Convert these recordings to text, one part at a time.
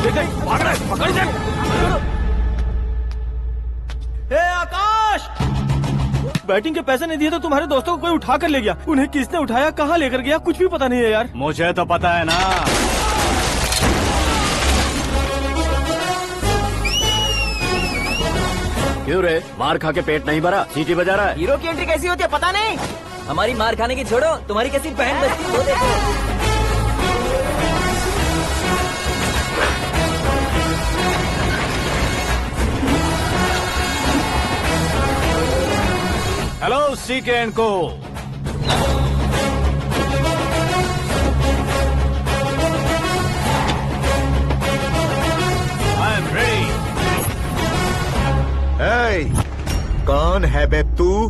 भाग रहा है, पकड़ इसे। आकाश, बैटिंग के पैसे नहीं दिए तो तुम्हारे दोस्तों को कोई उठा कर ले गया। उन्हें किसने उठाया, कहाँ लेकर गया, कुछ भी पता नहीं है यार। मुझे तो पता है ना। क्यों रे, मार खा के पेट नहीं भरा, सीटी बजा रहा है? हीरो की एंट्री कैसी होती है पता नहीं। हमारी मार खाने की छोड़ो, तुम्हारी कैसी बहन बचती है वो देखो। हेलो सीके एंड को। I am ready. कौन है बे तू?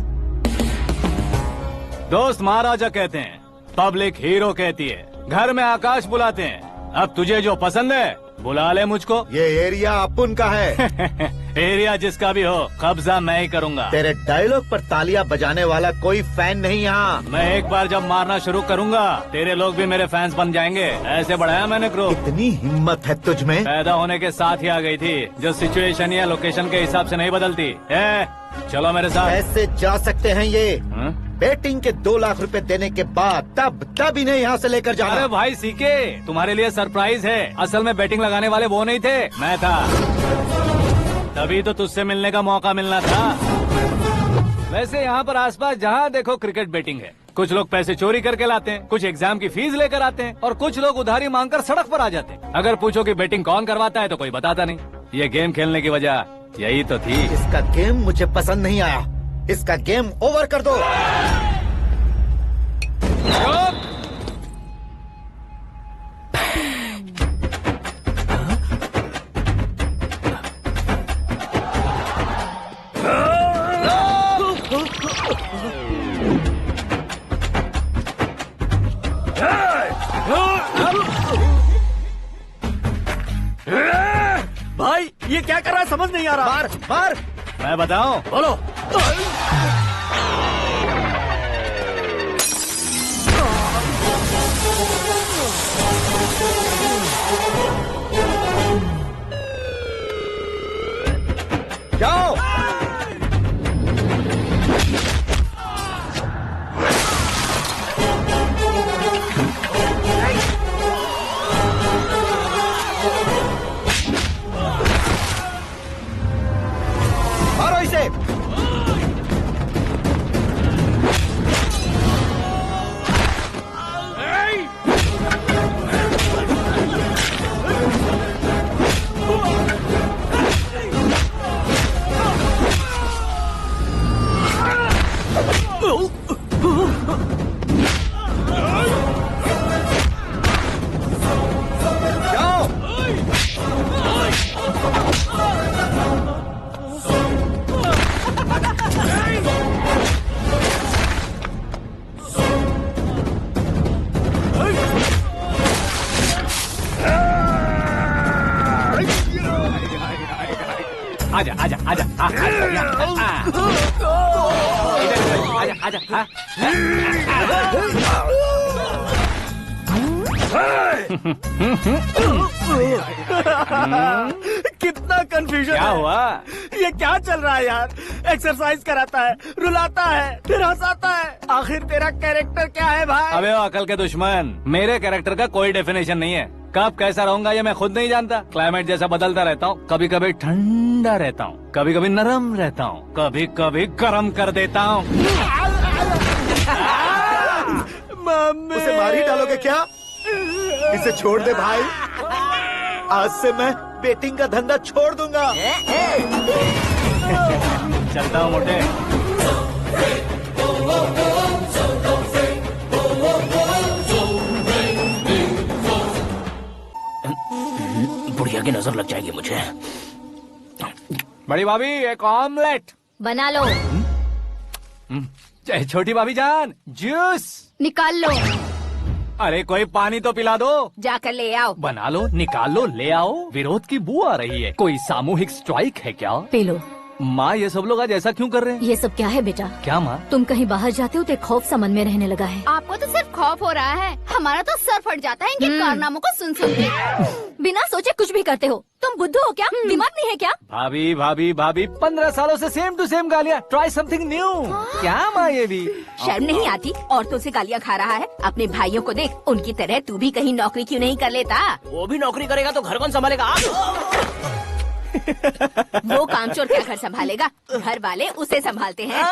दोस्त महाराजा कहते हैं, पब्लिक हीरो कहती है, घर में आकाश बुलाते हैं। अब तुझे जो पसंद है बुला ले मुझको। ये एरिया अपुन का है। एरिया जिसका भी हो, कब्जा मैं ही करूंगा। तेरे डायलॉग पर तालियां बजाने वाला कोई फैन नहीं यहाँ। मैं एक बार जब मारना शुरू करूंगा, तेरे लोग भी मेरे फैंस बन जाएंगे। ऐसे बढ़ाया मैंने ग्रुप। इतनी हिम्मत है तुझ में? पैदा होने के साथ ही आ गई थी, जो सिचुएशन या लोकेशन के हिसाब से नहीं बदलती। चलो मेरे साथ। कैसे जा सकते हैं ये? हाँ? बेटिंग के 2 लाख रुपए देने के बाद तब इन्हें यहाँ से लेकर जाना। अरे भाई सीके, तुम्हारे लिए सरप्राइज है। असल में बैटिंग लगाने वाले वो नहीं थे, मैं था। तभी तो तुझसे मिलने का मौका मिलना था। वैसे यहाँ पर आसपास जहाँ देखो क्रिकेट बैटिंग है। कुछ लोग पैसे चोरी करके लाते हैं, कुछ एग्जाम की फीस लेकर आते हैं, और कुछ लोग उधारी मांगकर सड़क पर आ जाते हैं। अगर पूछो कि बैटिंग कौन करवाता है तो कोई बताता नहीं। ये गेम खेलने की वजह यही तो थी। इसका गेम मुझे पसंद नहीं आया। इसका गेम ओवर कर दो। भाई ये क्या कर रहा है, समझ नहीं आ रहा। मार मार। मैं बताऊं? बोलो। जाओ। मारो इसे। आजा आजा आजा आजा आजा। कितना कंफ्यूजन क्या है। हुआ? ये क्या चल रहा है यार? एक्सरसाइज कराता है, रुलाता है, फिर हंसाता है। आखिर तेरा कैरेक्टर क्या है भाई? अबे ओ अकल के दुश्मन, मेरे कैरेक्टर का कोई डेफिनेशन नहीं है। कब कैसा रहूंगा ये मैं खुद नहीं जानता। क्लाइमेट जैसा बदलता रहता हूँ। कभी कभी ठंडा रहता हूँ, कभी कभी नरम रहता हूँ, कभी कभी गर्म कर देता हूँ। उसे मार ही डालोगे क्या? इसे छोड़ दे भाई। आज से मैं बेटिंग का धंधा छोड़ दूंगा। चलता हूँ मोटे। बुढ़िया की नजर लग जाएगी मुझे। बड़ी भाभी एक ऑमलेट बना लो। छोटी भाभी जान जूस निकाल लो। अरे कोई पानी तो पिला दो। जाकर ले आओ। बना लो, निकाल लो, ले आओ। विरोध की बू आ रही है। कोई सामूहिक स्ट्राइक है क्या? P low. माँ ये सब लोग आज ऐसा क्यों कर रहे हैं? ये सब क्या है बेटा? क्या माँ? तुम कहीं बाहर जाते हो तो एक खौफ सा मन में रहने लगा है। आपको तो सिर्फ खौफ हो रहा है, हमारा तो सर फट जाता है इनके कारनामों को सुन सुन के। बिना सोचे कुछ भी करते हो। तुम बुद्धू हो क्या? दिमाग नहीं है क्या? भाभी भाभी भाभी 15 सालों से सेम टू सेम गालियाँ। Try something new. क्या माँ ये भी? शर्म नहीं आती? औरतों से गालियाँ खा रहा है। अपने भाइयों को देख, उनकी तरह तू भी कहीं नौकरी क्यों नहीं कर लेता? वो भी नौकरी करेगा तो घर कौन संभालेगा? वो कामचोर क्या घर संभालेगा? घर वाले उसे संभालते हैं।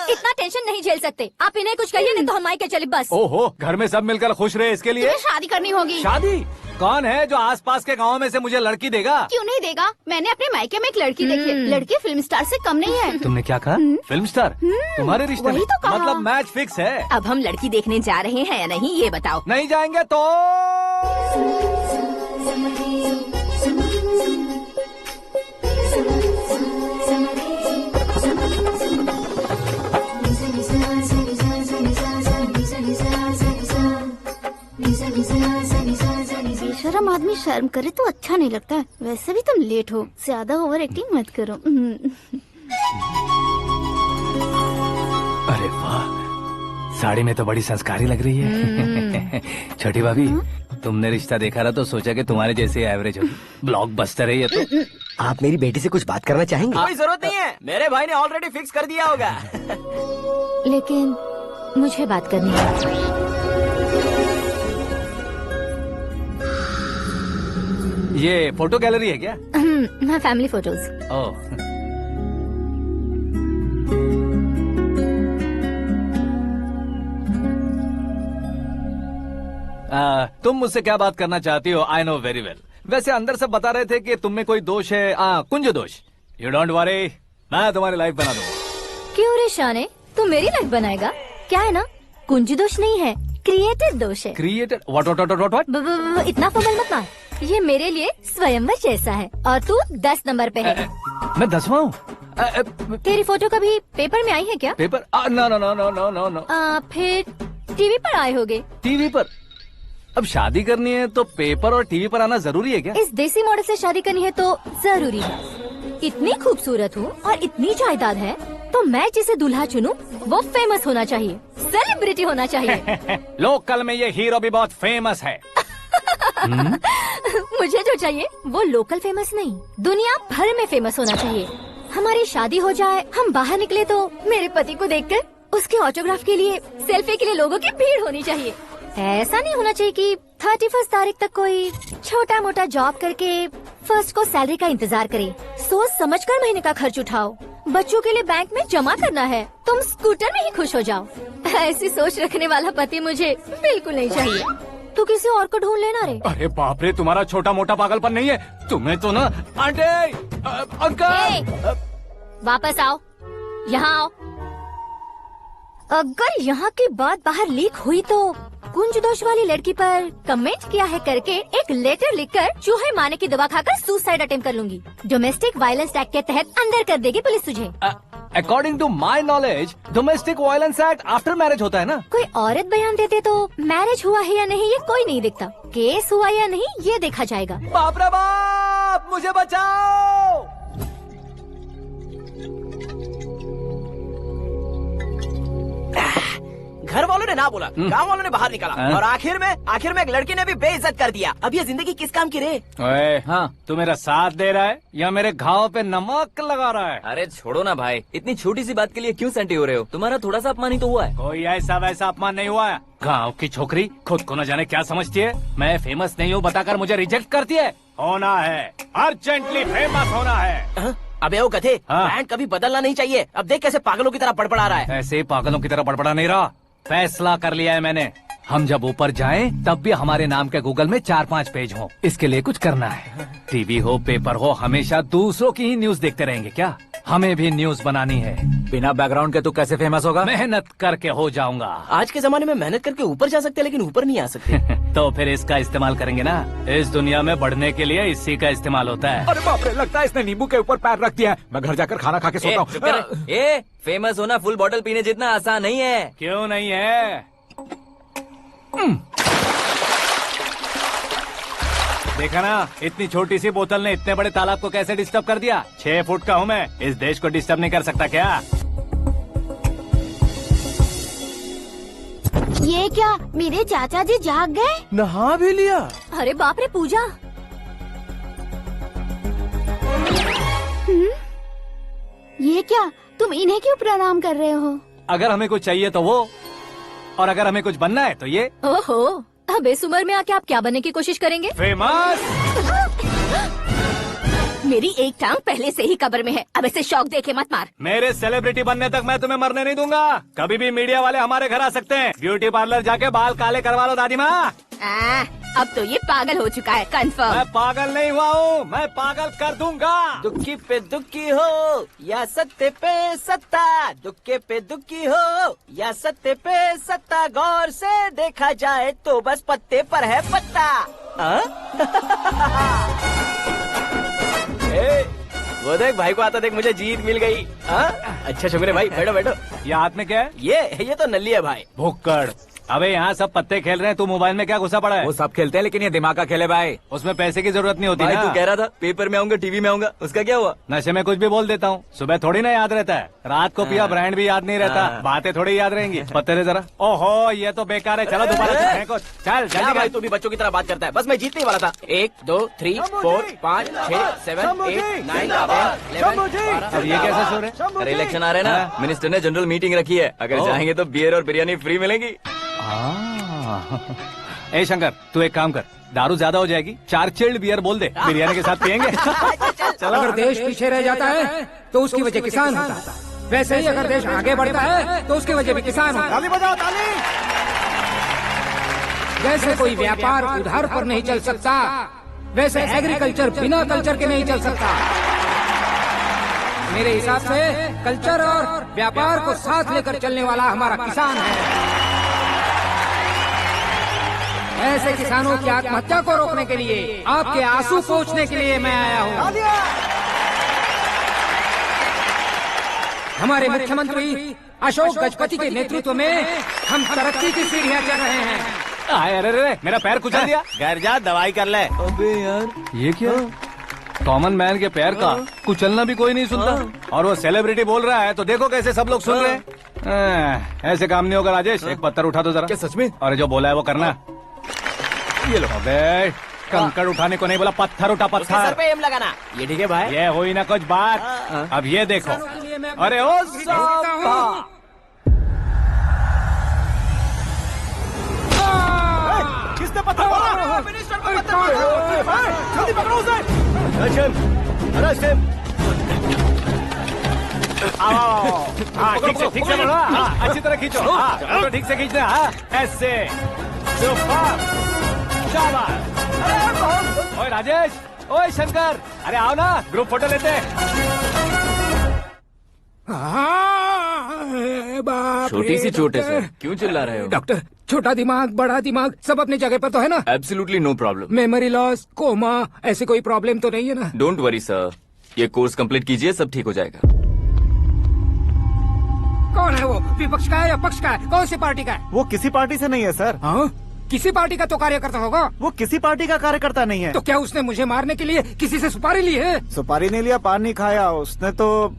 इतना टेंशन नहीं झेल सकते आप। इन्हें कुछ कहिए नहीं तो हम मायके चले बस। ओहो, घर में सब मिलकर खुश रहे इसके लिए। तुम्हें शादी करनी होगी। शादी? कौन है जो आसपास के गाँव में से मुझे लड़की देगा? क्यों नहीं देगा? मैंने अपने मायके में एक लड़की देखी है। लड़की फिल्म स्टार से कम नहीं है। तुमने क्या कहा? Film star? तुम्हारे रिश्ते में? वही तो कहा। मतलब मैच फिक्स है? अब हम लड़की देखने जा रहे हैं या नहीं, ये बताओ। नहीं जाएंगे तो? बेशरम आदमी शर्म करे तो अच्छा नहीं लगता है। वैसे भी तुम लेट हो, ज्यादा ओवर एक्टिंग मत करो। अरे वाह, साड़ी में तो बड़ी संस्कारी लग रही है। छोटी भाभी, तुमने रिश्ता देखा था तो सोचा कि तुम्हारे जैसे एवरेज होगी। ब्लॉकबस्टर है ये तो। आप मेरी बेटी से कुछ बात करना चाहेंगे? कोई जरूरत नहीं है, मेरे भाई ने ऑलरेडी फिक्स कर दिया होगा। लेकिन मुझे बात करनी है। ये फोटो गैलरी है क्या? हाँ, फैमिली फोटोज। ओह, तुम मुझसे क्या बात करना चाहती हो? I know very well. वैसे अंदर सब बता रहे थे कि तुम में कोई दोष है, कुंज दोष। यू डोंट वरी, मैं तुम्हारी लाइफ बना दूंगा। क्यों रे शाने, तू मेरी लाइफ बनाएगा? क्या है ना, कुंज दोष नहीं है, क्रिएटेड दोष है। क्रिएटेड? व्हाट? इतना फमल मत मार। ये मेरे लिए स्वयंवर जैसा है और तू 10 नंबर पे है। मैं 10वां हूँ? तेरी फोटो कभी पेपर में आई है क्या? पेपर? नो। फिर टीवी पर आए होगे। टीवी पर? अब शादी करनी है तो पेपर और टीवी पर आना जरूरी है क्या? इस देसी मॉडल से शादी करनी है तो जरूरी है। इतनी खूबसूरत हूँ और इतनी जायदाद है तो मैं जिसे दूल्हा चुनूं वो फेमस होना चाहिए, सेलिब्रिटी होना चाहिए। लोकल में ये हीरो भी बहुत फेमस है। मुझे जो चाहिए वो लोकल फेमस नहीं, दुनिया भर में फेमस होना चाहिए। हमारी शादी हो जाए, हम बाहर निकले तो मेरे पति को देखकर उसके ऑटोग्राफ के लिए, सेल्फी के लिए लोगों की भीड़ होनी चाहिए। ऐसा नहीं होना चाहिए कि 31 तारीख तक कोई छोटा मोटा जॉब करके फर्स्ट को सैलरी का इंतजार करे। सोच समझकर महीने का खर्च उठाओ। बच्चों के लिए बैंक में जमा करना है, तुम स्कूटर में ही खुश हो जाओ। ऐसी सोच रखने वाला पति मुझे बिल्कुल नहीं चाहिए। तू किसी और को ढूंढ लेना रे। अरे बाप रे, तुम्हारा छोटा मोटा पागलपन नहीं है? तुम्हें तो ना आंटी, अंकल। वापस आओ, यहाँ आओ। अगर यहाँ की बात बाहर लीक हुई तो कुंज दोष वाली लड़की पर कमेंट किया है करके एक लेटर लिखकर चूहे मारने की दवा खाकर सुसाइड अटेम्प्ट कर लूंगी। डोमेस्टिक वायलेंस एक्ट के तहत अंदर कर देगी पुलिस तुझे। According to my knowledge domestic violence act after marriage होता है ना? कोई औरत बयान देते तो मैरिज हुआ है या नहीं ये कोई नहीं देखता, केस हुआ या नहीं ये देखा जाएगा। बाप रे बाप, मुझे बचाओ। घर वालों ने ना बोला, गाँव वालों ने बाहर निकाला और आखिर में एक लड़की ने भी बेइज्जत कर दिया। अब ये जिंदगी किस काम की रे? ओए, हाँ, तू मेरा साथ दे रहा है या मेरे घाव पे नमक लगा रहा है? अरे छोड़ो ना भाई, इतनी छोटी सी बात के लिए क्यों सेंटी हो रहे हो? तुम्हारा थोड़ा सा अपमान ही तो हुआ है। कोई ऐसा वैसा अपमान नहीं हुआ है। गाँव की छोकरी खुद को न जाने क्या समझती है। मैं फेमस नहीं हूँ बताकर मुझे रिजेक्ट करती है। होना है, अर्जेंटली फेमस होना है। अबे ओ गधे, हाँ। ब्रांड कभी बदलना नहीं चाहिए। अब देख कैसे पागलों की तरह बड़बड़ा रहा है। ऐसे पागलों की तरह बड़बड़ा नहीं रहा। फैसला कर लिया है मैंने। हम जब ऊपर जाएं तब भी हमारे नाम के गूगल में 4-5 पेज हो। इसके लिए कुछ करना है। टीवी हो, पेपर हो, हमेशा दूसरों की ही न्यूज देखते रहेंगे क्या? हमें भी न्यूज बनानी है। बिना बैकग्राउंड के तू कैसे फेमस होगा? मेहनत करके हो जाऊंगा। आज के जमाने में मेहनत करके ऊपर जा सकते हैं लेकिन ऊपर नहीं आ सकते। तो फिर इसका इस्तेमाल करेंगे ना। इस दुनिया में बढ़ने के लिए इसी का इस्तेमाल होता है। अरे बाप रे, लगता है इसने नींबू के ऊपर पैर रख दिया है। मैं घर जाकर खाना खा के सोता हूँ। फेमस होना फुल बॉटल पीने जितना आसान नहीं है। क्यों नहीं है? देखा ना, इतनी छोटी सी बोतल ने इतने बड़े तालाब को कैसे डिस्टर्ब कर दिया। 6 फुट का हूँ मैं, इस देश को डिस्टर्ब नहीं कर सकता क्या? ये क्या, मेरे चाचा जी जाग गए? नहा भी लिया? अरे बाप रे पूजा, ये क्या, तुम इन्हें क्यों प्रणाम कर रहे हो? अगर हमें कुछ चाहिए तो वो, और अगर हमें कुछ बनना है तो ये। ओहो, अब इस उम्र में आके आप क्या बनने की कोशिश करेंगे? फेमस। मेरी एक टांग पहले से ही कब्र में है, अब ऐसे शौक देके मत मार। मेरे सेलिब्रिटी बनने तक मैं तुम्हें मरने नहीं दूंगा। कभी भी मीडिया वाले हमारे घर आ सकते हैं। ब्यूटी पार्लर जाके बाल काले करवा लो दादी माँ। अब तो ये पागल हो चुका है, कंफर्म। मैं पागल नहीं हुआ हूँ, मैं पागल कर दूंगा। दुखी पे दुखी हो या सत्ते पे सत्ता, दुखे पे दुखी हो या सत्ते पे सत्ता, गौर से देखा जाए तो बस पत्ते पर है पत्ता। वो देख भाई को आता देख, मुझे जीत मिल गई। अच्छा शुक्र भाई, बैठो बैठो। ये हाथ में क्या है? ये तो नल्ली है भाई। भुक्कड़। अबे यहाँ सब पत्ते खेल रहे हैं, तू मोबाइल में क्या घुसा पड़ा है? वो सब खेलते हैं लेकिन ये दिमाग का खेल है भाई। उसमें पैसे की जरूरत नहीं होती भाई ना। तू कह रहा था पेपर में आऊंगा, टीवी में आऊंगा, उसका क्या हुआ? नशे में कुछ भी बोल देता हूँ, सुबह थोड़ी ना याद रहता है। रात को पिया ब्रांड भी याद नहीं रहता, बातें थोड़ी याद रहेंगी। पत्ते दे जरा। ओहो ये तो बेकार है, चलो दोबारा से फेंको। चल क्या जल्दी भाई कर। तू भी बच्चों की तरह बात करता है। बस मैं जीतने ही वाला था। 1 2 3 4 5 6 7 8 9 10 11 अब ये कैसे सो रहे? अरे इलेक्शन आ रहे हैं ना, मिनिस्टर ने जनरल मीटिंग रखी है, अगर जाएंगे तो बियर और बिरयानी फ्री मिलेगी। ए शंकर, तू एक काम कर, दारू ज्यादा हो जाएगी, 4 चिल्ड बियर बोल दे, बिरयानी के साथ पियेंगे। चलो। अगर देश पीछे रह जाता है तो उसकी वजह किसान होता है, वैसे ही अगर देश आगे बढ़ता है तो उसकी वजह भी किसान होता है। ताली बजाओ ताली। जैसे कोई व्यापार उधार पर नहीं चल सकता, वैसे एग्रीकल्चर बिना कल्चर के नहीं चल सकता। मेरे हिसाब से कल्चर और व्यापार को साथ लेकर चलने वाला हमारा किसान है। ऐसे किसानों की आत्महत्या को रोकने के लिए, आपके आंसू पोंछने के लिए मैं आया हूँ। हमारे मुख्यमंत्री अशोक गजपति के नेतृत्व में हम तरक्की की सीढ़ियाँ चढ़ रहे हैं। अरे अरे मेरा पैर कुचल दिया। घर जा दवाई कर ले। अबे यार ये क्या? कॉमन मैन के पैर का कुचलना भी कोई नहीं सुनता, और वो सेलिब्रिटी बोल रहा है तो देखो कैसे सब लोग सुन रहे हैं। ऐसे काम नहीं होगा राजेश, एक पत्थर उठा दो जरा। क्या सच में? और जो बोला है वो करना। ये लो। अबे कंकड़ उठाने को नहीं बोला, पत्थर उठा उसके सर पत्थर। पे एम लगाना। ये ठीक है भाई। ये हुई ना कुछ बात। अब ये देखो। अरे ओ साहब, किसने पत्थर मारा? जल्दी पकड़ो उसे। हाँ ठीक से बढ़ो, हाँ अच्छी तरह खींचो, हाँ तो ठीक से खींचना, हाँ ऐसे। सुपर, शाबाश। ओए राजेश, ओए शंकर, अरे आओ ना ग्रुप फोटो लेते हैं। छोटी सी चोट है सर, क्यों चिल्ला रहे हो? डॉक्टर, छोटा दिमाग बड़ा दिमाग सब अपनी जगह पर तो है ना? Absolutely no problem. Memory loss, coma, ऐसी कोई प्रॉब्लम तो नहीं है ना? डोंट वरी सर, ये कोर्स कंप्लीट कीजिए, सब ठीक हो जाएगा। कौन है वो? विपक्ष का है या पक्ष का है? कौन सी पार्टी का है? वो किसी पार्टी से नहीं है सर। हाँ? किसी पार्टी का तो कार्यकर्ता होगा। वो किसी पार्टी का कार्यकर्ता नहीं है। तो क्या उसने मुझे मारने के लिए किसी से सुपारी ली है? सुपारी नहीं लिया, पान नहीं खाया। उसने तो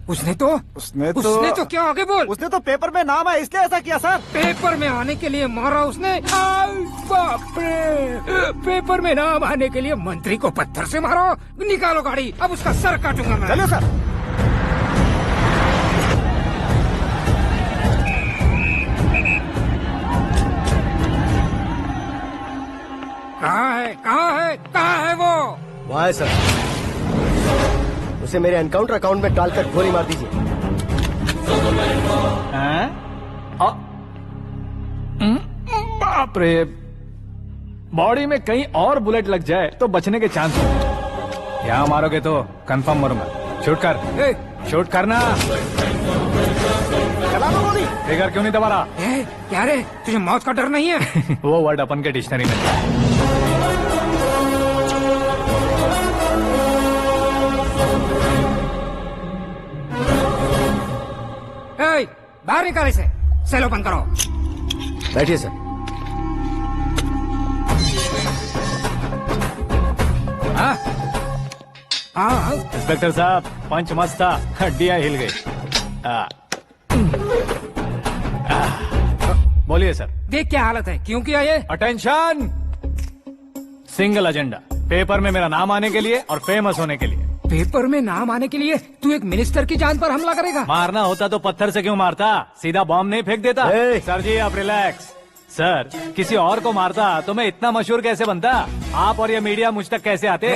क्या आगे बोल? उसने तो पेपर में नाम है इसलिए ऐसा किया सर। पेपर में आने के लिए मारा उसने? बाप रे! पेपर में नाम आने के लिए मंत्री को पत्थर से मारो? निकालो गाड़ी, अब उसका सर काटूंगा मैं। चलो सर। कहाँ है वो? वहाँ है सर, उसे मेरे एनकाउंटर अकाउंट में डालकर गोली मार दीजिए। बाप रे, बॉडी में कहीं और बुलेट लग जाए तो बचने के चांस हो। यहाँ मारोगे तो कंफर्म मरूंगा। शूट कर, शूट करना। फिगर क्यों नहीं दबा रहा? क्या रे, तुझे मौत का डर नहीं है? वो वर्ड अपन के डिक्शनरी में है। बाहर निकाल इसे, सेल ओपन करो। बैठिए सर। हाँ इंस्पेक्टर साहब पंच मस्त था, हड्डियां हिल गई। बोलिए सर। देख क्या हालत है, क्यों किया ये? अटेंशन, सिंगल एजेंडा, पेपर में मेरा नाम आने के लिए और फेमस होने के लिए। पेपर में नाम आने के लिए तू एक मिनिस्टर की जान पर हमला करेगा? मारना होता तो पत्थर से क्यों मारता, सीधा बॉम्ब नहीं फेंक देता। सर जी आप रिलैक्स। सर किसी और को मारता तो मैं इतना मशहूर कैसे बनता, आप और ये मीडिया मुझ तक कैसे आते?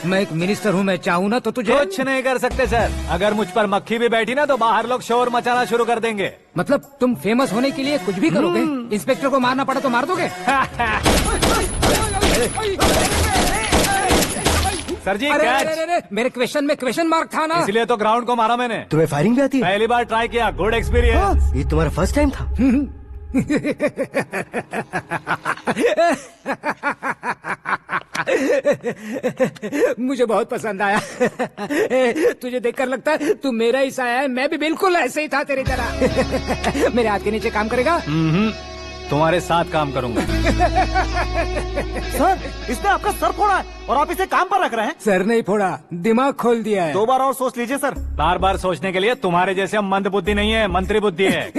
मैं एक मिनिस्टर हूँ, मैं चाहूँ ना तो तुझे कुछ नहीं कर सकते सर। अगर मुझ पर मक्खी भी बैठी ना तो बाहर लोग शोर मचाना शुरू कर देंगे। मतलब तुम फेमस होने के लिए कुछ भी करोगे? इंस्पेक्टर को मारना पड़ा तो मार दोगे? सर जी अरे, कैच। अरे, अरे, मेरे क्वेश्चन में क्वेश्चन मार्क था ना, इसलिए तो ग्राउंड को मारा मैंने। तुम्हें फायरिंग भी आती है? पहली बार ट्राई किया, गुड एक्सपीरियंस। ये तुम्हारा फर्स्ट टाइम था? मुझे बहुत पसंद आया। तुझे देखकर लगता है तू मेरा ही साया है, मैं भी बिल्कुल ऐसे ही था तेरी तरह। मेरे हाथ के नीचे काम करेगा? तुम्हारे साथ काम करूंगा। सर इसने आपका सर फोड़ा है और आप इसे काम पर रख रहे हैं। सर नहीं फोड़ा, दिमाग खोल दिया है। 2 बार और सोच लीजिए सर। बार बार सोचने के लिए तुम्हारे जैसे मंद बुद्धि नहीं है, मंत्री बुद्धि है।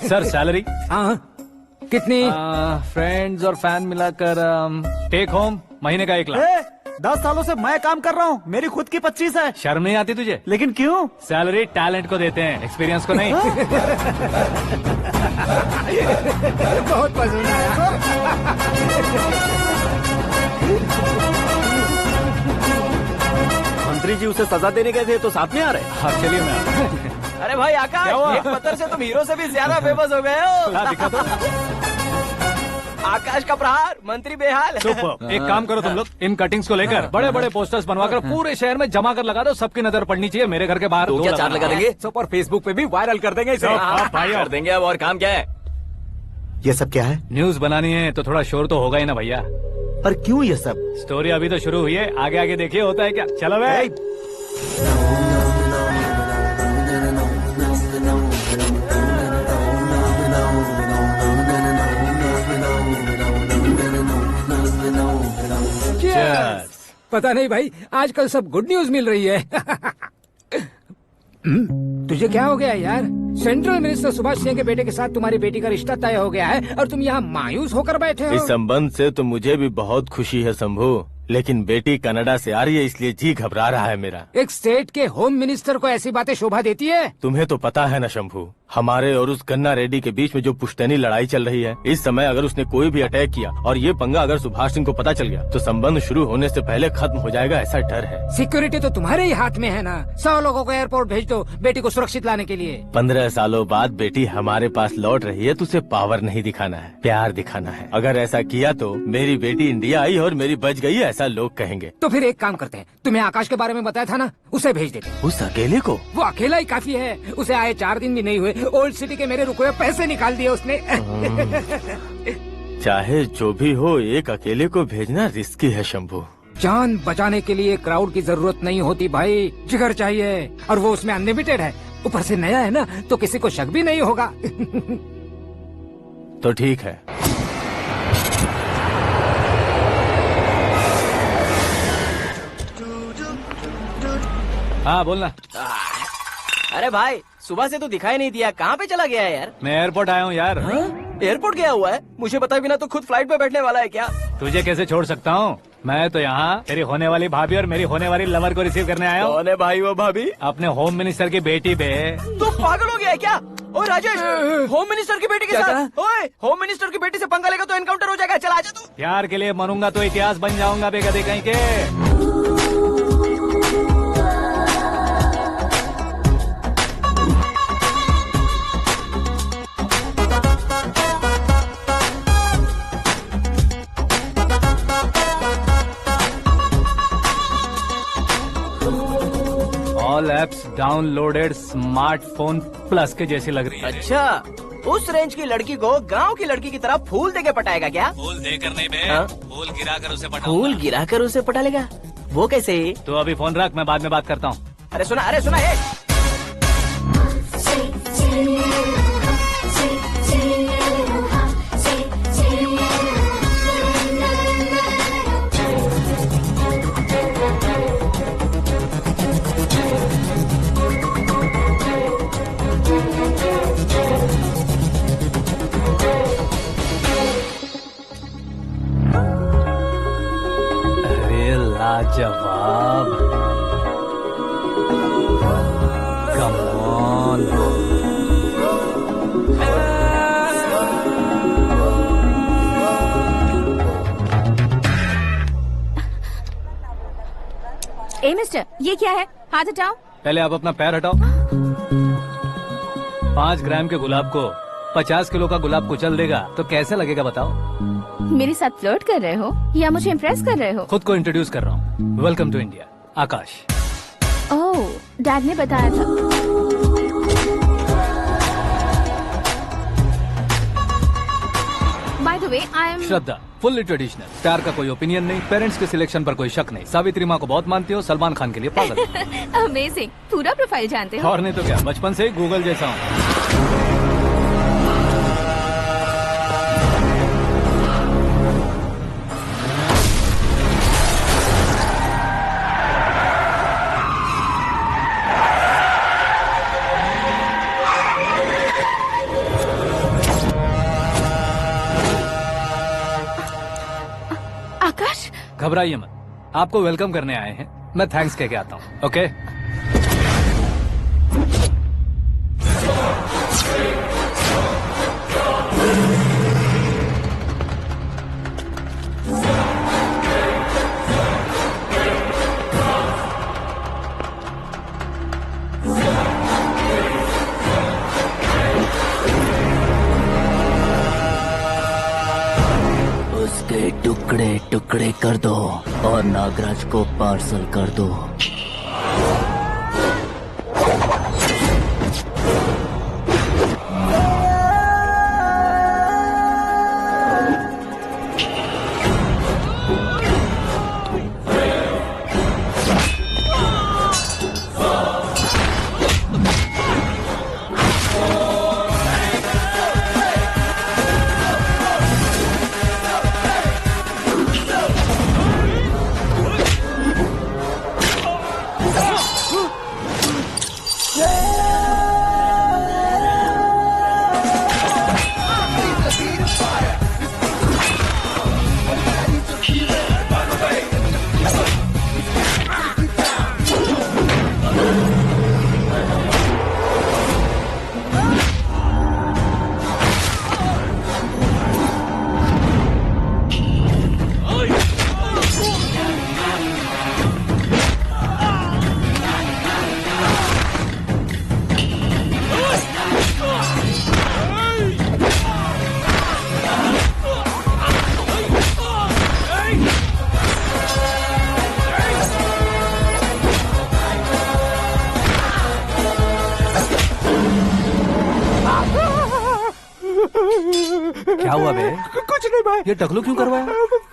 Sir salary? हाँ कितनी? फ्रेंड्स और फैन मिलाकर टेक होम महीने का 1 लाख। 10 सालों से मैं काम कर रहा हूँ, मेरी खुद की 25 है। शर्म नहीं आती तुझे? लेकिन क्यों? सैलरी टैलेंट को देते हैं, एक्सपीरियंस को नहीं। बहुत पसंद आया। मंत्री जी उसे सजा देने गए थे तो साथ में आ रहे। हाँ चलिए मैं। अरे भाई आकाश, क्या हुआ? एक पत्थर से तुम हीरो से भी ज्यादा फेमस हो गए हो। ला दिखा दो। आकाश का प्रहार, मंत्री बेहाल। सुपर। एक काम करो तुम लोग, इन कटिंग्स को लेकर बड़े बड़े पोस्टर्स बनवाकर पूरे शहर में जमा कर लगा दो, सबकी नजर पड़नी चाहिए। मेरे घर के बाहर तो दो क्या लगाना। 4 लगा देंगे? सुपर फेसबुक पे भी वायरल कर देंगे इसे। हाँ, भाई कर देंगे। अब और काम क्या है? ये सब क्या है? न्यूज बनानी है तो थोड़ा शोर तो होगा ही ना भैया। पर क्यों ये सब? स्टोरी अभी तो शुरू हुई है, आगे आगे देखिए होता है क्या। चलो भाई। पता नहीं भाई, आजकल सब गुड न्यूज मिल रही है। तुझे क्या हो गया यार? सेंट्रल मिनिस्टर सुभाष सिंह के बेटे के साथ तुम्हारी बेटी का रिश्ता तय हो गया है और तुम यहाँ मायूस होकर बैठे हो। इस संबंध से तो मुझे भी बहुत खुशी है शंभू, लेकिन बेटी कनाडा से आ रही है इसलिए जी घबरा रहा है मेरा। एक स्टेट के होम मिनिस्टर को ऐसी बातें शोभा देती है? तुम्हें तो पता है ना शंभू, हमारे और उस गन्ना रेड्डी के बीच में जो पुश्तैनी लड़ाई चल रही है। इस समय अगर उसने कोई भी अटैक किया और ये पंगा अगर सुभाष सिंह को पता चल गया तो संबंध शुरू होने से पहले खत्म हो जाएगा, ऐसा डर है। सिक्योरिटी तो तुम्हारे ही हाथ में है ना। 100 लोगों को एयरपोर्ट भेज दो बेटी को सुरक्षित लाने के लिए। 15 सालों बाद बेटी हमारे पास लौट रही है तो उसे पावर नहीं दिखाना है, प्यार दिखाना है। अगर ऐसा किया तो मेरी बेटी इंडिया आई और मेरी बच गई, ऐसा लोग कहेंगे। तो फिर एक काम करते हैं, तुम्हें आकाश के बारे में बताया था ना, उसे भेज देते। उस अकेले को? वो अकेला ही काफी है। उसे आए 4 दिन भी नहीं हुए, ओल्ड सिटी के मेरे रुके हुए पैसे निकाल दिए उसने। चाहे जो भी हो, एक अकेले को भेजना रिस्की है शंभू। जान बचाने के लिए क्राउड की जरूरत नहीं होती भाई, जिगर चाहिए, और वो उसमें अनलिमिटेड है। ऊपर से नया है ना तो किसी को शक भी नहीं होगा। तो ठीक है। हाँ बोलना। अरे भाई सुबह से तो दिखाई नहीं दिया, कहाँ पे चला गया है यार? मैं एयरपोर्ट आया हूँ यार। एयरपोर्ट गया हुआ है? मुझे बताए बिना तो खुद फ्लाइट पे बैठने वाला है क्या? तुझे कैसे छोड़ सकता हूँ? मैं तो यहाँ तेरी होने वाली भाभी और मेरी होने वाली लवर को रिसीव करने आया हूँ। कौन है भाई वो भाभी? अपने होम मिनिस्टर की बेटी बे। तू पागल हो गया है क्या? ओए राजेश, होम मिनिस्टर की बेटी के साथ? ओए होम मिनिस्टर की बेटी से पंगा लेगा तो एनकाउंटर हो जाएगा, चल आजा तू। प्यार के लिए मरूंगा तो इतिहास बन जाऊंगा बेगदे कहीं के। All apps downloaded smartphone plus के जैसी लग रही है। अच्छा, उस रेंज की लड़की को गांव की लड़की की तरह फूल देके पटाएगा क्या? फूल देकर नहीं बे, हाँ? फूल गिराकर उसे पटा। फूल गिराकर उसे पटा लेगा? वो कैसे? तो अभी फोन रख, मैं बाद में बात करता हूँ। अरे सुना है। ए मिस्टर, ये क्या है? हाथ हटाओ। पहले आप अपना पैर हटाओ। 5 ग्राम के गुलाब को 50 किलो का गुलाब कुचल देगा तो कैसे लगेगा बताओ? मेरे साथ फ्लर्ट कर रहे हो या मुझे इम्प्रेस कर रहे हो? खुद को इंट्रोड्यूस कर रहा हूँ। Welcome to India, Aakash. Oh, dad ने बताया था। By the way, I am Shraddha, fully traditional. प्यार का कोई ओपिनियन नहीं, पेरेंट्स के सिलेक्शन पर कोई शक नहीं। सावित्री माँ को बहुत मानती हो, सलमान खान के लिए पागल। अमेजिंग, पूरा प्रोफाइल जानते हो। और नहीं तो क्या, बचपन से ही गूगल जैसा हूँ। आकाश, घबराइए मत, आपको वेलकम करने आए हैं। मैं थैंक्स कह के आता हूँ। ओके? उसके टुकड़े टुकड़े कर दो और नागराज को पार्सल कर दो। क्या हुआ बे? कुछ नहीं भाई। ये टकलू क्यों करवाया?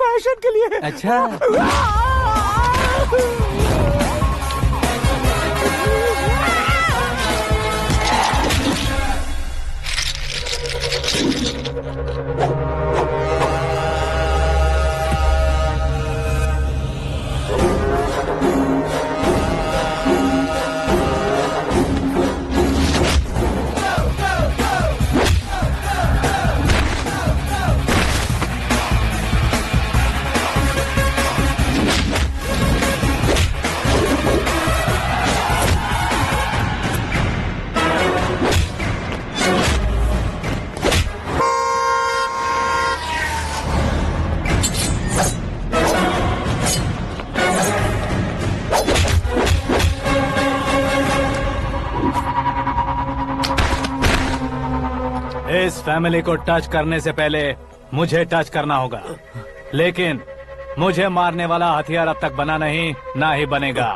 फैशन के लिए। अच्छा। इस फैमिली को टच करने से पहले मुझे टच करना होगा, लेकिन मुझे मारने वाला हथियार अब तक बना नहीं, ना ही बनेगा।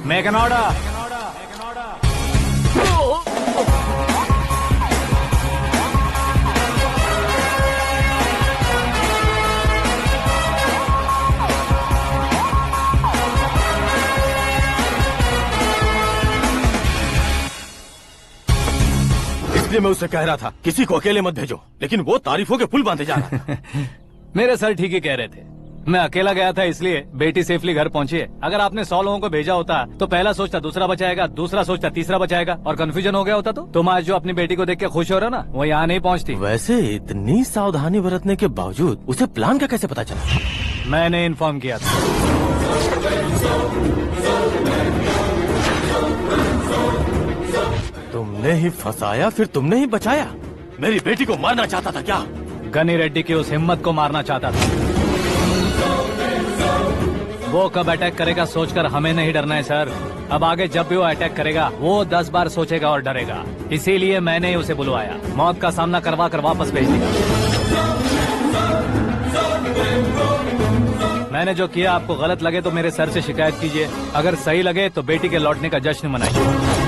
Make an order. इसलिए मैं उससे कह रहा था किसी को अकेले मत भेजो, लेकिन वो तारीफों के पुल बांधे जा रहा था। मेरे सर ठीक ही कह रहे थे। मैं अकेला गया था इसलिए बेटी सेफली घर पहुंची है। अगर आपने 100 लोगों को भेजा होता तो पहला सोचता दूसरा बचाएगा, दूसरा सोचता तीसरा बचाएगा, और कंफ्यूजन हो गया होता तो तुम आज जो अपनी बेटी को देख के खुश हो रहे हो ना, वो यहाँ नहीं पहुँचती। वैसे इतनी सावधानी बरतने के बावजूद उसे प्लान का कैसे पता चला? मैंने इन्फॉर्म किया था। तुमने ही फंसाया, फिर तुमने ही बचाया। मेरी बेटी को मारना चाहता था क्या? गनी रेड्डी की उस हिम्मत को मारना चाहता था। वो कब अटैक करेगा सोचकर हमें नहीं डरना है सर। अब आगे जब भी वो अटैक करेगा वो 10 बार सोचेगा और डरेगा। इसीलिए मैंने ही उसे बुलवाया। मौत का सामना करवा कर वापस भेज दिया। मैंने जो किया आपको गलत लगे तो मेरे सर से शिकायत कीजिए, अगर सही लगे तो बेटी के लौटने का जश्न मनाइए।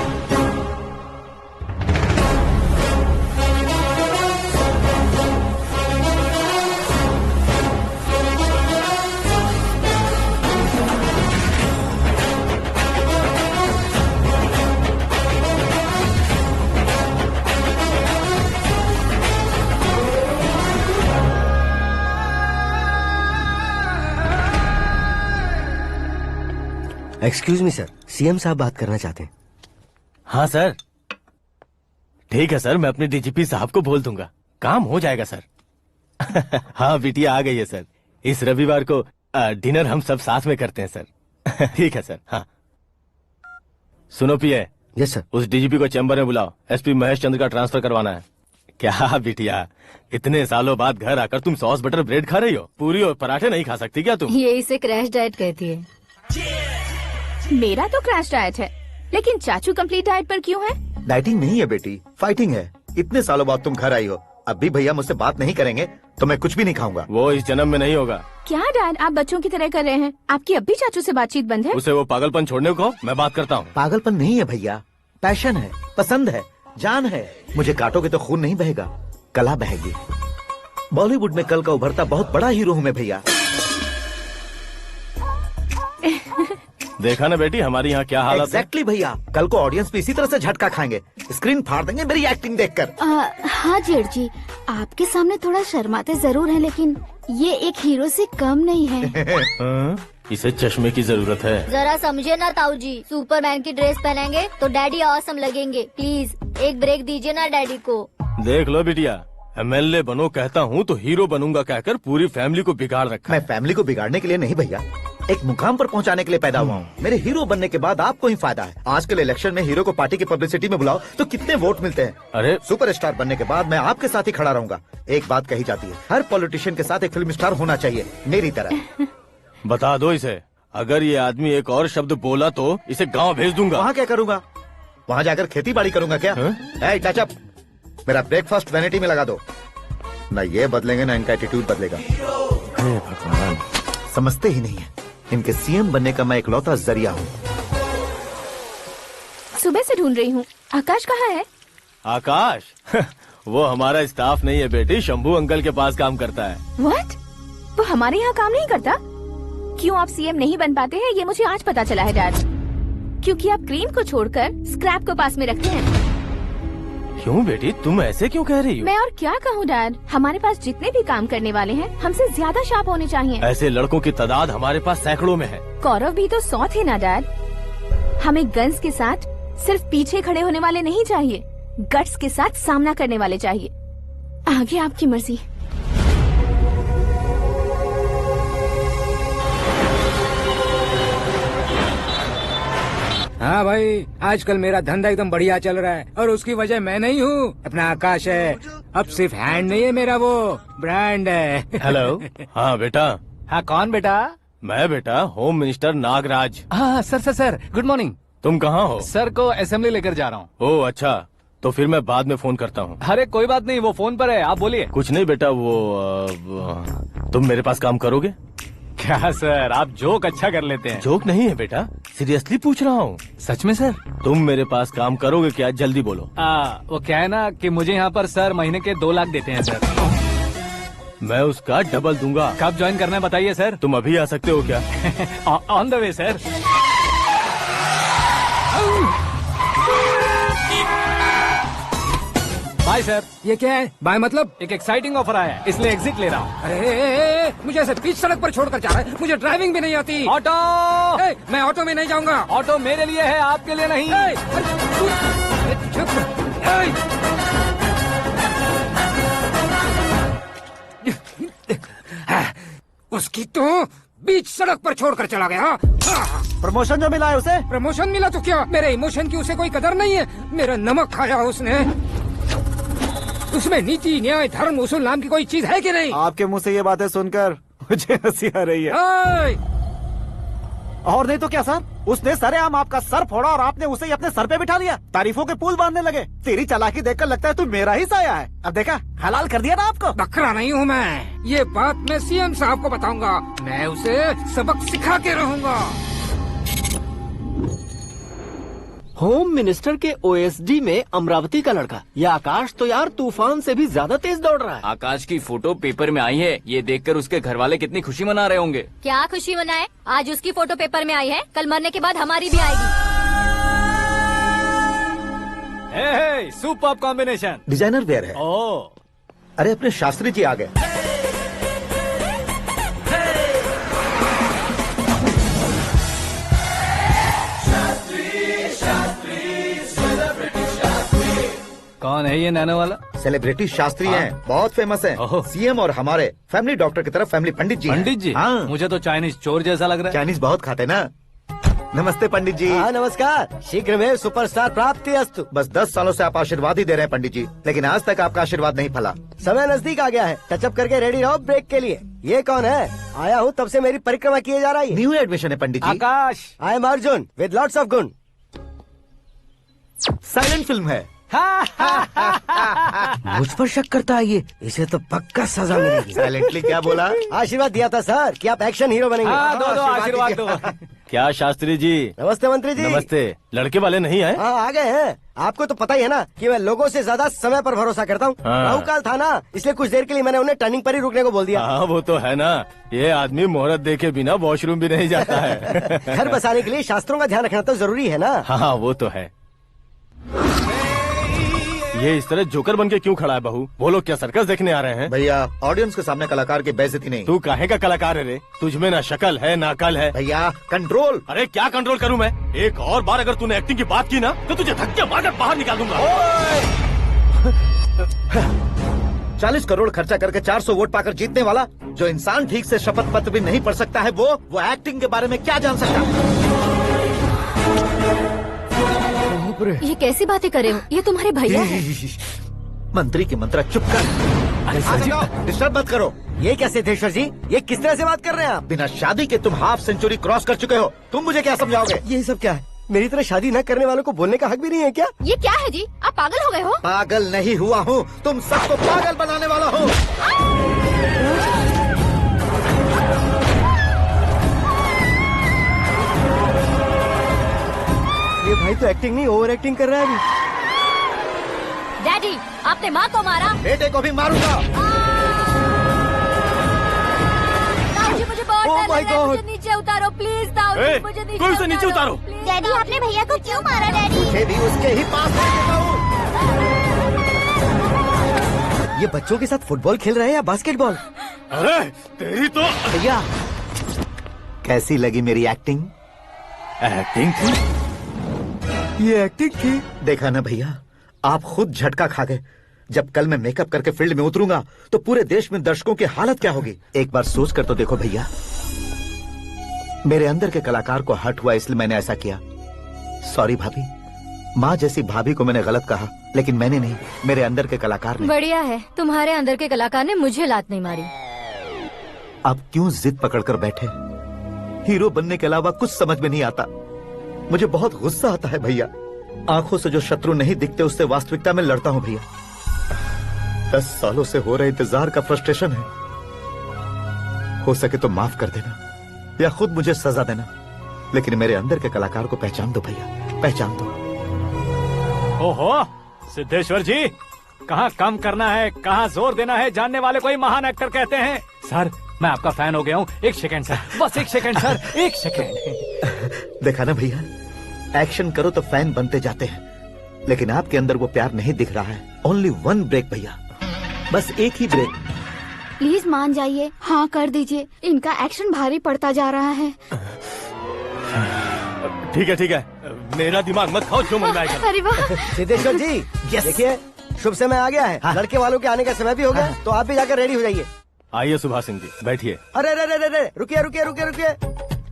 एक्सक्यूज मी सर, सीएम साहब बात करना चाहते हैं। हाँ सर, ठीक है सर, मैं अपने डीजीपी साहब को बोल दूंगा, काम हो जाएगा सर। हाँ बिटिया आ गई है सर। इस रविवार को डिनर हम सब साथ में करते हैं सर। ठीक है सर। हाँ सुनो पिए। Yes sir. उस डीजीपी को चैम्बर में बुलाओ, एसपी महेश चंद्र का ट्रांसफर करवाना है। क्या बिटिया, इतने सालों बाद घर आकर तुम सॉस बटर ब्रेड खा रही हो? पूरी और पराठे नहीं खा सकती क्या तुम? ये इसे क्रैश डाइट कहती है। मेरा तो क्रैश डाइट है, लेकिन चाचू कंप्लीट डाइट पर क्यों है? डाइटिंग नहीं है बेटी, फाइटिंग है। इतने सालों बाद तुम घर आई हो, अब भी भैया मुझसे बात नहीं करेंगे तो मैं कुछ भी नहीं खाऊंगा। वो इस जन्म में नहीं होगा। क्या डैड, आप बच्चों की तरह कर रहे हैं? आपकी अब भी चाचू से बातचीत बंद है? उसे वो पागलपन छोड़ने को, मैं बात करता हूँ। पागलपन नहीं है भैया, पैशन है, पसंद है, जान है। मुझे काटोगे तो खून नहीं बहेगा, कला बहेगी। बॉलीवुड में कल का उभरता बहुत बड़ा हीरो हूँ मैं भैया। देखा ना बेटी हमारी यहाँ क्या हालत है। एग्जैक्टली भैया, कल को ऑडियंस भी इसी तरह से झटका खाएंगे, स्क्रीन फाड़ देंगे मेरी एक्टिंग देखकर। हाँ जेठ जी, आपके सामने थोड़ा शर्माते जरूर हैं, लेकिन ये एक हीरो से कम नहीं है। इसे चश्मे की जरूरत है। जरा समझे ना ताऊ जी, सुपरमैन की ड्रेस पहनेंगे तो डैडी ऑसम लगेंगे। प्लीज एक ब्रेक दीजिए ना डैडी को। देख लो बिटिया, एमएलए बनो कहता हूँ तो हीरो बनूंगा कहकर पूरी फैमिली को बिगाड़ रखा। मैं फैमिली को बिगाड़ने के लिए नहीं भैया, एक मुकाम पर पहुंचाने के लिए पैदा हुआ हूँ। मेरे हीरो बनने के बाद आपको ही फायदा है। आजकल इलेक्शन में हीरो को पार्टी की पब्लिसिटी में बुलाओ तो कितने वोट मिलते हैं। अरे सुपरस्टार बनने के बाद मैं आपके साथ ही खड़ा रहूंगा। एक बात कही जाती है, हर पॉलिटिशियन के साथ एक फिल्म स्टार होना चाहिए, मेरी तरह। बता दो इसे, अगर ये आदमी एक और शब्द बोला तो इसे गाँव भेज दूंगा। वहाँ क्या करूँगा? वहाँ जाकर खेती बाड़ी करूँगा क्या? टच अप, मेरा ब्रेकफास्ट वैनिटी में लगा दो। न ये बदलेंगे न इनका एटीट्यूड बदलेगा। समझते ही नहीं है, इनके सीएम बनने का मैं इकलौता जरिया हूँ। सुबह से ढूंढ रही हूँ, आकाश कहाँ है? आकाश? वो हमारा स्टाफ नहीं है बेटी, शंभू अंकल के पास काम करता है। व्हाट? वो हमारे यहाँ काम नहीं करता? क्यों आप सीएम नहीं बन पाते हैं ये मुझे आज पता चला है डैड। क्योंकि आप क्रीम को छोड़कर स्क्रैप को पास में रखते हैं। क्यों बेटी, तुम ऐसे क्यों कह रही हो? मैं और क्या कहूँ डैड, हमारे पास जितने भी काम करने वाले हैं हमसे ज्यादा शार्प होने चाहिए। ऐसे लड़कों की तादाद हमारे पास सैकड़ों में है। कौरव भी तो 100 थे ना डैड। हमें गन्स के साथ सिर्फ पीछे खड़े होने वाले नहीं चाहिए, गट्स के साथ सामना करने वाले चाहिए। आगे आपकी मर्जी। हाँ भाई, आजकल मेरा धंधा एकदम बढ़िया चल रहा है और उसकी वजह मैं नहीं हूँ, अपना आकाश है। अब सिर्फ हैंड नहीं है मेरा, वो ब्रांड है। हेलो। हाँ बेटा। हाँ कौन बेटा? मैं बेटा होम मिनिस्टर नागराज। हाँ सर गुड मॉर्निंग। तुम कहाँ हो? सर को असेंबली लेकर जा रहा हूँ। ओह अच्छा, तो फिर मैं बाद में फोन करता हूँ। अरे कोई बात नहीं, वो फोन पर है, आप बोलिए। कुछ नहीं बेटा, तुम मेरे पास काम करोगे? क्या सर, आप जोक अच्छा कर लेते हैं। जोक नहीं है बेटा, सीरियसली पूछ रहा हूँ। सच में सर? तुम मेरे पास काम करोगे क्या? जल्दी बोलो। वो क्या है ना कि मुझे यहाँ पर सर महीने के 2 लाख देते हैं सर। मैं उसका डबल दूंगा। कब ज्वाइन करना है बताइए सर। तुम अभी आ सकते हो क्या? On the way sir. Bye sir. ये क्या है? बाय मतलब? एक एक्साइटिंग ऑफर आया है, इसलिए एग्जिट ले रहा हूँ। अरे मुझे ऐसे बीच सड़क पर छोड़कर जा रहा है, मुझे ड्राइविंग भी नहीं आती। ऑटो! मैं ऑटो में नहीं जाऊंगा। ऑटो मेरे लिए है, आपके लिए नहीं। उसकी तो बीच सड़क पर छोड़कर चला गया। प्रमोशन जो मिला है उसे? प्रमोशन मिला तो क्या, मेरे इमोशन की उसे कोई कदर नहीं है। मेरा नमक खाया उसने। उसमें नीति, न्याय, धर्म, उसूल नाम की कोई चीज है कि नहीं? आपके मुंह से ये बातें सुनकर मुझे हंसी आ रही है। और नहीं तो क्या सर, उसने सरेआम आपका सर फोड़ा और आपने उसे ही अपने सर पे बिठा लिया। तारीफों के पुल बांधने लगे। तेरी चालाकी देखकर लगता है तू मेरा ही साया है। अब देखा, हलाल कर दिया ना आपको। बकरा नहीं हूँ मैं, ये बात मैं सीएम साहब को बताऊंगा। मैं उसे सबक सिखा के रहूंगा। होम मिनिस्टर के ओएसडी में अमरावती का लड़का, ये आकाश तो यार तूफान से भी ज्यादा तेज दौड़ रहा है। आकाश की फोटो पेपर में आई है, ये देखकर उसके घर वाले कितनी खुशी मना रहे होंगे। क्या खुशी मनाए? आज उसकी फोटो पेपर में आई है, कल मरने के बाद हमारी भी आएगी। Super combination. डिजाइनर वेयर है। ओह, अरे अपने शास्त्री जी आ गए। कौन है ये नैनो वाला? सेलिब्रिटी शास्त्री हैं, बहुत फेमस हैं। सीएम और हमारे फैमिली डॉक्टर की तरफ फैमिली पंडित जी हैं। पंडित जी? हाँ। मुझे तो चाइनीज चोर जैसा लग रहा है। चाइनीज बहुत खाते ना। नमस्ते पंडित जी। हाँ नमस्कार, शीघ्र में सुपरस्टार प्राप्ति अस्तु। बस 10 सालों से आप आशीर्वाद ही दे रहे हैं पंडित जी, लेकिन आज तक आपका आशीर्वाद नहीं फला। समय नजदीक आ गया है, टचअप करके रेडी रहो ब्रेक के लिए। ये कौन है? आया हूँ तब से मेरी परिक्रमा किए जा रही है। न्यू एडमिशन है Pandit ji. Akash. I am Arjun with lots of गुण। साइलेंट फिल्म है। मुझ पर शक करता है ये, इसे तो पक्का सजा मिलेगी। साइलेंटली क्या बोला? आशीर्वाद दिया था सर कि आप एक्शन हीरो बनेंगे। हाँ, दो आशीर्वाद दो। क्या शास्त्री जी? नमस्ते मंत्री जी। नमस्ते। लड़के वाले नहीं आए? हाँ आ गए हैं। आपको तो पता ही है ना कि मैं लोगों से ज्यादा समय पर भरोसा करता हूँ। हाँ। राहु काल था ना, इसलिए कुछ देर के लिए मैंने उन्हें टर्निंग पर ही रुकने को बोल दिया। हाँ वो तो है ना, ये आदमी मुहूर्त देखे बिना वॉशरूम भी नहीं जाता है। घर बसाने के लिए शास्त्रों का ध्यान रखना तो जरूरी है ना। हाँ वो तो है। ये इस तरह जोकर बन के क्यों खड़ा है बहू? वो लोग क्या सर्कस देखने आ रहे हैं? भैया ऑडियंस के सामने कलाकार की बेइज्जती नहीं। तू काहे का कलाकार है रे? तुझ में ना शक्ल है ना अकल है। भैया कंट्रोल। अरे क्या कंट्रोल करूं मैं? एक और बार अगर तूने एक्टिंग की बात की ना तो तुझे धक्के मारकर बाहर निकाल दूंगा। 40 करोड़ खर्चा करके 400 वोट पाकर जीतने वाला, जो इंसान ठीक से शपथ पत्र भी नहीं पढ़ सकता है, वो एक्टिंग के बारे में क्या जान सकता है? ये कैसी बातें कर रहे हो? ये तुम्हारे भैया हैं। मंत्री की मंत्रा चुप कर। डिस्टर्ब मत करो। ये क्या सिद्धेश्वर जी, ये किस तरह से बात कर रहे हैं आप? बिना शादी के तुम हाफ सेंचुरी क्रॉस कर चुके हो, तुम मुझे क्या समझाओगे? ये सब क्या है? मेरी तरह शादी न करने वालों को बोलने का हक भी नहीं है क्या? ये क्या है जी? आप पागल हो गए हो? पागल नहीं हुआ हूँ, तुम सबको पागल बनाने वाला हूँ। ये भाई तो एक्टिंग नहीं ओवर एक्टिंग कर रहा है अभी। डैडी, आपने माँ को मारा। बेटे को भी मारूंगा। ताऊ जी मुझे बहुत Oh डर my लग रहा है, God! मुझे नीचे उतारो प्लीज। ताऊ जी मुझे नीचे उतारो। डैडी आपने भैया को क्यों मारा डैडी? मुझे भी उसके ही पास ले देता हूँ। ये बच्चों के साथ फुटबॉल खेल रहे हैं या बास्केटबॉल? अरे तेरी तो भैया कैसी लगी मेरी एक्टिंग? एक्टिंग थी? ये एक्टिंग थी? देखा ना भैया, आप खुद झटका खा गए। जब कल मैं मेकअप करके फील्ड में उतरूंगा तो पूरे देश में दर्शकों की हालत क्या होगी? एक बार सोच कर तो देखो भैया। मेरे अंदर के कलाकार को हर्ट हुआ इसलिए मैंने ऐसा किया। सॉरी भाभी। माँ जैसी भाभी को मैंने गलत कहा, लेकिन मैंने नहीं, मेरे अंदर के कलाकार ने। बढ़िया है, तुम्हारे अंदर के कलाकार ने मुझे लात नहीं मारी। आप क्यों जिद पकड़कर बैठे? हीरो बनने के अलावा कुछ समझ में नहीं आता। मुझे बहुत गुस्सा आता है भैया। आंखों से जो शत्रु नहीं दिखते उससे वास्तविकता में लड़ता हूँ भैया। 10 सालों से हो रहे इंतजार का फ्रस्ट्रेशन है। हो सके तो माफ कर देना या खुद मुझे सजा देना, लेकिन मेरे अंदर के कलाकार को पहचान दो भैया, पहचान दो। ओहो सिद्धेश्वर जी, कहाँ कम करना है कहाँ जोर देना है जानने वाले को ही महान एक्टर कहते हैं। सर मैं आपका फैन हो गया हूँ। एक सेकंड सर, बस एक सेकंड सर, एक सेकंड। देखा ना भैया, एक्शन करो तो फैन बनते जाते हैं, लेकिन आपके अंदर वो प्यार नहीं दिख रहा है। ओनली 1 ब्रेक भैया, बस एक ही ब्रेक। प्लीज मान जाइए, हाँ कर दीजिए। इनका एक्शन भारी पड़ता जा रहा है। ठीक है, मेरा दिमाग मत खाओ, जो मन में आएगा। अरे वाह सिद्धेश्वर जी, देखिए शुभ समय आ गया है। लड़के वालों के आने का समय भी हो गया, तो आप भी जाकर रेडी हो जाइए। आइए सुभाष सिंह जी, बैठिए। अरे रुकिए।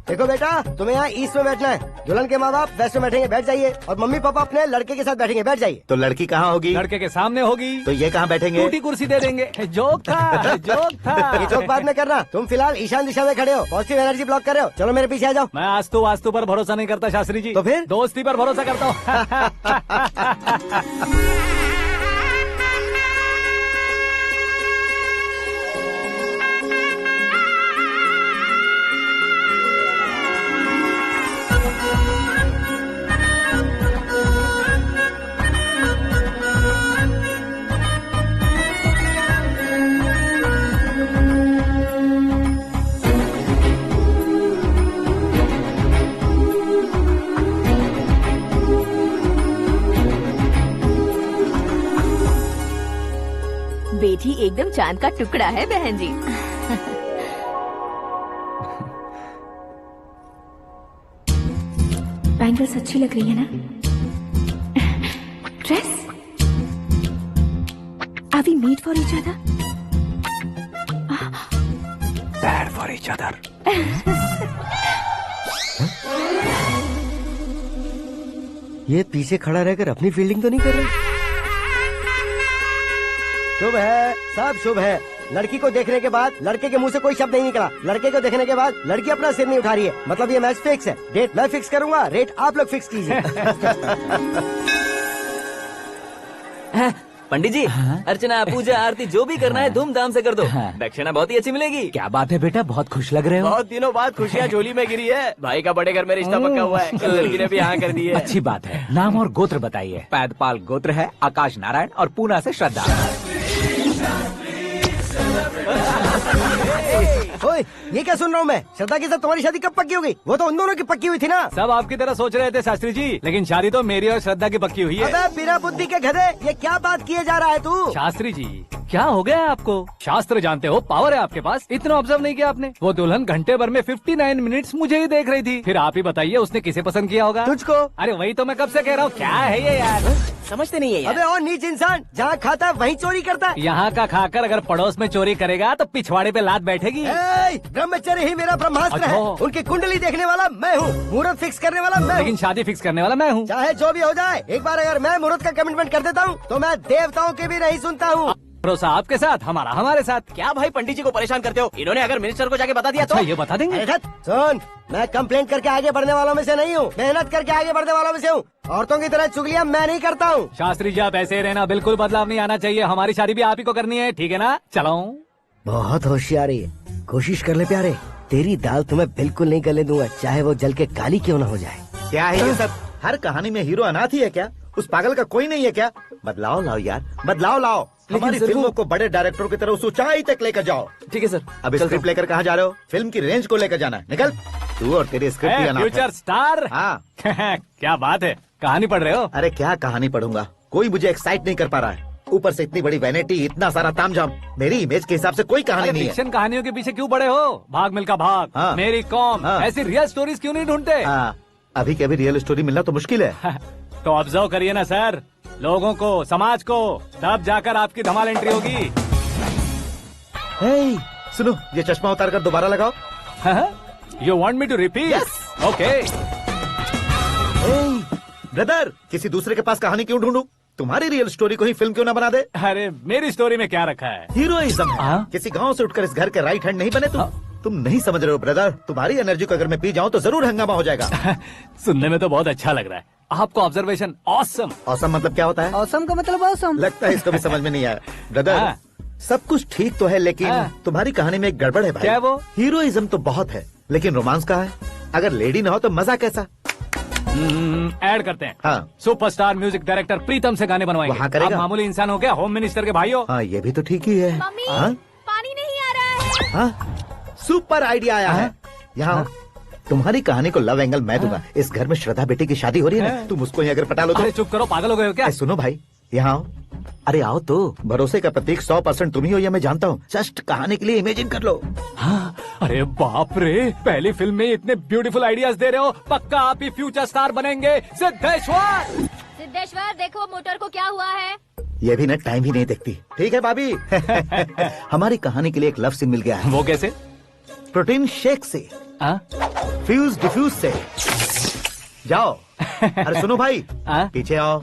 देखो बेटा, तुम्हें यहाँ ईस्ट में बैठना है। दुल्हन के माँ बाप वेस्ट में बैठेंगे, बैठ जाइए। और मम्मी पापा अपने लड़के के साथ बैठेंगे, बैठ जाइए। तो लड़की कहाँ होगी? लड़के के सामने होगी। तो ये कहाँ बैठेंगे? टूटी कुर्सी दे देंगे। जोक था, जोक था। ये जोक बाद में करना। तुम फिलहाल ईशान दिशा में खड़े हो, पॉजिटिव एनर्जी ब्लॉक कर रहे हो। चलो मेरे पीछे आ जाओ। मैं वास्तु पर भरोसा नहीं करता शास्त्री जी। तो फिर? दोस्ती पर भरोसा करता हूँ। बेटी एकदम चांद का टुकड़ा है बहन जी। बैंगल्स अच्छी लग रही है ना? Dress? Are we made for each other? Bad for each other. ये पीछे खड़ा रहकर अपनी फील्डिंग तो नहीं कर रहा? शुभ है, सब शुभ है। लड़की को देखने के बाद लड़के के मुंह से कोई शब्द नहीं निकला। लड़के को देखने के बाद लड़की अपना सिर नहीं उठा रही है। मतलब ये मैच फिक्स है। डेट मैं फिक्स करूंगा, रेट आप लोग फिक्स कीजिए। पंडित जी, अर्चना, पूजा, आरती जो भी करना है धूमधाम से कर दो। दक्षिणा बहुत ही अच्छी मिलेगी। क्या बात है बेटा, बहुत खुश लग रहे हो। बहुत दिनों बाद खुशियाँ झोली में गिरी है। भाई का बड़े घर में रिश्ता पक्का हुआ है। कल लड़की ने भी हाँ कर दी है। अच्छी बात है। नाम और गोत्र बताइए। पैदपाल गोत्र है, आकाश नारायण, और पूना से श्रद्धा। ओए, ये क्या सुन रहा हूँ मैं? श्रद्धा के साथ तुम्हारी शादी कब पक्की हो गई? वो तो उन दोनों की पक्की हुई थी ना। सब आपकी तरह सोच रहे थे शास्त्री जी, लेकिन शादी तो मेरी और श्रद्धा की पक्की हुई है। अबे बिना बुद्धि के गधे, ये क्या बात किए जा रहा है तू? शास्त्री जी, क्या हो गया है आपको? शास्त्र जानते हो, पावर है आपके पास। इतना ऑब्जर्व नहीं किया आपने? वो दुल्हन घंटे भर में 59 मिनट्स मुझे ही देख रही थी। फिर आप ही बताइए उसने किसे पसंद किया होगा? तुझको। अरे वही तो मैं कब से कह रहा हूँ, क्या है ये यार? समझते नहीं है यार। अबे और नीच इंसान, जहाँ खाता है वहीं चोरी करता है। यहाँ का खाकर अगर पड़ोस में चोरी करेगा तो पिछवाड़े पे लात बैठेगी। ब्रह्मचर्य ही मेरा ब्रह्मास्त्र है। अच्छा। उनकी कुंडली देखने वाला मैं हूँ, मुहूर्त फिक्स करने वाला मैं हूँ। लेकिन शादी फिक्स करने वाला मैं हूँ। चाहे जो भी हो जाए, एक बार अगर मैं मुहूर्त का कमिटमेंट कर देता हूँ तो मैं देवताओं के भी नहीं सुनता हूँ। भरोसा आपके साथ, हमारा हमारे साथ। क्या भाई पंडित जी को परेशान करते हो? इन्होंने अगर मिनिस्टर को जाके बता दिया अच्छा, तो ये बता देंगे। अरे सुन, मैं कंप्लेंट करके आगे बढ़ने वालों में से नहीं हूँ, मेहनत करके आगे बढ़ने वालों में से हूँ। औरतों की तरह चुगलियाँ मैं नहीं करता हूँ। शास्त्री जी, आप ऐसे ही रहना, बिल्कुल बदलाव नहीं आना चाहिए। हमारी शादी भी आप ही को करनी है, ठीक है ना? चलो। बहुत होशियारी है, कोशिश कर ले प्यारे। तेरी दाल तुम्हें बिल्कुल नहीं गलने दूंगा, चाहे वो जल के काली क्यों न हो जाए। क्या है ये सब? हर कहानी में हीरो अनाथ ही है क्या? उस पागल का कोई नहीं है क्या? बदलाव लाओ यार, बदलाव लाओ। हमारी फिल्मों को बड़े डायरेक्टरों की तरह उस ऊंचाई तक लेकर जाओ। ठीक है सर। अब स्क्रिप्ट लेकर कहाँ जा रहे हो? फिल्म की रेंज को लेकर जाना है। निकल तू और तेरी स्क्रिप्ट भी अनाथ है। Future star. हाँ। क्या बात है, कहानी पढ़ रहे हो? अरे क्या कहानी पढ़ूंगा, कोई मुझे एक्साइट नहीं कर पा रहा है। ऊपर से इतनी बड़ी वैनिटी, इतना सारा तामझाम। मेरी इमेज के हिसाब से कोई कहानी नहीं है। फिक्शन कहानियों के पीछे क्यों पड़े हो? भाग मिल्खा भाग, हाँ। मेरी कॉम, हाँ। ऐसी रियल स्टोरीज क्यों नहीं ढूंढते? अभी के अभी रियल स्टोरी मिलना तो मुश्किल है। तो ऑब्जर्व करिए ना सर, लोगों को, समाज को, तब जाकर आपकी धमाल एंट्री होगी। सुनो, ये चश्मा उतार कर दोबारा लगाओ। You want me to repeat? Okay. Brother, किसी दूसरे के पास कहानी क्यों ढूंढूं? तुम्हारी रियल स्टोरी को ही फिल्म क्यों ना बना दे? अरे मेरी स्टोरी में क्या रखा है? हीरोइज्म है। किसी गांव से उठकर इस घर के राइट हैंड नहीं बने तुम नहीं समझ रहे हो ब्रदर। तुम्हारी एनर्जी को अगर मैं पी जाऊं तो जरूर हंगामा हो जाएगा। सुनने में तो बहुत अच्छा लग रहा है। आपको ऑब्जर्वेशन ऑसम। ऑसम मतलब क्या होता है? ऑसम का मतलब ऑसम। लगता है इसको भी समझ में नहीं आया। ब्रदर, सब कुछ ठीक तो है, लेकिन तुम्हारी कहानी में एक गड़बड़ है भाई। क्या वो? हीरोइज्म तो बहुत है, लेकिन रोमांस कहाँ है? अगर लेडी ना हो तो मजा कैसा? ऐड करते हैं। हाँ। सुपरस्टार म्यूजिक डायरेक्टर प्रीतम से गाने बनवाएंगे। वहाँ करेगा? आप मामूली इंसान हो क्या? होम मिनिस्टर के भाई हो। हाँ, ये भी तो ठीक ही है। मम्मी, हाँ? पानी नहीं आ रहा है। हाँ? सुपर आइडिया आया है। यहाँ तुम्हारी कहानी को लव एंगल मैं दूंगा। इस घर में श्रद्धा बेटी की शादी हो रही है ना, तुम उसको ही अगर पटा लो तो। अरे चुप करो, पागल हो गए हो क्या? सुनो भाई, यहाँ आओ। अरे आओ तो। भरोसे का प्रतीक 100% तुम ही हो, ये मैं जानता हूँ। जस्ट कहानी के लिए इमेजिन कर लो। हाँ, अरे बाप रे, पहली फिल्म में इतने ब्यूटीफुल आइडियाज दे रहे हो। पक्का आप ही फ्यूचर स्टार बनेंगे। सिद्धेश्वर, सिद्धेश्वर देखो मोटर को क्या हुआ है। ये भी ना टाइम ही नहीं देखती। ठीक है भाभी। हमारी कहानी के लिए एक लव सीन मिल गया है। वो कैसे? प्रोटीन शेक से फ्यूज डिफ्यूज से जाओ। अरे सुनो भाई, पीछे आओ।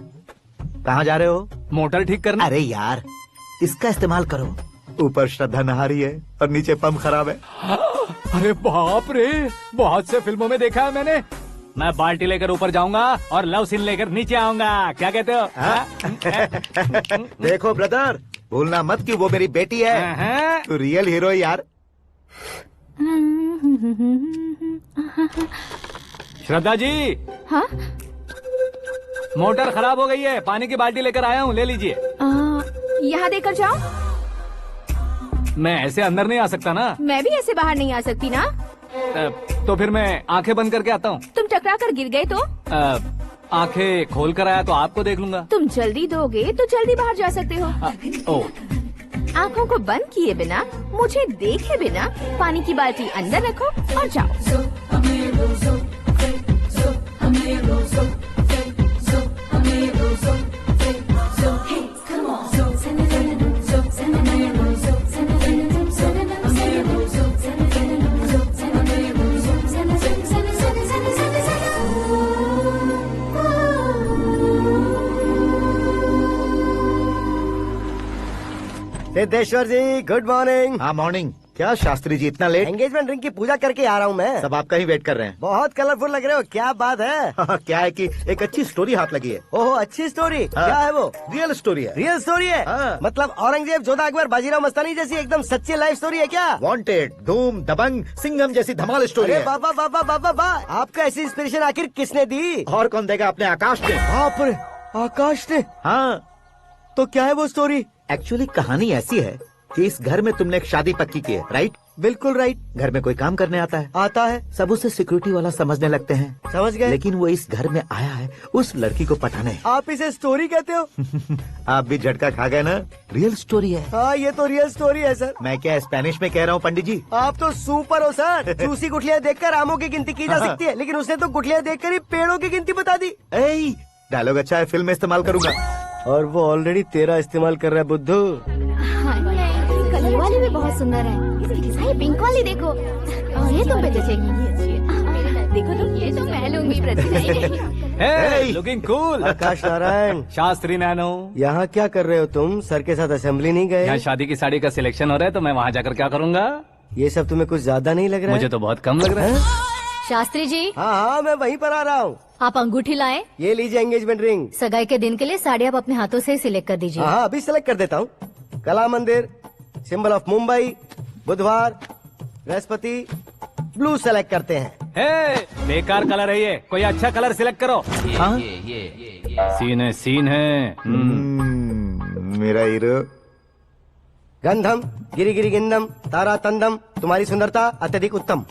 कहाँ जा रहे हो? मोटर ठीक करना। अरे यार, इसका इस्तेमाल करो। ऊपर श्रद्धा नहा रही है और नीचे पंप खराब है। अरे बाप रे, बहुत से फिल्मों में देखा है मैंने। मैं बाल्टी लेकर ऊपर जाऊंगा और लव सीन लेकर नीचे आऊंगा। क्या कहते हो? देखो ब्रदर, भूलना मत कि वो मेरी बेटी है। तू रियल हीरो है यार। श्रद्धा जी। हाँ? मोटर खराब हो गई है, पानी की बाल्टी लेकर आया हूँ, ले लीजिए। यहाँ देकर जाओ। मैं ऐसे अंदर नहीं आ सकता ना। मैं भी ऐसे बाहर नहीं आ सकती ना। तो फिर मैं आंखें बंद करके आता हूँ। तुम टकरा कर गिर गए तो? आंखें खोल कर आया तो आपको देख लूंगा। तुम जल्दी दोगे तो जल्दी बाहर जा सकते हो। आँखों को बंद किए बिना, मुझे देखे बिना पानी की बाल्टी अंदर रखो और जाओ। सिद्धेश्वर जी, गुड मॉर्निंग। हाँ मॉर्निंग। क्या शास्त्री जी इतना लेट? एंगेजमेंट रिंग की पूजा करके आ रहा हूँ मैं। सब आपका ही वेट कर रहे हैं। बहुत कलरफुल लग रहे हो, क्या बात है? क्या है कि एक अच्छी स्टोरी हाथ लगी है। ओह, अच्छी स्टोरी। क्या है वो? रियल स्टोरी है। रियल स्टोरी है? मतलब औरंगजेब, जोधा अकबर, बाजीराव मस्तानी जैसी एकदम सच्ची लाइफ स्टोरी है क्या? वांटेड, धूम, दबंग, सिंघम जैसी धमाल स्टोरी है। बाबा बाबा बाबा बा, आपको ऐसी इंस्पिरेशन आखिर किसने दी? और कौन देगा? अपने आकाश ने। बाप रे, आकाश ने? हाँ। तो क्या है वो स्टोरी? एक्चुअली कहानी ऐसी है कि इस घर में तुमने एक शादी पक्की की है, राइट? बिल्कुल राइट। घर में कोई काम करने आता है? आता है। सब उसे सिक्योरिटी वाला समझने लगते हैं। समझ गए। लेकिन वो इस घर में आया है उस लड़की को पटाने। आप इसे स्टोरी कहते हो? आप भी झटका खा गए ना? रियल स्टोरी है। हाँ, ये तो रियल स्टोरी है सर। मैं क्या स्पेनिश में कह रहा हूँ पंडित जी? आप तो सुपर हो सर। चूसी गुठलियाँ देखकर आमों की गिनती की जा सकती है, लेकिन उसने तो गुठलियाँ देखकर ही पेड़ों की गिनती बता दी। डायलॉग अच्छा है, फिल्म में इस्तेमाल करूंगा। और वो ऑलरेडी तेरा इस्तेमाल कर रहा है बुद्धू। ये वाली भी बहुत सुंदर है। ये पिंक वाली देखो, ये तुम पे जचेगी। देखो तो, ये तो मैं लूंगी। Looking cool. आकाश नारायण। शास्त्री नैनो। यहाँ क्या कर रहे हो तुम? सर के साथ असेंबली नहीं गए? यहाँ शादी की साड़ी का सिलेक्शन हो रहा है, तो मैं वहाँ जाकर क्या करूँगा? ये सब तुम्हें कुछ ज्यादा नहीं लग रहा है? मुझे तो बहुत कम लग रहा है। शास्त्री जी। हाँ, मैं वहीं पर आ रहा हूँ। आप अंगूठी लाएं। ये लीजिए एंगेजमेंट रिंग। सगाई के दिन के लिए साड़ी आप अपने हाथों से ही सिलेक्ट कर दीजिए। हाँ, अभी सिलेक्ट कर देता हूँ। कला मंदिर, सिंबल ऑफ मुंबई, बुधवार, बृहस्पति, ब्लू सेलेक्ट करते हैं। बेकार कलर है ये, कोई अच्छा कलर सिलेक्ट करो। सीन है। मेरा हीरो। गंधम, गिरी गिरी गिंदम, तारा तंदम, तुम्हारी सुंदरता अत्यधिक उत्तम।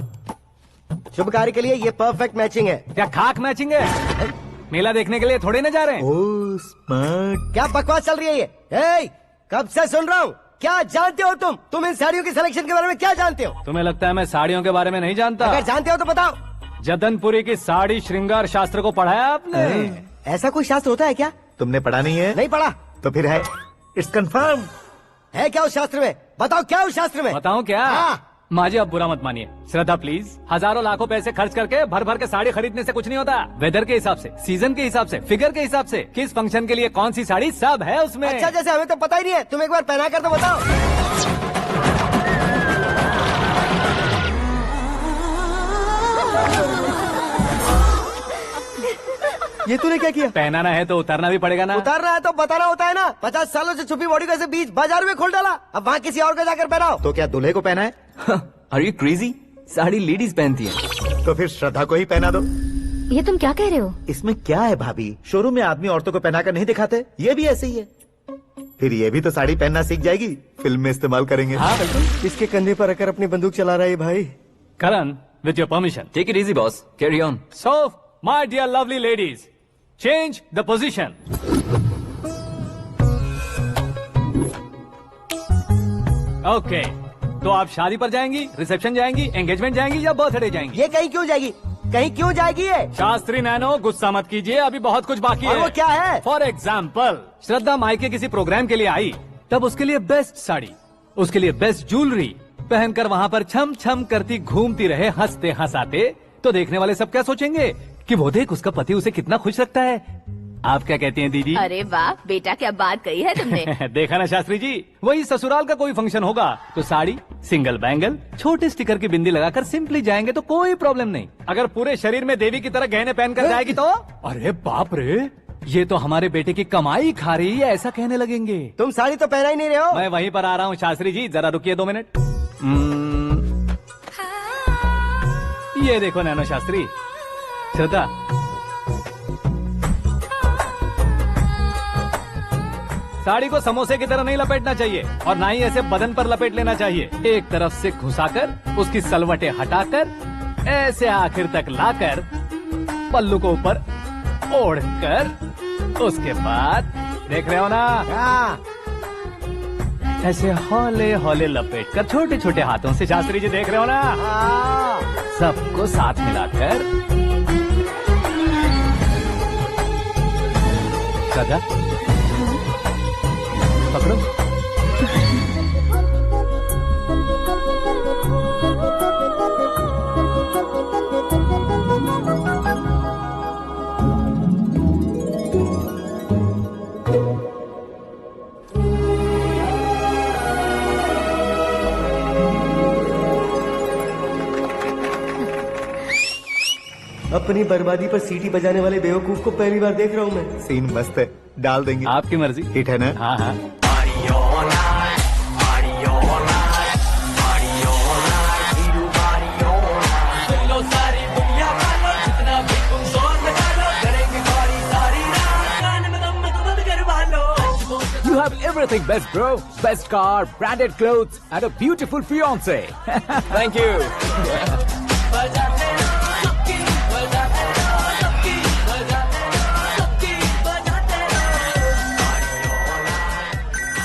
शुभ कार्य के लिए ये परफेक्ट मैचिंग है। क्या खाक मैचिंग है? मेला देखने के लिए थोड़े न जा रहे हैं। Oh smart. क्या बकवास चल रही है ये? कब से सुन रहा हूँ। क्या जानते हो तुम इन साड़ियों की सिलेक्शन के बारे में क्या जानते हो? तुम्हें लगता है मैं साड़ियों के बारे में नहीं जानता? अगर जानते हो तो बताओ। जदनपुरी की साड़ी श्रृंगार शास्त्र को पढ़ाया आपने? ऐसा कोई शास्त्र होता है क्या? तुमने पढ़ा नहीं है? नहीं पढ़ा। तो फिर है, इट्स कंफर्म। है क्या उस शास्त्र में? बताओ क्या उस शास्त्र में? बताऊं क्या? माजी, अब बुरा मत मानिए। श्रद्धा प्लीज, हजारों लाखों पैसे खर्च करके भर भर के साड़ी खरीदने से कुछ नहीं होता। वेदर के हिसाब से, सीजन के हिसाब से, फिगर के हिसाब से, किस फंक्शन के लिए कौन सी साड़ी, सब है उसमें। अच्छा, जैसे हमें तो पता ही नहीं है, तुम एक बार पहना कर तो बताओ। ये तूने क्या किया? पहनाना है तो उतारना भी पड़ेगा ना। उतारना है तो बताना होता है ना। 50 सालों से छुपी बॉडी को ऐसे बीच बाजार में खोल डाला, अब वहाँ किसी और को जाकर पहनाओ। तो क्या दूल्हे को पहना है? Are you crazy? Sari ladies पहनती है। तो फिर श्रद्धा को ही पहना दो। ये तुम क्या कह रहे हो? इसमें क्या है भाभी? शोरूम में आदमी औरतों को पहनाकर नहीं दिखाते? ये भी ऐसे ही है। फिर ये भी तो साड़ी पहनना सीख जाएगी, फिल्म में इस्तेमाल करेंगे। हाँ बिल्कुल। इसके कंधे पर रखकर अपनी बंदूक चला रहा है भाई। Karan, with your permission. Take it easy boss, carry on. So my dear lovely ladies, change the position. Okay, तो आप शादी पर जाएंगी, रिसेप्शन जाएंगी, एंगेजमेंट जाएंगी या बर्थडे जाएंगी? ये कहीं क्यों जाएगी? कहीं क्यों जाएगी ये? शास्त्री नैनो, गुस्सा मत कीजिए, अभी बहुत कुछ बाकी है। वो क्या है? फॉर एग्जाम्पल, श्रद्धा मायके किसी प्रोग्राम के लिए आई, तब उसके लिए बेस्ट साड़ी, उसके लिए बेस्ट ज्वेलरी, पहनकर वहाँ पर छम छम करती घूमती रहे हंसते हंसाते, तो देखने वाले सब क्या सोचेंगे कि वो देख उसका पति उसे कितना खुश रखता है। आप क्या कहती हैं दीदी? अरे वाह बेटा, क्या बात कही है तुमने। देखा ना शास्त्री जी, वही ससुराल का कोई फंक्शन होगा तो साड़ी, सिंगल बैंगल, छोटे स्टिकर की बिंदी लगाकर सिंपली जाएंगे तो कोई प्रॉब्लम नहीं। अगर पूरे शरीर में देवी की तरह गहने पहन कर जाएगी तो अरे बाप रे, ये तो हमारे बेटे की कमाई खा रही है, ऐसा कहने लगेंगे। तुम साड़ी तो पहना ही नहीं रहे हो। मैं वहीं पर आ रहा हूँ शास्त्री जी, जरा रुकिए 2 मिनट। ये देखो नैनो शास्त्री, श्रद्धा, साड़ी को समोसे की तरह नहीं लपेटना चाहिए और ना ही ऐसे बदन पर लपेट लेना चाहिए। एक तरफ से घुसाकर उसकी सलवटें हटाकर ऐसे आखिर तक लाकर पल्लू को ऊपर ओढ़कर, उसके बाद देख रहे हो ना, ऐसे हौले हौले लपेटकर छोटे छोटे हाथों से, शास्त्री जी देख रहे हो ना, सबको साथ मिलाकर सदा पकड़ो। अपनी बर्बादी पर सीटी बजाने वाले बेवकूफ को पहली बार देख रहा हूँ मैं। सीन मस्त है, डाल देंगे। आपकी मर्जी। हिट है ना? हाँ हाँ। You have everything best, bro. Best car, branded clothes, and a beautiful fiance. Thank you.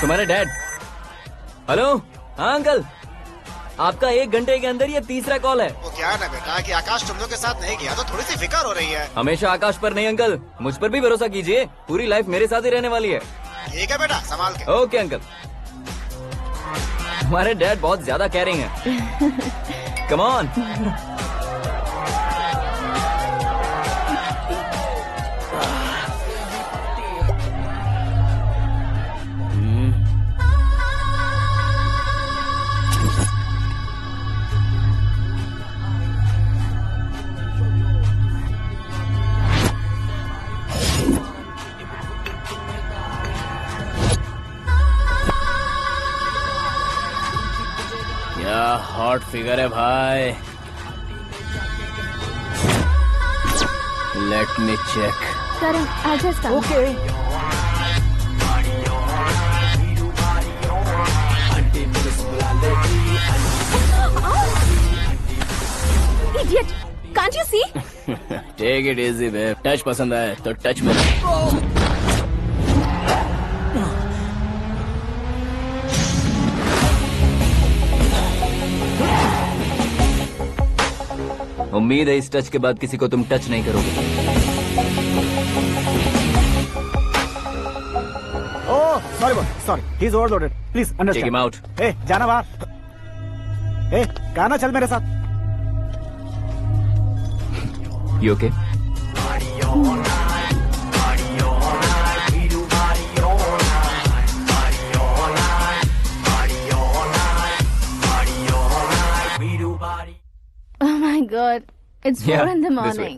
तुम्हारे डैड। हेलो, हाँ अंकल, आपका 1 घंटे के अंदर ये 3रा कॉल है। वो क्या है ना बेटा कि आकाश तुम लोग के साथ नहीं गया तो थोड़ी सी फिक्र हो रही है। हमेशा आकाश पर नहीं अंकल, मुझ पर भी भरोसा कीजिए, पूरी लाइफ मेरे साथ ही रहने वाली है। ठीक है बेटा, संभाल के। Okay uncle. हमारे डैड बहुत ज्यादा केयरिंग है। Come on. क्या हॉट फिगर है भाई। Let me check. Karan, I'll just come. Okay. Idiot! Can't you see? Take it easy babe. Touch पसंद आए तो टच में। उम्मीद है इस टच के बाद किसी को तुम टच नहीं करोगे। Oh sorry, he is overloaded, please understand. Take him out. ए जाना बाहर। ए गाना चल मेरे साथ। You okay? Oh my God, it's 4 in the this morning.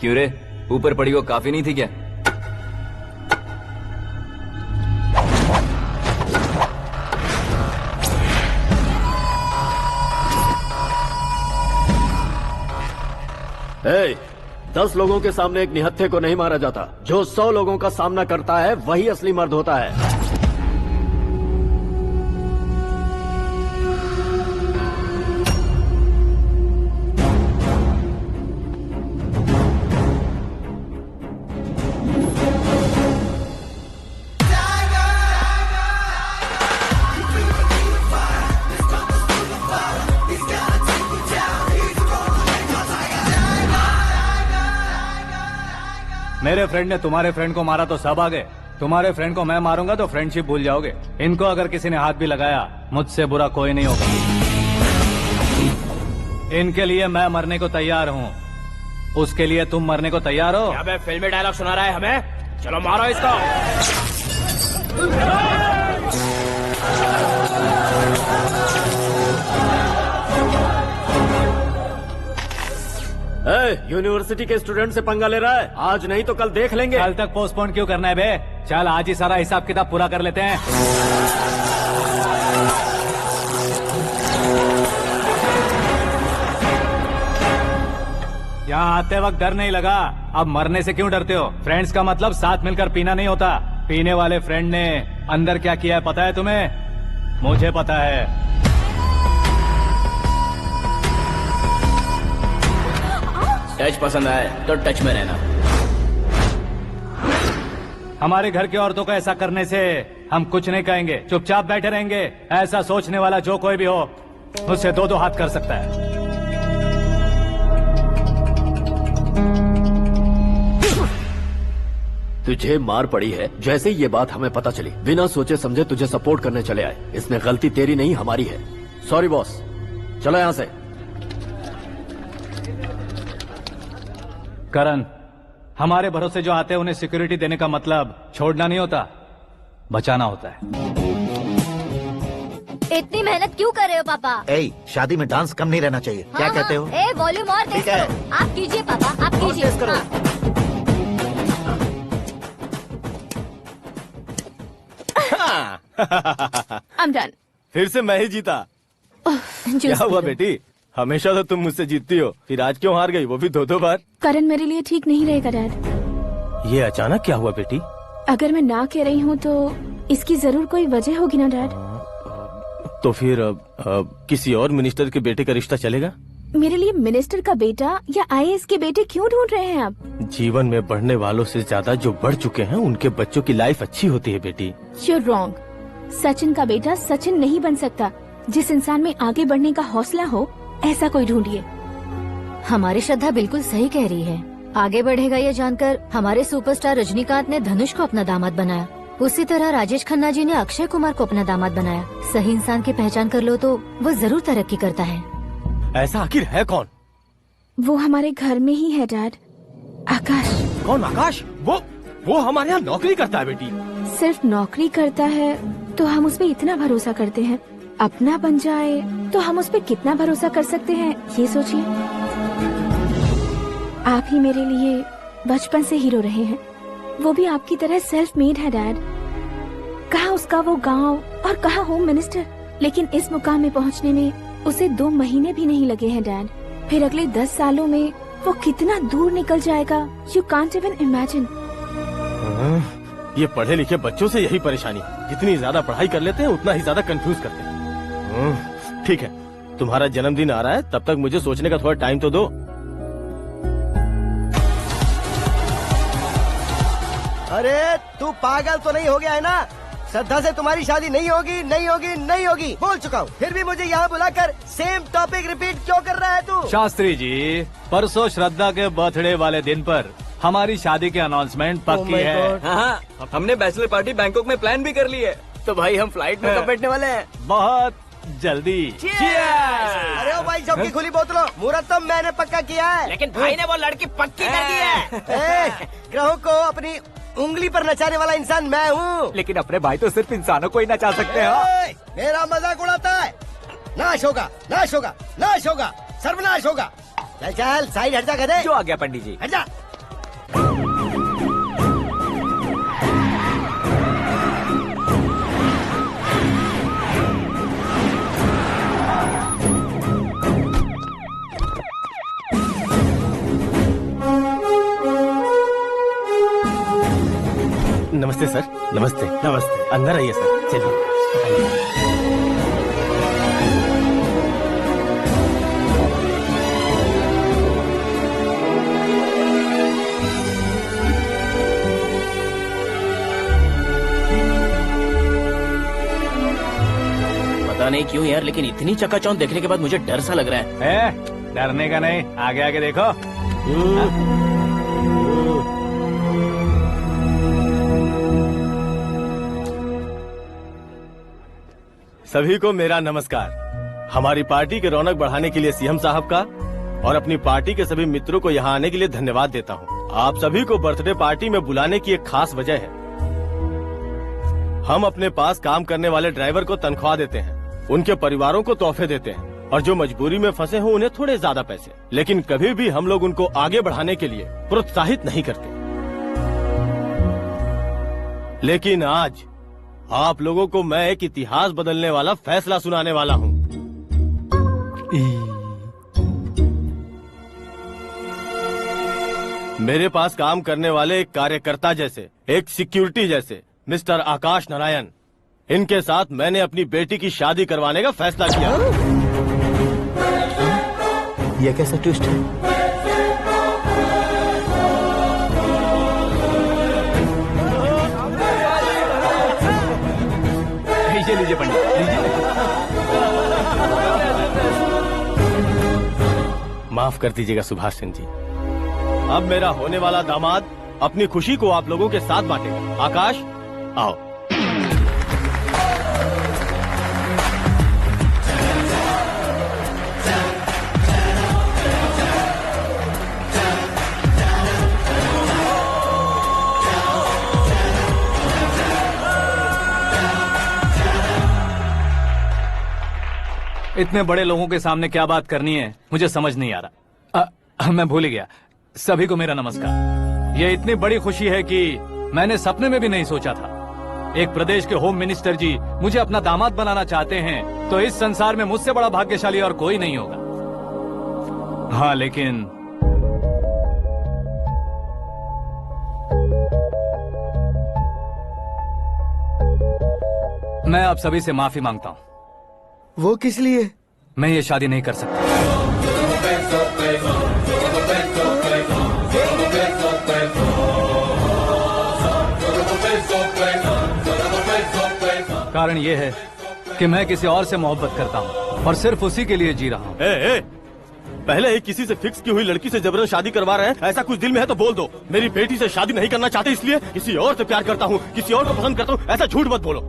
क्यों रे, ऊपर पड़ी वो काफी नहीं थी क्या? Hey, 10 लोगों के सामने एक निहत्थे को नहीं मारा जाता। जो 100 लोगों का सामना करता है वही असली मर्द होता है। मेरे फ्रेंड ने तुम्हारे फ्रेंड को मारा तो सब आ गए, तुम्हारे फ्रेंड को मैं मारूंगा तो फ्रेंडशिप भूल जाओगे। इनको अगर किसी ने हाथ भी लगाया, मुझसे बुरा कोई नहीं होगा। इनके लिए मैं मरने को तैयार हूँ, उसके लिए तुम मरने को तैयार हो? अबे फिल्मी डायलॉग सुना रहा है हमें? चलो मारो इसको। यूनिवर्सिटी के स्टूडेंट से पंगा ले रहा है, आज नहीं तो कल देख लेंगे। कल तक पोस्टपोन क्यों करना है बे? चल आज ही सारा हिसाब किताब पूरा कर लेते हैं। यहाँ आते वक्त डर नहीं लगा, अब मरने से क्यों डरते हो? फ्रेंड्स का मतलब साथ मिलकर पीना नहीं होता। पीने वाले फ्रेंड ने अंदर क्या किया है पता है तुम्हें? मुझे पता है। टच पसंद आए तो टच में रहना। हमारे घर की औरतों को ऐसा करने से हम कुछ नहीं कहेंगे, चुपचाप बैठे रहेंगे। ऐसा सोचने वाला जो कोई भी हो, उससे दो दो हाथ कर सकता है। तुझे मार पड़ी है जैसे ही ये बात हमें पता चली, बिना सोचे समझे तुझे सपोर्ट करने चले आए। इसमें गलती तेरी नहीं हमारी है। सॉरी बॉस, चलो यहाँ से। करण, हमारे भरोसे जो आते हैं उन्हें सिक्योरिटी देने का मतलब छोड़ना नहीं होता, बचाना होता है। इतनी मेहनत क्यों कर रहे हो पापा? ए, शादी में डांस कम नहीं रहना चाहिए। क्या कहते हो? ए, वॉल्यूम और तेज करो। आप कीजिए पापा, आप कीजिए। I'm done. फिर से मैं ही जीता। क्या हुआ बेटी? हमेशा तो तुम मुझसे जीतती हो, फिर आज क्यों हार गई, वो भी दो दो बार? करण मेरे लिए ठीक नहीं रहेगा डैड। ये अचानक क्या हुआ बेटी? अगर मैं ना कह रही हूँ तो इसकी जरूर कोई वजह होगी ना डैड। तो फिर किसी और मिनिस्टर के बेटे का रिश्ता चलेगा? मेरे लिए मिनिस्टर का बेटा या IAS के बेटे क्यों ढूंढ रहे हैं आप? जीवन में बढ़ने वालों से ज्यादा जो बढ़ चुके हैं उनके बच्चों की लाइफ अच्छी होती है बेटी। You're wrong. सचिन का बेटा सचिन नहीं बन सकता। जिस इंसान में आगे बढ़ने का हौसला हो, ऐसा कोई ढूंढिए। हमारी श्रद्धा बिल्कुल सही कह रही है। आगे बढ़ेगा ये जानकर हमारे सुपरस्टार रजनीकांत ने धनुष को अपना दामाद बनाया। उसी तरह राजेश खन्ना जी ने अक्षय कुमार को अपना दामाद बनाया। सही इंसान की पहचान कर लो तो वो जरूर तरक्की करता है। ऐसा आखिर है कौन? वो हमारे घर में ही है डैड, आकाश। कौन आकाश? वो हमारे यहाँ नौकरी करता है बेटी। सिर्फ नौकरी करता है तो हम उस पर इतना भरोसा करते हैं, अपना बन जाए तो हम उस पर कितना भरोसा कर सकते हैं ये सोचिए। आप ही मेरे लिए बचपन से हीरो रहे हैं, वो भी आपकी तरह सेल्फ मेड है डैड। कहाँ उसका वो गांव और कहाँ होम मिनिस्टर, लेकिन इस मुकाम में पहुँचने में उसे 2 महीने भी नहीं लगे हैं डैड। फिर अगले 10 सालों में वो कितना दूर निकल जाएगा, यू कांट इवन इमेजिन। ये पढ़े लिखे बच्चों से यही परेशानी, जितनी ज्यादा पढ़ाई कर लेते हैं उतना ही ज्यादा कंफ्यूज करते हैं। ठीक है, तुम्हारा जन्मदिन आ रहा है, तब तक मुझे सोचने का थोड़ा टाइम तो दो। अरे तू पागल तो नहीं हो गया है ना? श्रद्धा से तुम्हारी शादी नहीं होगी, नहीं होगी, नहीं होगी, बोल चुका हूँ। फिर भी मुझे यहाँ बुलाकर सेम टॉपिक रिपीट क्यों कर रहा है तू? शास्त्री जी, परसों श्रद्धा के बर्थडे वाले दिन पर हमारी शादी की अनाउंसमेंट पक्की है। हाँ, हमने बैचलर पार्टी बैंकॉक में प्लान भी कर ली है। तो भाई हम फ्लाइट में कब बैठने वाले हैं? बहुत जल्दी। अरे ओ भाई, सबकी खुली बोतलों, मुहूर्त तो मैंने पक्का किया है। लेकिन भाई ने वो लड़की पक्की कर दी है। ग्रहों को अपनी उंगली पर नचाने वाला इंसान मैं हूँ। लेकिन अपने भाई तो सिर्फ इंसानों को ही नचा सकते हैं। मेरा मजाक उड़ाता है? नाश होगा, नाश होगा, नाश होगा, सर्वनाश होगा। चल चल साइड हट जा गधे। जो आ गया पंडित जी। हट जा। नमस्ते सर। नमस्ते। नमस्ते। अंदर आइए सर, चलिए। पता नहीं क्यों यार, लेकिन इतनी चकाचौंध देखने के बाद मुझे डर सा लग रहा है। डरने का नहीं, आगे आगे देखो। सभी को मेरा नमस्कार। हमारी पार्टी के रौनक बढ़ाने के लिए सीएम साहब का और अपनी पार्टी के सभी मित्रों को यहाँ आने के लिए धन्यवाद देता हूँ। आप सभी को बर्थडे पार्टी में बुलाने की एक खास वजह है। हम अपने पास काम करने वाले ड्राइवर को तनख्वाह देते हैं, उनके परिवारों को तोहफे देते हैं और जो मजबूरी में फंसे हो उन्हें थोड़े ज्यादा पैसे, लेकिन कभी भी हम लोग उनको आगे बढ़ाने के लिए प्रोत्साहित नहीं करते। लेकिन आज आप लोगों को मैं एक इतिहास बदलने वाला फैसला सुनाने वाला हूँ। मेरे पास काम करने वाले एक कार्यकर्ता जैसे, एक सिक्योरिटी जैसे मिस्टर आकाश नारायण, इनके साथ मैंने अपनी बेटी की शादी करवाने का फैसला किया। यह कैसा ट्विस्ट है? लीजिए लीजिए पंडित, लीजिए। माफ कर दीजिएगा सुभाष सिंह जी। अब मेरा होने वाला दामाद अपनी खुशी को आप लोगों के साथ बांटेगा। आकाश, आओ। इतने बड़े लोगों के सामने क्या बात करनी है मुझे समझ नहीं आ रहा। मैं भूल गया। सभी को मेरा नमस्कार। ये इतनी बड़ी खुशी है कि मैंने सपने में भी नहीं सोचा था। एक प्रदेश के होम मिनिस्टर जी मुझे अपना दामाद बनाना चाहते हैं तो इस संसार में मुझसे बड़ा भाग्यशाली और कोई नहीं होगा। हाँ, लेकिन मैं आप सभी से माफी मांगता हूँ। वो किस लिए? मैं ये शादी नहीं कर सकता। कारण ये है कि मैं किसी और से मोहब्बत करता हूँ और सिर्फ उसी के लिए जी रहा हूँ। पहले ही किसी से फिक्स की हुई लड़की से जबरन शादी करवा रहे हैं। ऐसा कुछ दिल में है तो बोल दो। मेरी बेटी से शादी नहीं करना चाहते इसलिए किसी और से प्यार करता हूँ, किसी और को पसंद करता हूँ, ऐसा झूठ मत बोलो।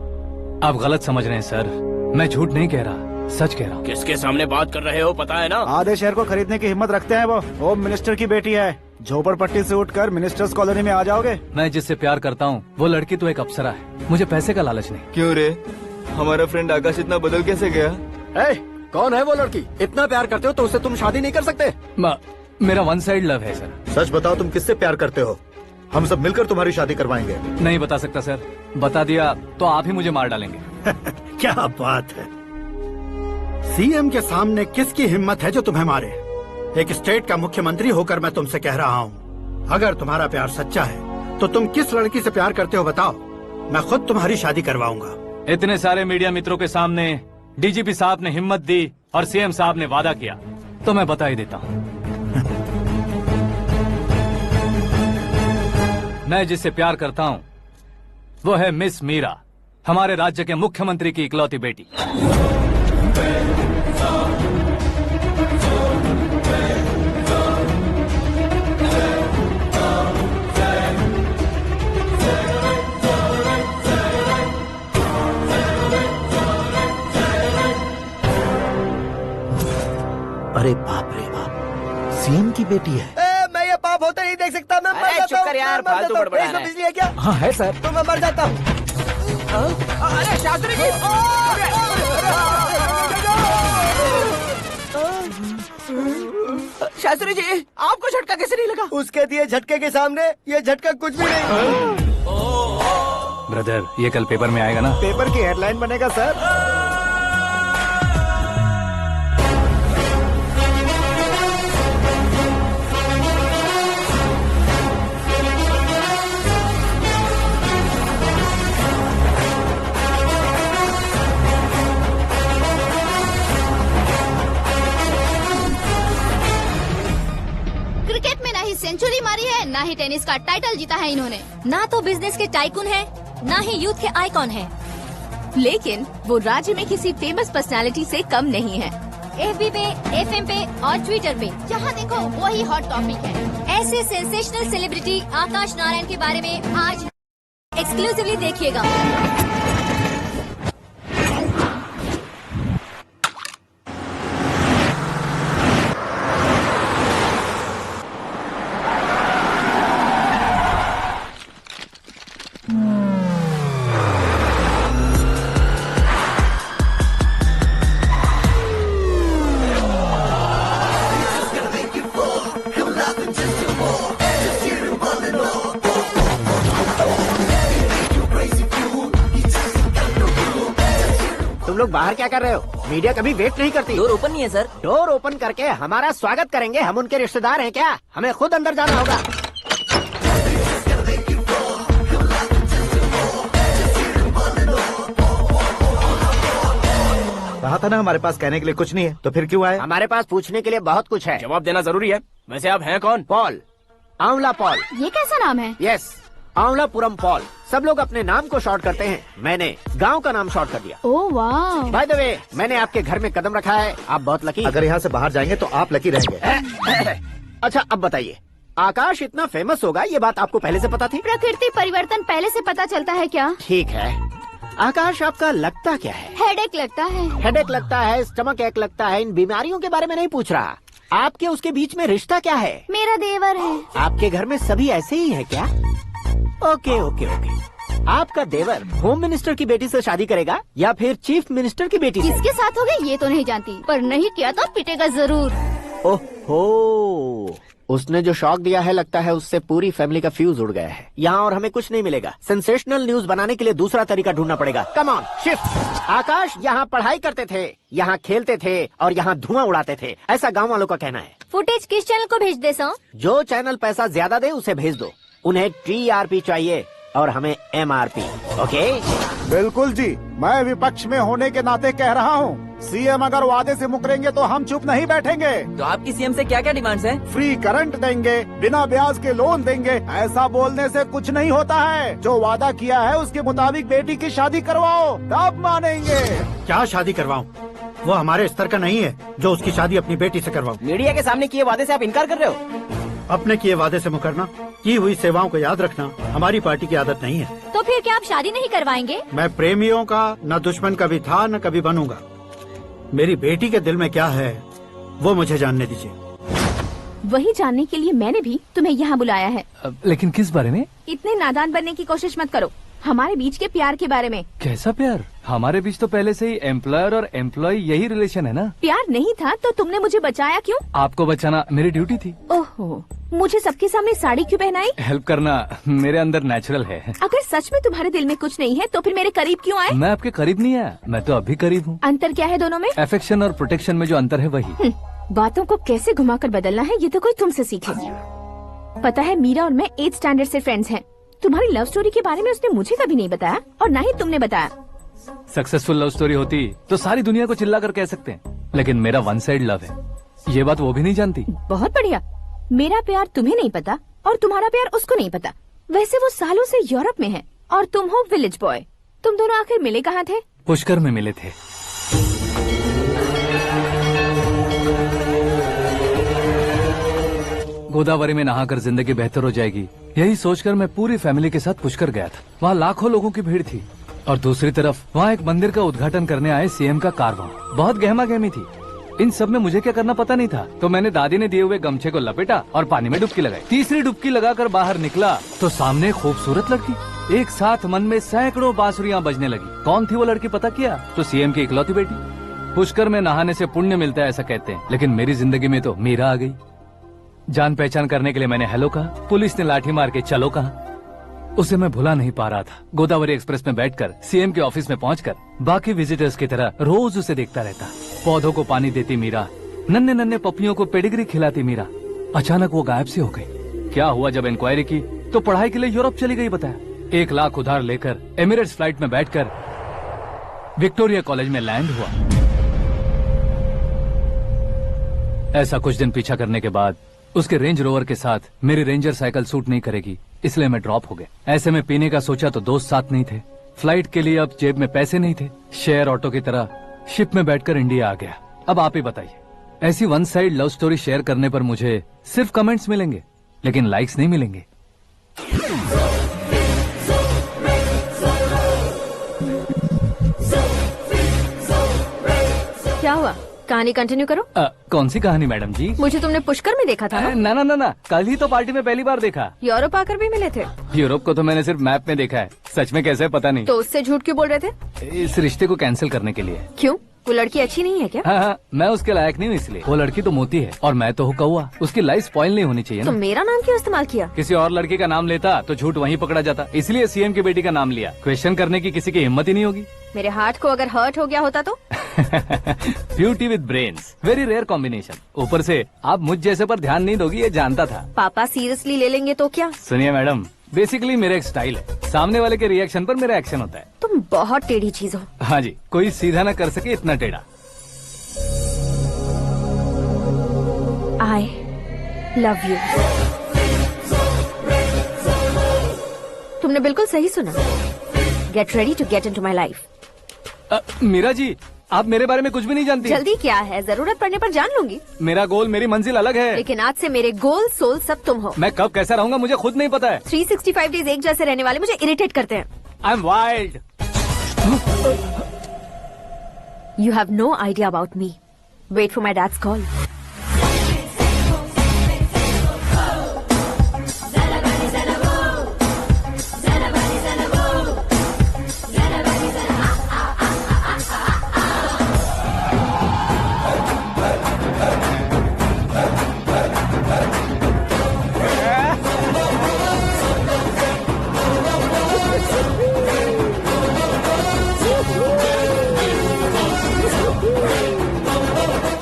आप गलत समझ रहे हैं सर। मैं झूठ नहीं कह रहा, सच कह रहा हूँ। किसके सामने बात कर रहे हो पता है ना? आधे शहर को खरीदने की हिम्मत रखते हैं वो। होम मिनिस्टर की बेटी है। झोपड़पट्टी से उठकर मिनिस्टर्स कॉलोनी में आ जाओगे। मैं जिससे प्यार करता हूँ वो लड़की तो एक अप्सरा है। मुझे पैसे का लालच नहीं। क्यों रे, हमारा फ्रेंड आकाश इतना बदल कैसे गया? कौन है वो लड़की? इतना प्यार करते हो तो उससे तुम शादी नहीं कर सकते? मेरा वन साइड लव है सर। सच बताओ, तुम किससे प्यार करते हो? हम सब मिलकर तुम्हारी शादी करवाएंगे। नहीं बता सकता सर। बता दिया तो आप ही मुझे मार डालेंगे। क्या बात है। सीएम के सामने किसकी हिम्मत है जो तुम्हें मारे? एक स्टेट का मुख्यमंत्री होकर मैं तुमसे कह रहा हूँ, अगर तुम्हारा प्यार सच्चा है तो तुम किस लड़की से प्यार करते हो बताओ, मैं खुद तुम्हारी शादी करवाऊंगा। इतने सारे मीडिया मित्रों के सामने डीजीपी साहब ने हिम्मत दी और सीएम साहब ने वादा किया तो मैं बता ही देता हूँ। मैं जिससे प्यार करता हूँ वो है मिस मीरा, हमारे राज्य के मुख्यमंत्री की इकलौती बेटी। अरे बाप रे बाप, सीएम की बेटी है। मैं ये पाप होते नहीं देख सकता। मैं मर जाता हूँ। यार, फालतू बड़बड़ा रहा है। बिजली है क्या? हाँ है सर। तो मैं मर जाता हूँ। अरे शास्त्री जी, शास्त्री जी, आपको झटका कैसे नहीं लगा? उसके दिए झटके के सामने ये झटका कुछ भी नहीं। ब्रदर, ये कल पेपर में आएगा ना? पेपर की हेडलाइन बनेगा सर। क्रिकेट में ना ही सेंचुरी मारी है, ना ही टेनिस का टाइटल जीता है इन्होंने। ना तो बिजनेस के टाइकून है, ना ही यूथ के आइकॉन है। लेकिन वो राज्य में किसी फेमस पर्सनालिटी से कम नहीं है। FB पे, FM पे और ट्विटर पे जहाँ देखो वही हॉट टॉपिक है। ऐसे सेंसेशनल सेलिब्रिटी आकाश नारायण के बारे में आज एक्सक्लूसिवली देखिएगा। तुम लोग बाहर क्या कर रहे हो? मीडिया कभी वेट नहीं करती। डोर ओपन नहीं है सर। डोर ओपन करके हमारा स्वागत करेंगे? हम उनके रिश्तेदार हैं क्या? हमें खुद अंदर जाना होगा। कहा था ना हमारे पास कहने के लिए कुछ नहीं है, तो फिर क्यों आए? हमारे पास पूछने के लिए बहुत कुछ है। जवाब देना जरूरी है। वैसे आप हैं कौन? पॉल, आंवला पॉल। ये कैसा नाम है? Yes, Aanwalapuram Paul. सब लोग अपने नाम को शॉर्ट करते हैं, मैंने गांव का नाम शॉर्ट कर दिया। ओह वाह। बाय द वे, मैंने आपके घर में कदम रखा है, आप बहुत लकी। अगर यहाँ से बाहर जाएंगे तो आप लकी रहेंगे। अच्छा अब बताइए, आकाश इतना फेमस होगा ये बात आपको पहले से पता थी? प्रकृति परिवर्तन पहले से पता चलता है क्या? ठीक है, आकाश आपका लगता क्या है? हेडेक लगता है। हेडेक लगता है, स्टमक एक लगता है, इन बीमारियों के बारे में नहीं पूछ रहा। आपके उसके बीच में रिश्ता क्या है? मेरा देवर है। आपके घर में सभी ऐसे ही है क्या? Okay okay okay. आपका देवर होम मिनिस्टर की बेटी से शादी करेगा या फिर चीफ मिनिस्टर की बेटी से? किसके साथ होगा ये तो नहीं जानती, पर नहीं किया तो पिटेगा जरूर। ओहो, उसने जो शॉक दिया है लगता है उससे पूरी फैमिली का फ्यूज उड़ गया है। यहाँ और हमें कुछ नहीं मिलेगा। सेंसेशनल न्यूज बनाने के लिए दूसरा तरीका ढूंढना पड़ेगा। Come on, shift. आकाश यहाँ पढ़ाई करते थे, यहाँ खेलते थे और यहाँ धुआं उड़ाते थे, ऐसा गाँव वालों का कहना है। फुटेज किस चैनल को भेज दे सो? जो चैनल पैसा ज्यादा दे उसे भेज दो। उन्हें TRP चाहिए और हमें MRP। ओके? बिल्कुल जी, मैं विपक्ष में होने के नाते कह रहा हूँ, सीएम अगर वादे से मुकरेंगे तो हम चुप नहीं बैठेंगे। तो आपकी सीएम से क्या क्या डिमांड्स हैं? फ्री करंट देंगे, बिना ब्याज के लोन देंगे। ऐसा बोलने से कुछ नहीं होता है। जो वादा किया है उसके मुताबिक बेटी की शादी करवाओ, तब मानेंगे। क्या शादी करवाऊं? वो हमारे स्तर का नहीं है जो उसकी शादी अपनी बेटी से करवाऊं। मीडिया के सामने किए वादे से आप इनकार कर रहे हो? अपने किए वादे से मुकरना, की हुई सेवाओं को याद रखना हमारी पार्टी की आदत नहीं है। तो फिर क्या आप शादी नहीं करवाएंगे? मैं प्रेमियों का न दुश्मन कभी था न कभी बनूंगा। मेरी बेटी के दिल में क्या है वो मुझे जानने दीजिए। वही जानने के लिए मैंने भी तुम्हें यहाँ बुलाया है। लेकिन किस बारे में? इतने नादान बनने की कोशिश मत करो। हमारे बीच के प्यार के बारे में। कैसा प्यार? हमारे बीच तो पहले से ही एम्प्लॉयर और एम्प्लॉय यही रिलेशन है ना। प्यार नहीं था तो तुमने मुझे बचाया क्यों? आपको बचाना मेरी ड्यूटी थी। ओहो, मुझे सबके सामने साड़ी क्यों पहनाई? हेल्प करना मेरे अंदर नेचुरल है। अगर सच में तुम्हारे दिल में कुछ नहीं है तो फिर मेरे करीब क्यों आए? मैं आपके करीब नहीं आया, मैं तो अभी करीब हूँ। अंतर क्या है दोनों में? अफेक्शन और प्रोटेक्शन में जो अंतर है वही। बातों को कैसे घुमाकर बदलना है ये तो कोई तुमसे सीखे। पता है, मीरा और मैं 8th स्टैंडर्ड से फ्रेंड्स हैं। तुम्हारी लव स्टोरी के बारे में उसने मुझे कभी नहीं बताया और ना ही तुमने बताया। सक्सेसफुल लव स्टोरी होती तो सारी दुनिया को चिल्ला कर कह सकते हैं, लेकिन मेरा वन साइड लव है, ये बात वो भी नहीं जानती। बहुत बढ़िया। मेरा प्यार तुम्हें नहीं पता और तुम्हारा प्यार उसको नहीं पता। वैसे वो सालों से यूरोप में है और तुम हो विलेज बॉय। तुम दोनों आखिर मिले कहाँ थे? पुष्कर में मिले थे। गोदावरी में नहाकर जिंदगी बेहतर हो जाएगी, यही सोचकर मैं पूरी फैमिली के साथ पुष्कर गया था। वहाँ लाखों लोगों की भीड़ थी और दूसरी तरफ वहाँ एक मंदिर का उद्घाटन करने आए सीएम का कारवां। बहुत गहमा गहमी थी। इन सब में मुझे क्या करना पता नहीं था, तो मैंने दादी ने दिए हुए गमछे को लपेटा और पानी में डुबकी लगाई। तीसरी डुबकी लगाकर बाहर निकला तो सामने खूबसूरत लड़की। एक साथ मन में सैकड़ों बांसुरियां बजने लगी। कौन थी वो लड़की पता किया? तो सीएम की इकलौती बेटी। पुष्कर में नहाने से पुण्य मिलता है ऐसा कहते हैं, लेकिन मेरी जिंदगी में तो मीरा आ गई। जान पहचान करने के लिए मैंने हेलो कहा, पुलिस ने लाठी मार के चलो कहा। उसे मैं भुला नहीं पा रहा था। गोदावरी एक्सप्रेस में बैठकर सीएम के ऑफिस में पहुंचकर बाकी विजिटर्स की तरह रोज उसे देखता रहता। पौधों को पानी देती मीरा, नन्हे नन्हे पपियों को पेडिग्री खिलाती मीरा। अचानक वो गायब सी हो गई। क्या हुआ? जब इंक्वायरी की तो पढ़ाई के लिए यूरोप चली गई बताया। 1 लाख उधार लेकर एमिरेट्स फ्लाइट में बैठकर विक्टोरिया कॉलेज में लैंड हुआ। ऐसा कुछ दिन पीछा करने के बाद उसके रेंज रोवर के साथ मेरी रेंजर साइकिल सूट नहीं करेगी, इसलिए मैं ड्रॉप हो गया। ऐसे में पीने का सोचा तो दोस्त साथ नहीं थे। फ्लाइट के लिए अब जेब में पैसे नहीं थे। शेयर ऑटो की तरह शिप में बैठकर इंडिया आ गया। अब आप ही बताइए, ऐसी one side love story share करने पर मुझे सिर्फ कमेंट्स मिलेंगे, लेकिन लाइक्स नहीं मिलेंगे। क्या हुआ? कहानी कंटिन्यू करो। कौन सी कहानी मैडम जी? मुझे तुमने पुष्कर में देखा था ना? ना, कल ही तो पार्टी में पहली बार देखा। यूरोप आकर भी मिले थे? यूरोप को तो मैंने सिर्फ मैप में देखा है, सच में कैसे पता नहीं। तो उससे झूठ क्यों बोल रहे थे? इस रिश्ते को कैंसिल करने के लिए। क्यों? वो लड़की अच्छी नहीं है क्या? हाँ, मैं उसके लायक नहीं हूँ इसलिए। वो लड़की तो मोती है और मैं तो हूँ कौवा। उसकी लाइफ स्पॉइल नहीं होनी चाहिए तो ना। मेरा नाम क्यों इस्तेमाल किया? किसी और लड़की का नाम लेता तो झूठ वहीं पकड़ा जाता, इसलिए सीएम की बेटी का नाम लिया। क्वेश्चन करने की किसी की हिम्मत ही नहीं होगी। मेरे हार्ट को अगर हर्ट हो गया होता तो? Beauty with brains, very rare combination. ऊपर से आप मुझ जैसे पर ध्यान नहीं दोगी ये जानता था। पापा सीरियसली ले लेंगे तो क्या? सुनिए मैडम, बेसिकली मेरा एक स्टाइल है, सामने वाले के रिएक्शन पर मेरा एक्शन होता है। तुम बहुत टेढ़ी चीज हो। हाँ जी, कोई सीधा न कर सके इतना टेढ़ा। I love you. तुमने बिल्कुल सही सुना। Get ready to get into my life. Meera ji, आप मेरे बारे में कुछ भी नहीं जानती। जल्दी क्या है, जरूरत पड़ने पर जान लूंगी। मेरा गोल, मेरी मंजिल अलग है। लेकिन आज से मेरे गोल सोल सब तुम हो। मैं कब कैसा रहूंगा मुझे खुद नहीं पता है। 365 डेज एक जैसे रहने वाले मुझे इरिटेट करते हैं। I'm wild. You have no idea about me. Wait for my dad's call.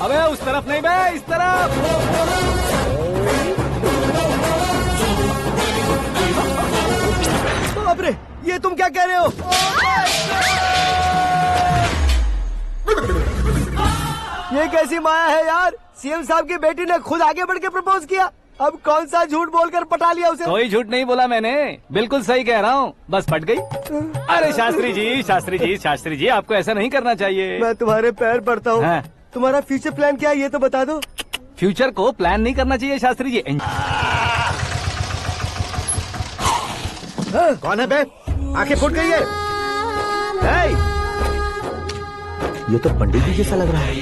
अबे उस तरफ नहीं बे, इस तरफ। बाप रे, ये तुम क्या कह रहे हो? ये कैसी माया है यार? सीएम साहब की बेटी ने खुद आगे बढ़ के प्रपोज किया। अब कौन सा झूठ बोलकर पटा लिया उसे? कोई झूठ नहीं बोला मैंने, बिल्कुल सही कह रहा हूँ, बस पट गई। अरे शास्त्री जी, शास्त्री जी, शास्त्री जी, आपको ऐसा नहीं करना चाहिए। मैं तुम्हारे पैर पड़ता हूँ। हाँ। तुम्हारा फ्यूचर प्लान क्या है ये तो बता दो। फ्यूचर को प्लान नहीं करना चाहिए शास्त्री जी। कौन है बे? आंखें फूट गई है। ये तो पंडित जी जैसा लग रहा है।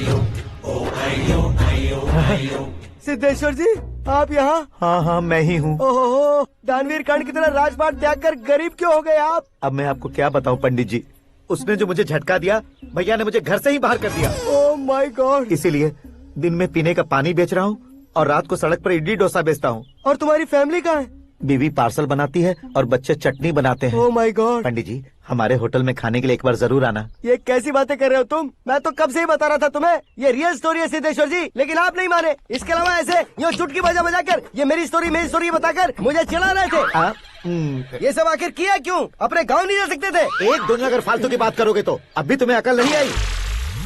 सिद्धेश्वर जी, आप यहाँ? हाँ हाँ, मैं ही हूँ। ओहो, दानवीर कर्ण की तरह राजपाट त्याग कर गरीब क्यों हो गए आप? अब मैं आपको क्या बताऊँ पंडित जी, उसने जो मुझे झटका दिया, भैया ने मुझे घर से ही बाहर कर दिया। Oh my God. इसीलिए दिन में पीने का पानी बेच रहा हूँ और रात को सड़क पर इडली डोसा बेचता हूँ। और तुम्हारी फैमिली कहाँ है? बीवी पार्सल बनाती है और बच्चे चटनी बनाते हैं। Oh my God. पंडित जी, हमारे होटल में खाने के लिए एक बार जरूर आना। ये कैसी बातें कर रहे हो तुम? मैं तो कब से ही बता रहा था तुम्हें, ये रियल स्टोरी है सिद्धेश्वर जी, लेकिन आप नहीं माने। इसके अलावा ऐसे यूँ चुटकी बजा बजा कर ये मेरी स्टोरी बताकर मुझे चिढ़ा रहे थे। ये सब आखिर किया क्यों? अपने गाँव नहीं जा सकते थे? एक दुनिया अगर फालतू की बात करोगे तो अब भी तुम्हें अकल नहीं आई।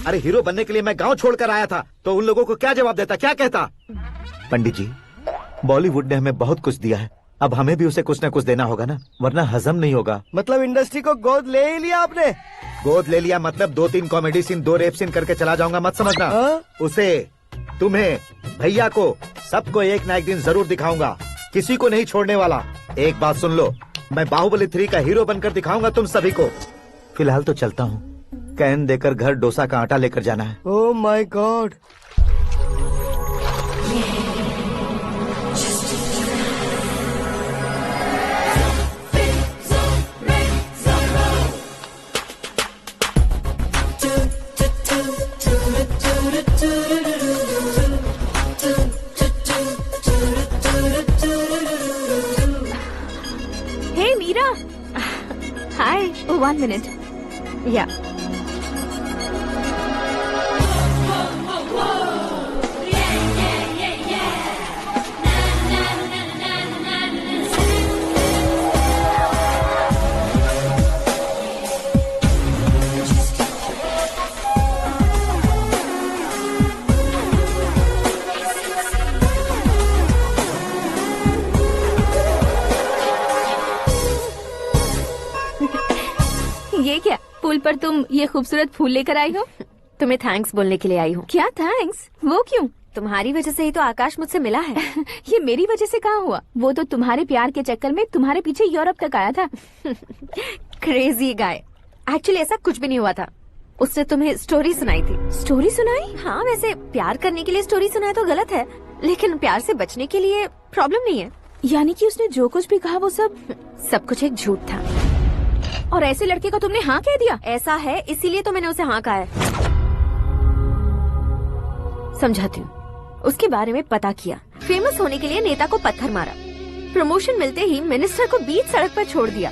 अरे हीरो बनने के लिए मैं गाँव छोड़कर आया था तो उन लोगों को क्या जवाब देता, क्या कहता? पंडित जी, बॉलीवुड ने हमें बहुत कुछ दिया है, अब हमें भी उसे कुछ न कुछ देना होगा ना, वरना हजम नहीं होगा। मतलब इंडस्ट्री को गोद ले ही लिया आपने? गोद ले लिया मतलब 2-3 कॉमेडी सीन, 2 रेप सीन करके चला जाऊंगा मत समझना। उसे, तुम्हें, भैया को, सबको एक ना एक दिन जरूर दिखाऊंगा, किसी को नहीं छोड़ने वाला। एक बात सुन लो, मैं बाहुबली 3 का हीरो बनकर दिखाऊंगा तुम सभी को। फिलहाल तो चलता हूँ, कैन देकर घर डोसा का आटा लेकर जाना है। Oh my God. Hey Meera. Hi. Oh, 1 minute. Yeah. ये क्या, पुल पर तुम ये खूबसूरत फूल लेकर आई हो? तुम्हें थैंक्स बोलने के लिए आई हूँ। क्या थैंक्स? वो क्यों? तुम्हारी वजह से ही तो आकाश मुझसे मिला है। ये मेरी वजह से कहाँ हुआ? वो तो तुम्हारे प्यार के चक्कर में तुम्हारे पीछे यूरोप तक आया था। Crazy guy. एक्चुअली ऐसा कुछ भी नहीं हुआ था, उसने तुम्हें स्टोरी सुनाई थी। स्टोरी सुनाई? हाँ, वैसे प्यार करने के लिए स्टोरी सुनाए तो गलत है, लेकिन प्यार से बचने के लिए प्रॉब्लम नहीं है। यानी कि उसने जो कुछ भी कहा वो सब कुछ एक झूठ था। और ऐसे लड़के को तुमने हाँ कह दिया? ऐसा है, इसीलिए तो मैंने उसे हाँ कहा है। समझाती हूँ। उसके बारे में पता किया, फेमस होने के लिए नेता को पत्थर मारा, प्रमोशन मिलते ही मिनिस्टर को बीच सड़क पर छोड़ दिया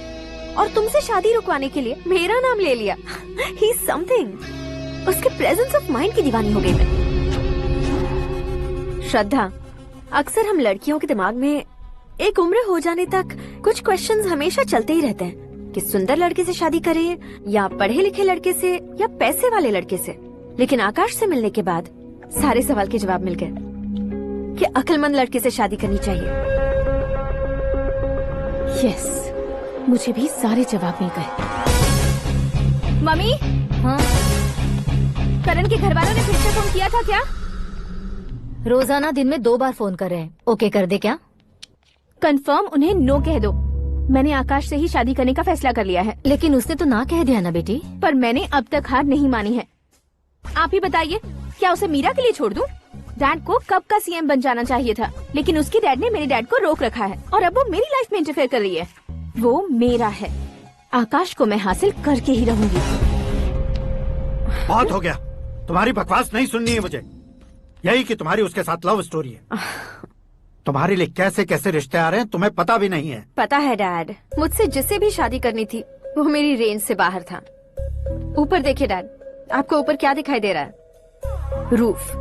और तुमसे शादी रुकवाने के लिए मेरा नाम ले लिया। He is something. उसके प्रेजेंस ऑफ माइंड की दीवानी हो गई मैं। श्रद्धा, अक्सर हम लड़कियों के दिमाग में एक उम्र हो जाने तक कुछ क्वेश्चंस हमेशा चलते ही रहते हैं कि सुंदर लड़के से शादी करें या पढ़े लिखे लड़के से या पैसे वाले लड़के से। लेकिन आकाश से मिलने के बाद सारे सवाल के जवाब मिल गए कि अक्लमंद लड़के से शादी करनी चाहिए। यस, मुझे भी सारे जवाब मिल गए। मम्मी, हाँ? करण के घर वालों ने फिर से फोन किया था क्या? रोजाना दिन में 2 बार फोन कर रहे हैं। ओके कर दे क्या? कंफर्म उन्हें नो कह दो। मैंने आकाश से ही शादी करने का फैसला कर लिया है। लेकिन उसने तो ना कह दिया ना बेटी। पर मैंने अब तक हार नहीं मानी है। आप ही बताइए, क्या उसे मीरा के लिए छोड़ दूं? डैड को कब का सीएम बन जाना चाहिए था, लेकिन उसके डैड ने मेरे डैड को रोक रखा है और अब वो मेरी लाइफ में इंटरफेयर कर रही है। वो मेरा है, आकाश को मैं हासिल करके ही रहूंगी। बहुत हो गया, तुम्हारी बकवास नहीं सुननी है मुझे। यही कि तुम्हारी उसके साथ लव स्टोरी है। तुम्हारे लिए कैसे कैसे रिश्ते आ रहे हैं तुम्हें पता भी नहीं है। पता है डैड, मुझसे जिससे भी शादी करनी थी वो मेरी रेंज से बाहर था। ऊपर देखिए डैड, आपको ऊपर क्या दिखाई दे रहा है? रूफ।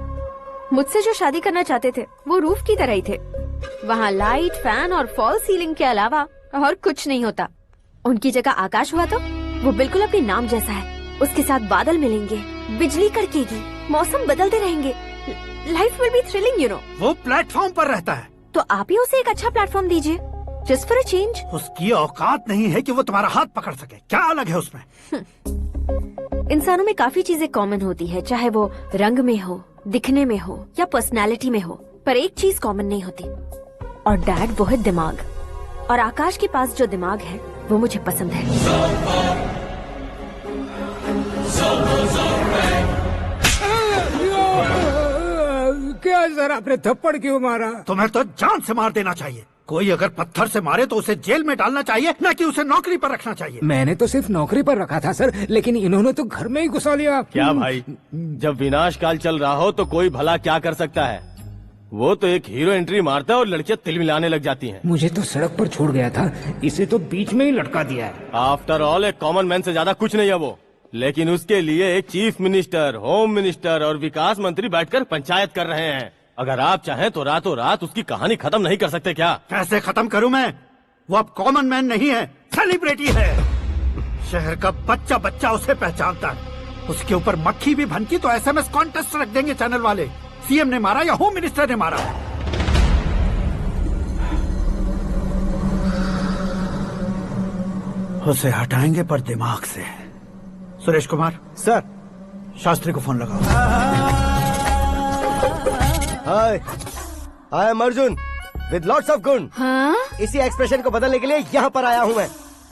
मुझसे जो शादी करना चाहते थे वो रूफ की तरह ही थे। वहाँ लाइट, फैन और फॉल सीलिंग के अलावा और कुछ नहीं होता। उनकी जगह आकाश हुआ तो वो बिल्कुल अपने नाम जैसा है। उसके साथ बादल मिलेंगे, बिजली कड़केगी, मौसम बदलते रहेंगे, life will be thrilling you know. वो प्लेटफॉर्म पर रहता है तो आप ही उसे एक अच्छा प्लेटफॉर्म दीजिए, जस्ट फॉर अ चेंज। उसकी औकात नहीं है कि वो तुम्हारा हाथ पकड़ सके। क्या अलग है उसमें? इंसानों में काफी चीजें कॉमन होती है, चाहे वो रंग में हो, दिखने में हो या पर्सनालिटी में हो, पर एक चीज कॉमन नहीं होती, और डैड वो है दिमाग। और आकाश के पास जो दिमाग है वो मुझे पसंद है। क्या सर, आपने थप्पड़ क्यों मारा? तुम्हें तो जान से मार देना चाहिए। कोई अगर पत्थर से मारे तो उसे जेल में डालना चाहिए, न कि उसे नौकरी पर रखना चाहिए। मैंने तो सिर्फ नौकरी पर रखा था सर, लेकिन इन्होंने तो घर में ही घुसा लिया। क्या भाई, जब विनाश काल चल रहा हो तो कोई भला क्या कर सकता है? वो तो एक हीरो एंट्री मारता है और लड़कियां तिल मिलाने लग जाती हैं। मुझे तो सड़क पर छोड़ गया था, इसे तो बीच में ही लटका दिया है। आफ्टर ऑल एक कॉमन मैन से ज्यादा कुछ नहीं है वो, लेकिन उसके लिए एक चीफ मिनिस्टर, होम मिनिस्टर और विकास मंत्री बैठकर पंचायत कर रहे हैं। अगर आप चाहें तो रातों रात उसकी कहानी खत्म नहीं कर सकते क्या? कैसे खत्म करूं मैं? वो अब कॉमन मैन नहीं है, सेलिब्रिटी है। शहर का बच्चा बच्चा उसे पहचानता है। उसके ऊपर मक्खी भी भनकी तो एसएमएस कॉन्टेस्ट रख देंगे चैनल वाले। सीएम ने मारा या होम मिनिस्टर ने मारा। उसे हटाएंगे पर दिमाग से। सुरेश कुमार सर, शास्त्री को फोन लगाओ। Hi, I am Arjun with lots of गुण। हाँ? इसी एक्सप्रेशन को बदलने के लिए यहाँ पर आया हूँ मैं।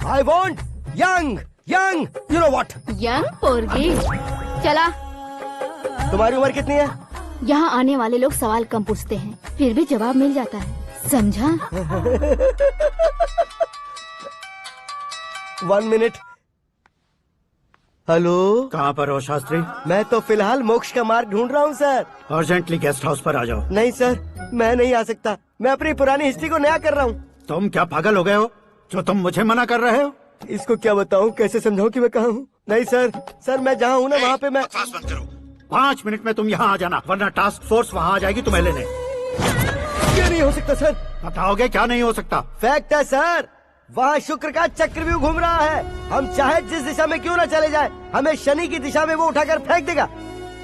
I want young young you know what. Young पोरगी। चला, तुम्हारी उम्र कितनी है? यहाँ आने वाले लोग सवाल कम पूछते हैं, फिर भी जवाब मिल जाता है, समझा? 1 मिनट। हेलो, कहाँ पर हो शास्त्री? मैं तो फिलहाल मोक्ष का मार्ग ढूंढ रहा हूँ सर। अर्जेंटली गेस्ट हाउस पर आ जाओ। नहीं सर, मैं नहीं आ सकता। मैं अपनी पुरानी हिस्ट्री को नया कर रहा हूँ। तुम क्या पागल हो गए हो जो तुम मुझे मना कर रहे हो? इसको क्या बताऊँ, कैसे समझाऊँ कि मैं कहाँ हूँ? नहीं सर, सर मैं जहाँ हूँ ना वहाँ पे मैं। 5 मिनट में तुम यहाँ आ जाना, वरना टास्क फोर्स वहाँ आ जाएगी तुम्हें लेने। क्या नहीं हो सकता सर? बताओगे क्या नहीं हो सकता? फैक्ट है सर, वहाँ शुक्र का चक्रव्यूह घूम रहा है। हम चाहे जिस दिशा में क्यों न चले जाए, हमें शनि की दिशा में वो उठाकर फेंक देगा।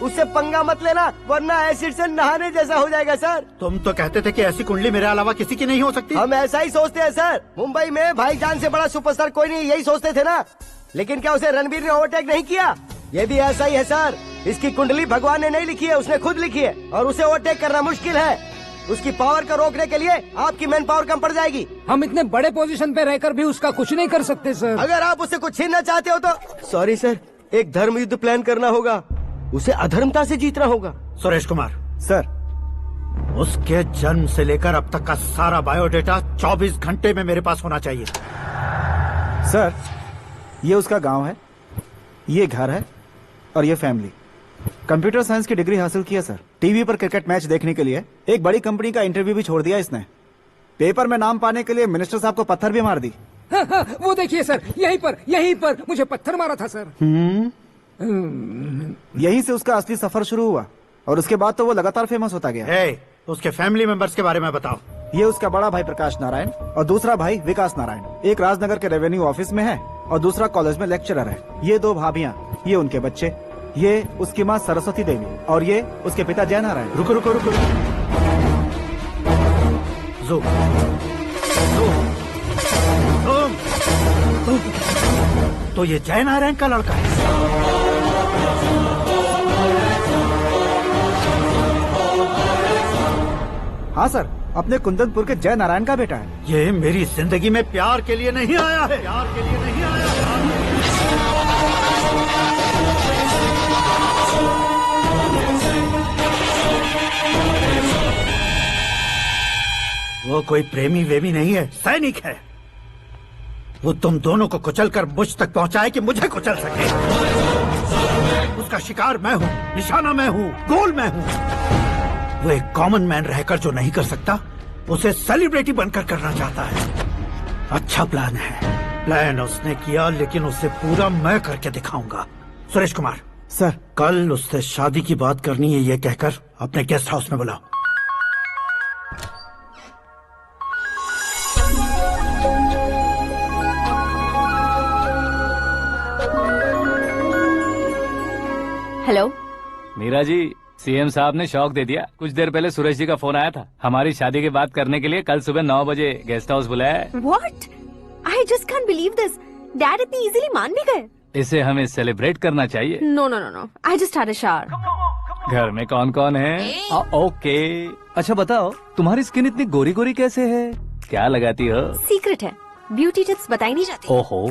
उससे पंगा मत लेना, वरना एसिड से नहाने जैसा हो जाएगा सर। तुम तो कहते थे कि ऐसी कुंडली मेरे अलावा किसी की नहीं हो सकती। हम ऐसा ही सोचते हैं सर। मुंबई में भाईजान से बड़ा सुपरस्टार कोई नहीं, यही सोचते थे ना। लेकिन क्या उसे रणबीर ने ओवरटेक नहीं किया? ये भी ऐसा ही है सर। इसकी कुंडली भगवान ने नहीं लिखी है, उसने खुद लिखी है, और उसे ओवरटेक करना मुश्किल है। उसकी पावर को रोकने के लिए आपकी मैन पावर कम पड़ जाएगी। हम इतने बड़े पोजीशन पे रहकर भी उसका कुछ नहीं कर सकते सर। अगर आप उससे कुछ छीनना चाहते हो तो सॉरी सर, एक धर्म युद्ध प्लान करना होगा। उसे अधर्मता से जीतना होगा। सुरेश कुमार सर, उसके जन्म से लेकर अब तक का सारा बायोडेटा 24 घंटे में मेरे पास होना चाहिए। सर ये उसका गांव है, ये घर है और ये फैमिली। कंप्यूटर साइंस की डिग्री हासिल किया सर। टीवी पर क्रिकेट मैच देखने के लिए एक बड़ी कंपनी का इंटरव्यू भी छोड़ दिया इसने। पेपर में नाम पाने के लिए मिनिस्टर साहब को पत्थर भी मार दी। हाँ, वो देखिए सर, यहीं पर मुझे पत्थर मारा था सर। यहीं से उसका असली सफर शुरू हुआ और उसके बाद तो वो लगातार फेमस होता गया। उसके फैमिली मेंबर्स के बारे में बताओ। ये उसका बड़ा भाई प्रकाश नारायण और दूसरा भाई विकास नारायण। एक राजनगर के रेवेन्यू ऑफिस में है और दूसरा कॉलेज में लेक्चरर है। ये 2 भाभियां, ये उनके बच्चे, ये उसकी माँ सरस्वती देवी और ये उसके पिता जय नारायण। रुको रुको रुको, ज़ूम। तो ये जय नारायण का लड़का है। हाँ सर, अपने कुंदनपुर के जय नारायण का बेटा है। ये मेरी जिंदगी में प्यार के लिए नहीं आया है, प्यार के लिए नहीं आया है। वो कोई प्रेमी वेमी नहीं है, सैनिक है। वो तुम दोनों को कुचलकर मुझ तक पहुंचाए कि मुझे कुचल सके। उसका शिकार मैं हूँ, निशाना मैं हूँ, गोल मैं हूँ। वो एक कॉमन मैन रहकर जो नहीं कर सकता, उसे सेलिब्रिटी बनकर करना चाहता है। अच्छा प्लान है। प्लान उसने किया, लेकिन उसे पूरा मैं करके दिखाऊंगा। सुरेश कुमार सर, कल उससे शादी की बात करनी है, ये कहकर अपने गेस्ट हाउस में बुलाओ। हेलो मीरा जी, सीएम साहब ने शौक दे दिया। कुछ देर पहले सुरेश जी का फोन आया था, हमारी शादी की बात करने के लिए कल सुबह 9 बजे गेस्ट हाउस बुलाया है। What? I just can't believe this. Dad इतनी इजीली मान भी गए। इसे हमें सेलिब्रेट करना चाहिए। No no no no, I just had a shower. घर में कौन कौन है? ओके। अच्छा बताओ, तुम्हारी स्किन इतनी गोरी गोरी कैसे है? क्या लगाती हो? सीक्रेट है, ब्यूटी टिप्स बताई नहीं जाती। ओहो,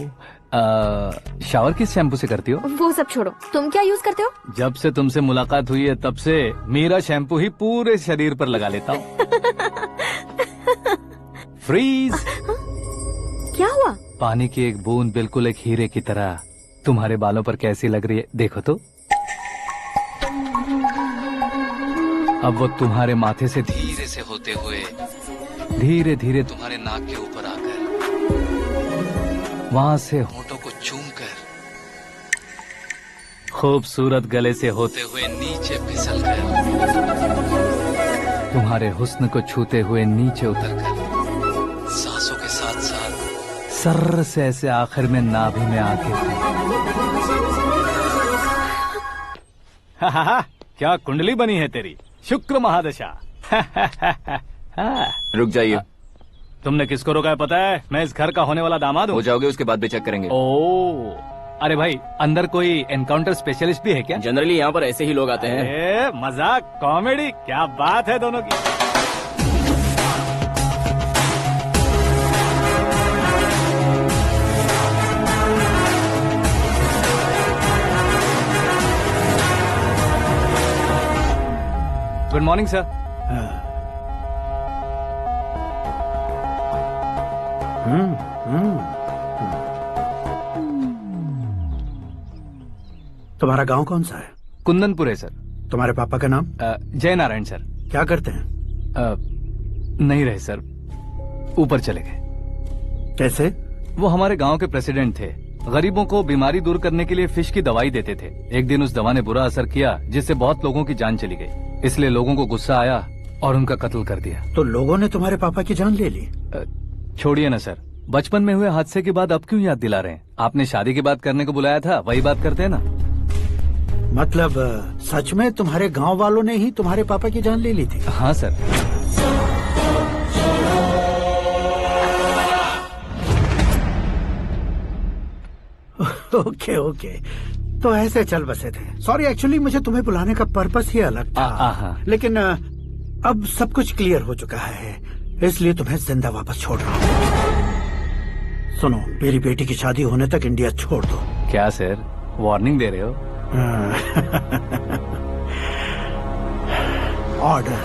शावर किस शैम्पू से करती हो? वो सब छोड़ो, तुम क्या यूज करते हो? जब से तुमसे मुलाकात हुई है तब से मीरा शैम्पू ही पूरे शरीर पर लगा लेता हूँ। फ्रीज। क्या हुआ? पानी की एक बूंद बिल्कुल एक हीरे की तरह तुम्हारे बालों पर कैसी लग रही है, देखो तो। अब वो तुम्हारे माथे से धीरे से होते हुए धीरे धीरे तुम्हारे नाक के ऊपर आकर वहां से होठों को चूमकर खूबसूरत गले से होते हुए नीचे फिसलकर तुम्हारे हुस्न को छूते हुए नीचे उतरकर सांसों के साथ साथ सर्र से ऐसे आखिर में नाभि में आके क्या कुंडली बनी है तेरी, शुक्र महादशा। रुक जाइए। तुमने किसको रोका है पता है? मैं इस घर का होने वाला दामाद हूँ। हो जाओगे उसके बाद भी चेक करेंगे। ओ, अरे भाई, अंदर कोई एनकाउंटर स्पेशलिस्ट भी है क्या? जनरली यहाँ पर ऐसे ही लोग आते हैं। मजाक, कॉमेडी, क्या बात है दोनों की। Good morning sir. तुम्हारा गांव कौन सा है? कुंदनपुर है सर। तुम्हारे पापा का नाम? जय नारायण सर। क्या करते हैं? नहीं रहे सर, ऊपर चले गए। कैसे? वो हमारे गांव के प्रेसिडेंट थे। गरीबों को बीमारी दूर करने के लिए फिश की दवाई देते थे। एक दिन उस दवा ने बुरा असर किया, जिससे बहुत लोगों की जान चली गई। इसलिए लोगों को गुस्सा आया और उनका कत्ल कर दिया। तो लोगों ने तुम्हारे पापा की जान ले ली? छोड़िए ना सर, बचपन में हुए हादसे की बात अब क्यों याद दिला रहे हैं? आपने शादी की बात करने को बुलाया था, वही बात करते हैं ना। मतलब सच में तुम्हारे गांव वालों ने ही तुम्हारे पापा की जान ले ली थी? हाँ सर। ओके ओके, तो ऐसे चल बसे थे। सॉरी, एक्चुअली मुझे तुम्हें बुलाने का पर्पस ही अलग था। लेकिन अब सब कुछ क्लियर हो चुका है, इसलिए तुम्हें जिंदा वापस छोड़ रहा हूँ। सुनो, मेरी बेटी की शादी होने तक इंडिया छोड़ दो। क्या सर, वार्निंग दे रहे हो? ऑर्डर।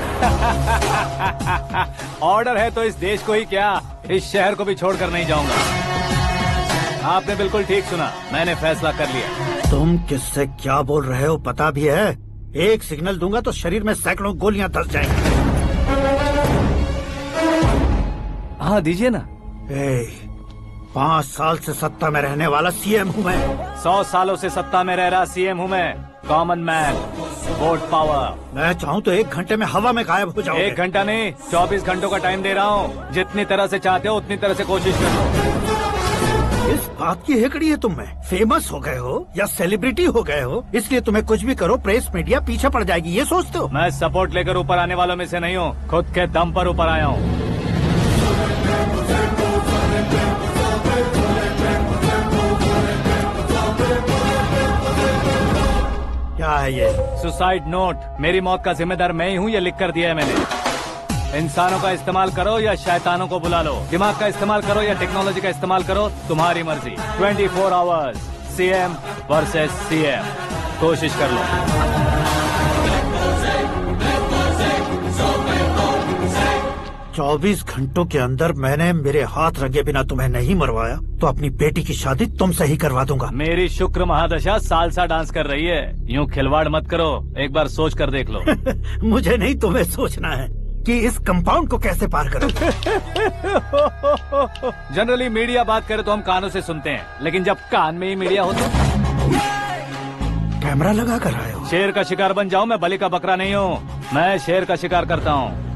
ऑर्डर है तो इस देश को ही क्या, इस शहर को भी छोड़कर नहीं जाऊंगा। आपने बिल्कुल ठीक सुना, मैंने फैसला कर लिया। तुम किससे क्या बोल रहे हो पता भी है? एक सिग्नल दूंगा तो शरीर में सैकड़ों गोलियां धस जाएंगी। हाँ दीजिए ना। 5 साल से सत्ता में रहने वाला सीएम हूँ मैं। 100 सालों से सत्ता में रह रहा सीएम हूँ मैं। Common man, vote power. मैं चाहूँ तो 1 घंटे में हवा में गायब हो जाऊँ। 1 घंटा नहीं, 24 घंटों का टाइम दे रहा हूँ। जितनी तरह से चाहते हो उतनी तरह से कोशिश कर लो। इस बात की हेकड़ी है तुम में? फेमस हो गए हो या सेलिब्रिटी हो गए हो, इसलिए तुम्हें कुछ भी करो प्रेस मीडिया पीछे पड़ जाएगी, ये सोचते हो? मैं सपोर्ट लेकर ऊपर आने वालों में से नहीं हूँ, खुद के दम पर ऊपर आया हूँ। क्या है ये? Suicide note. मेरी मौत का जिम्मेदार मैं ही हूँ, ये लिख कर दिया है मैंने। इंसानों का इस्तेमाल करो या शैतानों को बुला लो, दिमाग का इस्तेमाल करो या टेक्नोलॉजी का इस्तेमाल करो, तुम्हारी मर्जी। 24 आवर्स सीएम वर्सेस सीएम, कोशिश कर लो। 24 घंटों के अंदर मैंने मेरे हाथ रंगे बिना तुम्हें नहीं मरवाया तो अपनी बेटी की शादी तुमसे ही करवा दूंगा। मेरी शुक्र महादशा सालसा डांस कर रही है, यूँ खिलवाड़ मत करो, एक बार सोच कर देख लो। मुझे नहीं, तुम्हें सोचना है कि इस कंपाउंड को कैसे पार करूं। जनरली मीडिया बात करे तो हम कानों से सुनते हैं, लेकिन जब कान में ही मीडिया हो तो कैमरा लगा कर आए हो। शेर का शिकार बन जाऊं, मैं बलि का बकरा नहीं हूँ, मैं शेर का शिकार करता हूँ।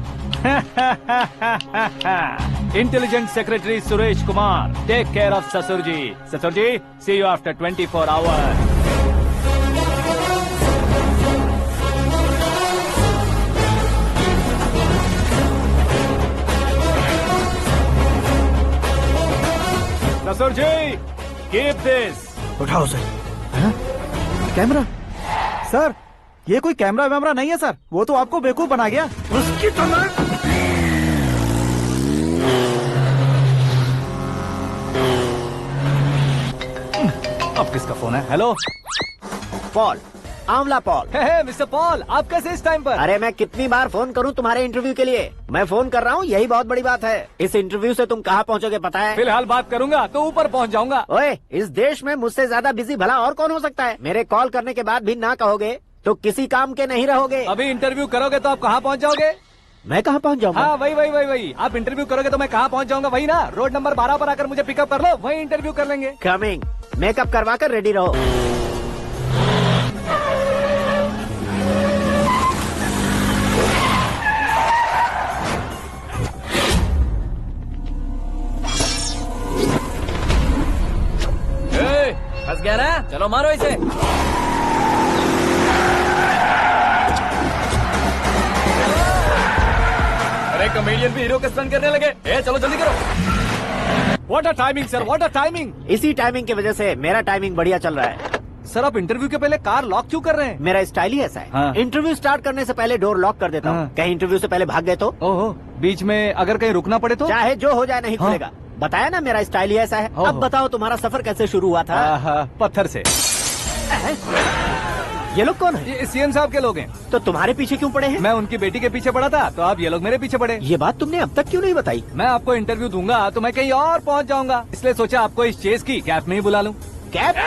Intelligent secretary Suresh Kumar, take care of ससुर जी। ससुर जी, सी यू आफ्टर 24 आवर्स। ससुर जी, कीप दिस। उठाओ सर। कैमरा? सर, ये कोई कैमरा वैमरा नहीं है सर, वो तो आपको बेवकूफ बना गया। उसकी तो मैं... अब किसका फोन है? हेलो पॉल, आंवला पॉल। मिस्टर पॉल, आप कैसे इस टाइम पर? अरे मैं कितनी बार फोन करूं तुम्हारे इंटरव्यू के लिए? मैं फोन कर रहा हूं, यही बहुत बड़ी बात है। इस इंटरव्यू से तुम कहां पहुंचोगे पता है? फिलहाल बात करूंगा तो ऊपर पहुंच जाऊंगा। ओए, इस देश में मुझसे ज्यादा बिजी भला और कौन हो सकता है? मेरे कॉल करने के बाद भी ना कहोगे तो किसी काम के नहीं रहोगे। अभी इंटरव्यू करोगे तो आप कहाँ पहुँच जाओगे? मैं कहाँ पहुँच जाऊंगा? हाँ वही। आप इंटरव्यू करोगे तो मैं कहाँ पहुँच जाऊंगा? वही ना, रोड नंबर 12 पर आकर मुझे पिकअप कर लो, वही इंटरव्यू कर लेंगे। कमिंग। मेकअप करवा कर रेडी रहो। फंस गया ना, चलो मारो इसे। अरे कमेडियन भी हीरो के स्टंट करने लगे। चलो जल्दी करो। What a timing sir, what a timing. इसी टाइमिंग की वजह से मेरा टाइमिंग बढ़िया चल रहा है। सर, आप इंटरव्यू के पहले कार लॉक क्यों कर रहे हैं? मेरा स्टाइल ही ऐसा है। हाँ। इंटरव्यू स्टार्ट करने से पहले डोर लॉक कर देता हूँ। कहीं इंटरव्यू से पहले भाग गए तो? ओहो, बीच में अगर कहीं रुकना पड़े तो? चाहे जो हो जाए नहीं खुलेगा। बताया ना, मेरा स्टाइल ही ऐसा है। अब बताओ तुम्हारा सफर कैसे शुरू हुआ था? पत्थर से। ये लोग कौन है? ये सीएम साहब के लोग हैं। तो तुम्हारे पीछे क्यों पड़े हैं? मैं उनकी बेटी के पीछे पड़ा था, तो अब ये लोग मेरे पीछे पड़े। ये बात तुमने अब तक क्यों नहीं बताई? मैं आपको इंटरव्यू दूंगा तो मैं कहीं और पहुंच जाऊंगा, इसलिए सोचा आपको इस चेस की कैब में ही बुला लूं। कैब में?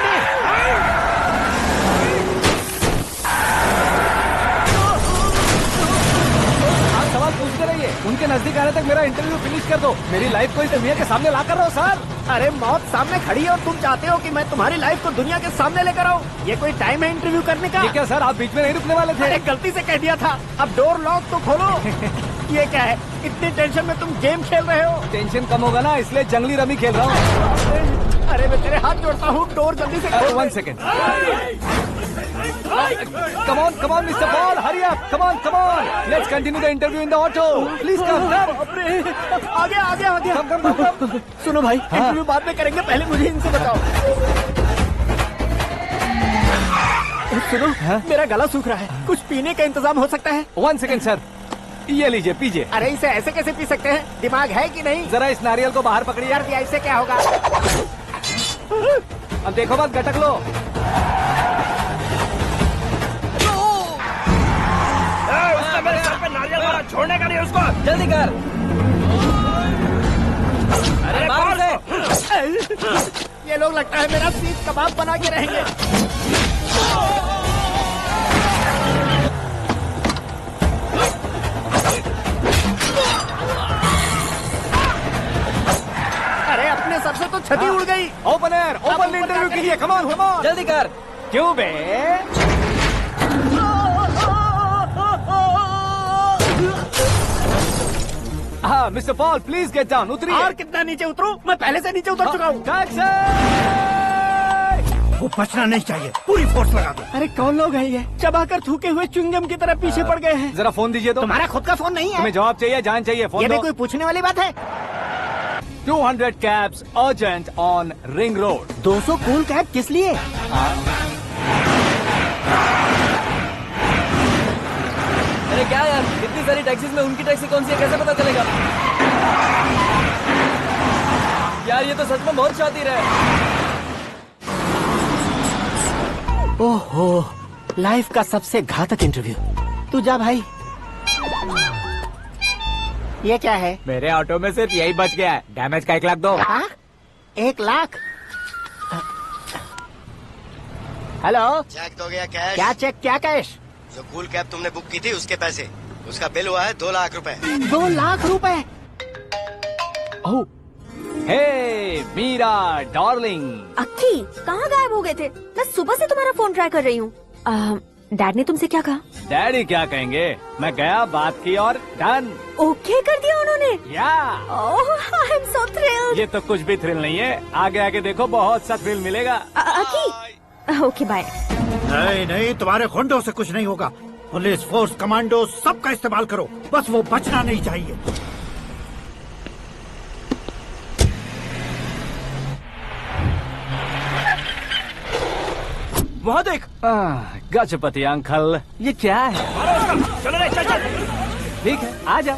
सवाल पूछते रहिए, उनके नजदीक आने तक मेरा इंटरव्यू फिनिश कर दो। मेरी लाइफ को इस दुनिया के सामने ला कर रहो सर। अरे मौत सामने खड़ी है और तुम चाहते हो कि मैं तुम्हारी लाइफ को दुनिया के सामने लेकर आऊं? ये कोई टाइम है इंटरव्यू करने का? ये क्या सर, आप बीच में नहीं रुकने वाले थे? अरे गलती से कह दिया था, अब डोर लॉक तो खोलो। ये क्या है, इतनी टेंशन में तुम गेम खेल रहे हो? टेंशन कम होगा ना, इसलिए जंगली रमी खेल रहा हूँ। अरे मैं तेरे हाथ जोड़ता हूँ, डोर जल्दी से खोलो। 1 second. Come on, Mr. Paul, hurry up! Come on! Let's continue the interview in the auto. Please come. आगे। Come. सुनो भाई, इंटरव्यू बाद में करेंगे, पहले मुझे इनसे बताओ। सुनो, मेरा गला सूख रहा है, कुछ पीने का इंतजाम हो सकता है? 1 सेकेंड सर, ये लीजिए पीजिए। अरे इसे ऐसे कैसे पी सकते हैं? दिमाग है कि नहीं? जरा इस नारियल को बाहर पकड़िए। यार दिया, इससे क्या होगा? अब देखो मत, गटक लो। उसने मेरे सर पे नारियल मारा, छोड़ने का नहीं उसको। जल्दी कर। अरे बाहर से। ये लोग लगता है मेरा सीख कबाब बना के रहेंगे। अरे अपने सबसे तो छती उड़ गई। ओपन एयर, ओपन इंटरव्यू के लिए कम ऑन जल्दी कर। क्यों बे? हाँ mister Paul please get down, उतरिए। और कितना नीचे उतरूं? मैं पहले से नीचे उतर चुका हूँ। वो बचना नहीं चाहिए, पूरी फोर्स लगा दो। अरे कौन लोग हैं ये? चबाकर थूके हुए च्युइंगम की तरह पीछे पड़ गए हैं। जरा फोन दीजिए तो। तुम्हारा खुद का फोन नहीं है? तुम्हें जवाब चाहिए, जान चाहिए, फोन ये दो। भी कोई पूछने वाली बात है? 200 cabs urgent on Ring Road। 200 cool cab किस लिए? अरे क्या यार, इतनी सारी टैक्सीज में उनकी टैक्सी कौन सी है कैसे पता चलेगा? यार ये तो सच में बहुत शातिर है। ओहो, लाइफ का सबसे घातक इंटरव्यू। तू जा भाई। ये क्या है? मेरे ऑटो में सिर्फ यही बच गया है, डैमेज का 1 लाख दो। 1 लाख? हेलो, चेक तो गया कैश। क्या चेक, क्या कैश? जो कूल कैब तुमने बुक की थी उसके पैसे, उसका बिल हुआ है 2 लाख रुपए। 2 लाख रुपए? ओह, हे मीरा डार्लिंग। अक्की कहाँ गायब हो गए थे? मैं सुबह से तुम्हारा फोन ट्राई कर रही हूँ। डैड ने तुमसे क्या कहा? डैडी क्या कहेंगे, मैं गया, बात की और डन। ओके कर दिया उन्होंने? या ओह आई एम सो थ्रिल्ड। ये तो कुछ भी थ्रिल नहीं है, आगे आगे देखो बहुत सा थ्रिल मिलेगा। अक्की ओके बाय। नहीं नहीं, तुम्हारे गुंडों से कुछ नहीं होगा। पुलिस फोर्स, कमांडो सबका इस्तेमाल करो, बस वो बचना नहीं चाहिए। वहाँ देख। गजपति अंकल, ये क्या है? चलो रे, चल चल। ठीक है, आ जा।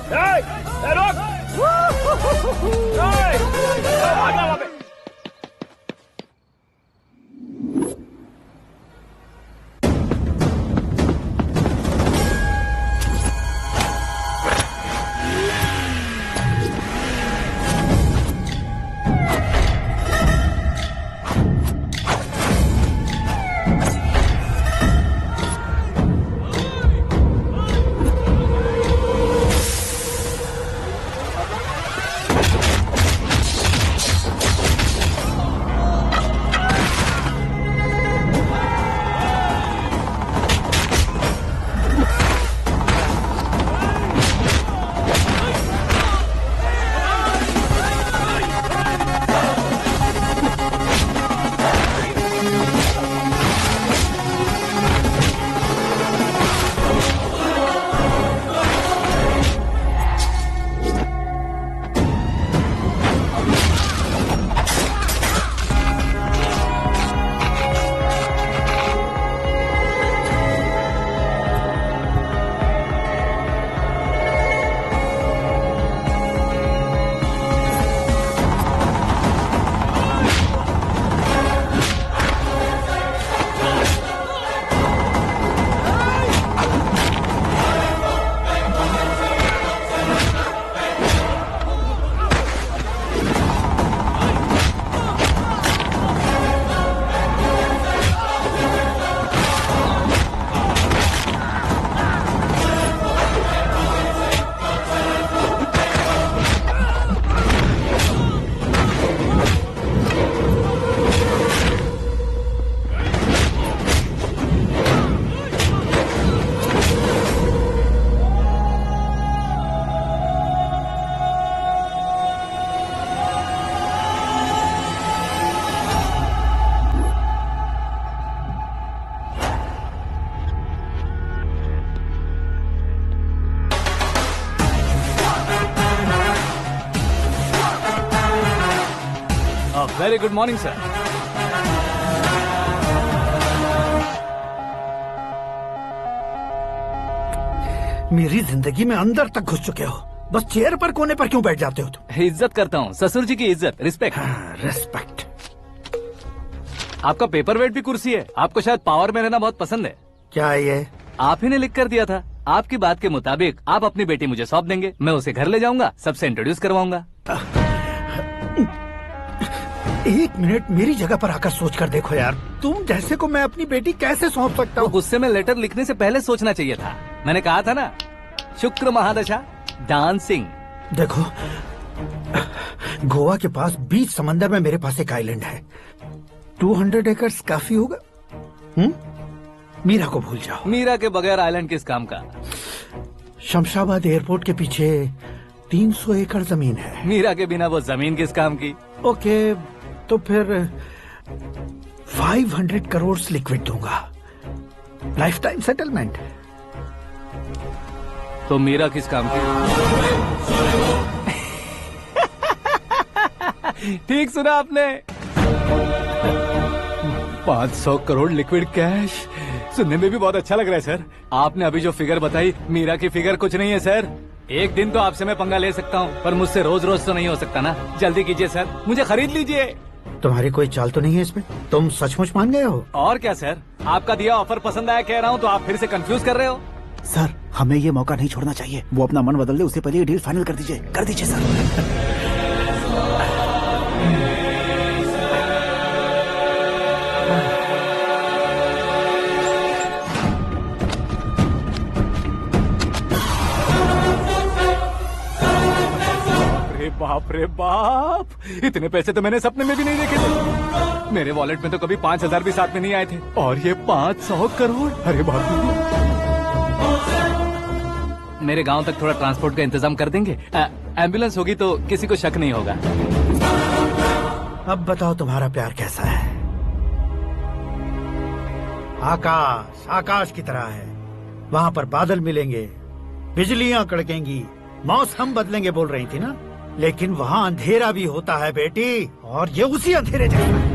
Very good morning sir. मेरी जिंदगी में अंदर तक घुस चुके हो, बस चेयर पर कोने पर क्यों बैठ जाते हो तुम? इज्जत करता हूँ, ससुर जी की इज्जत, रिस्पेक्ट। रिस्पेक्ट। आपका पेपर वेट भी कुर्सी है, आपको शायद पावर में रहना बहुत पसंद है। क्या ये? आप ही ने लिख कर दिया था। आपकी बात के मुताबिक आप अपनी बेटी मुझे सौंप देंगे, मैं उसे घर ले जाऊंगा, सबसे इंट्रोड्यूस करवाऊंगा। एक मिनट मेरी जगह पर आकर सोच कर देखो यार, तुम जैसे को मैं अपनी बेटी कैसे सौंप सकता तो हूँ? गुस्से में लेटर लिखने से पहले सोचना चाहिए था। मैंने कहा था ना, शुक्र महादशा डांसिंग। देखो, गोवा के पास बीच समंदर में मेरे पास एक आइलैंड है, 200 एकर्स काफी होगा। मीरा को भूल जाओ। मीरा के बगैर आइलैंड किस काम का? शमशाबाद एयरपोर्ट के पीछे 300 एकड़ जमीन है। मीरा के बिना वो जमीन किस काम की? ओके, तो फिर 500 करोड़ लिक्विड दूंगा, लाइफ टाइम सेटलमेंट। तो मीरा किस काम की? ठीक सुना आपने, 500 करोड़ लिक्विड कैश। सुनने में भी बहुत अच्छा लग रहा है सर। आपने अभी जो फिगर बताई, मीरा की फिगर कुछ नहीं है सर। एक दिन तो आपसे मैं पंगा ले सकता हूँ, पर मुझसे रोज रोज तो नहीं हो सकता ना। जल्दी कीजिए सर, मुझे खरीद लीजिए। तुम्हारी कोई चाल तो नहीं है इसमें? तुम सचमुच मान गए हो? और क्या सर, आपका दिया ऑफर पसंद आया कह रहा हूँ, तो आप फिर से कंफ्यूज कर रहे हो। सर, हमें ये मौका नहीं छोड़ना चाहिए। वो अपना मन बदल दे, उससे पहले ये डील फाइनल कर दीजिए सर। बाप रे बाप, इतने पैसे तो मैंने सपने में भी नहीं देखे थे। मेरे वॉलेट में तो कभी 5,000 भी साथ में नहीं आए थे, और ये 500 करोड़। अरे बाप रे। मेरे गांव तक थोड़ा ट्रांसपोर्ट का इंतजाम कर देंगे? एम्बुलेंस होगी तो किसी को शक नहीं होगा। अब बताओ तुम्हारा प्यार कैसा है? आकाश आकाश की तरह है, वहाँ पर बादल मिलेंगे, बिजलियां कड़केंगी, मौसम बदलेंगे बोल रही थी ना, लेकिन वहाँ अंधेरा भी होता है बेटी, और ये उसी अंधेरे जैसा है।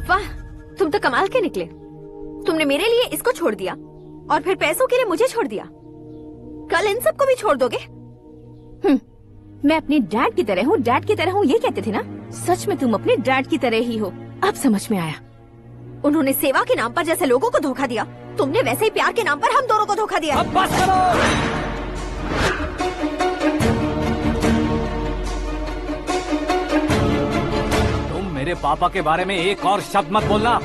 वाह, तुम तो कमाल के निकले। तुमने मेरे लिए इसको छोड़ दिया और फिर पैसों के लिए मुझे छोड़ दिया। कल इन सबको भी छोड़ दोगे? मैं अपने डैड की तरह हूँ, डैड की तरह हूँ, ये कहते थे ना। सच में तुम अपने डैड की तरह ही हो। अब समझ में आया। उन्होंने सेवा के नाम पर जैसे लोगों को धोखा दिया, तुमने वैसे ही प्यार के नाम पर हम दोनों को धोखा दिया। अब बस करो। तुम मेरे पापा के बारे में एक और शब्द मत बोलना।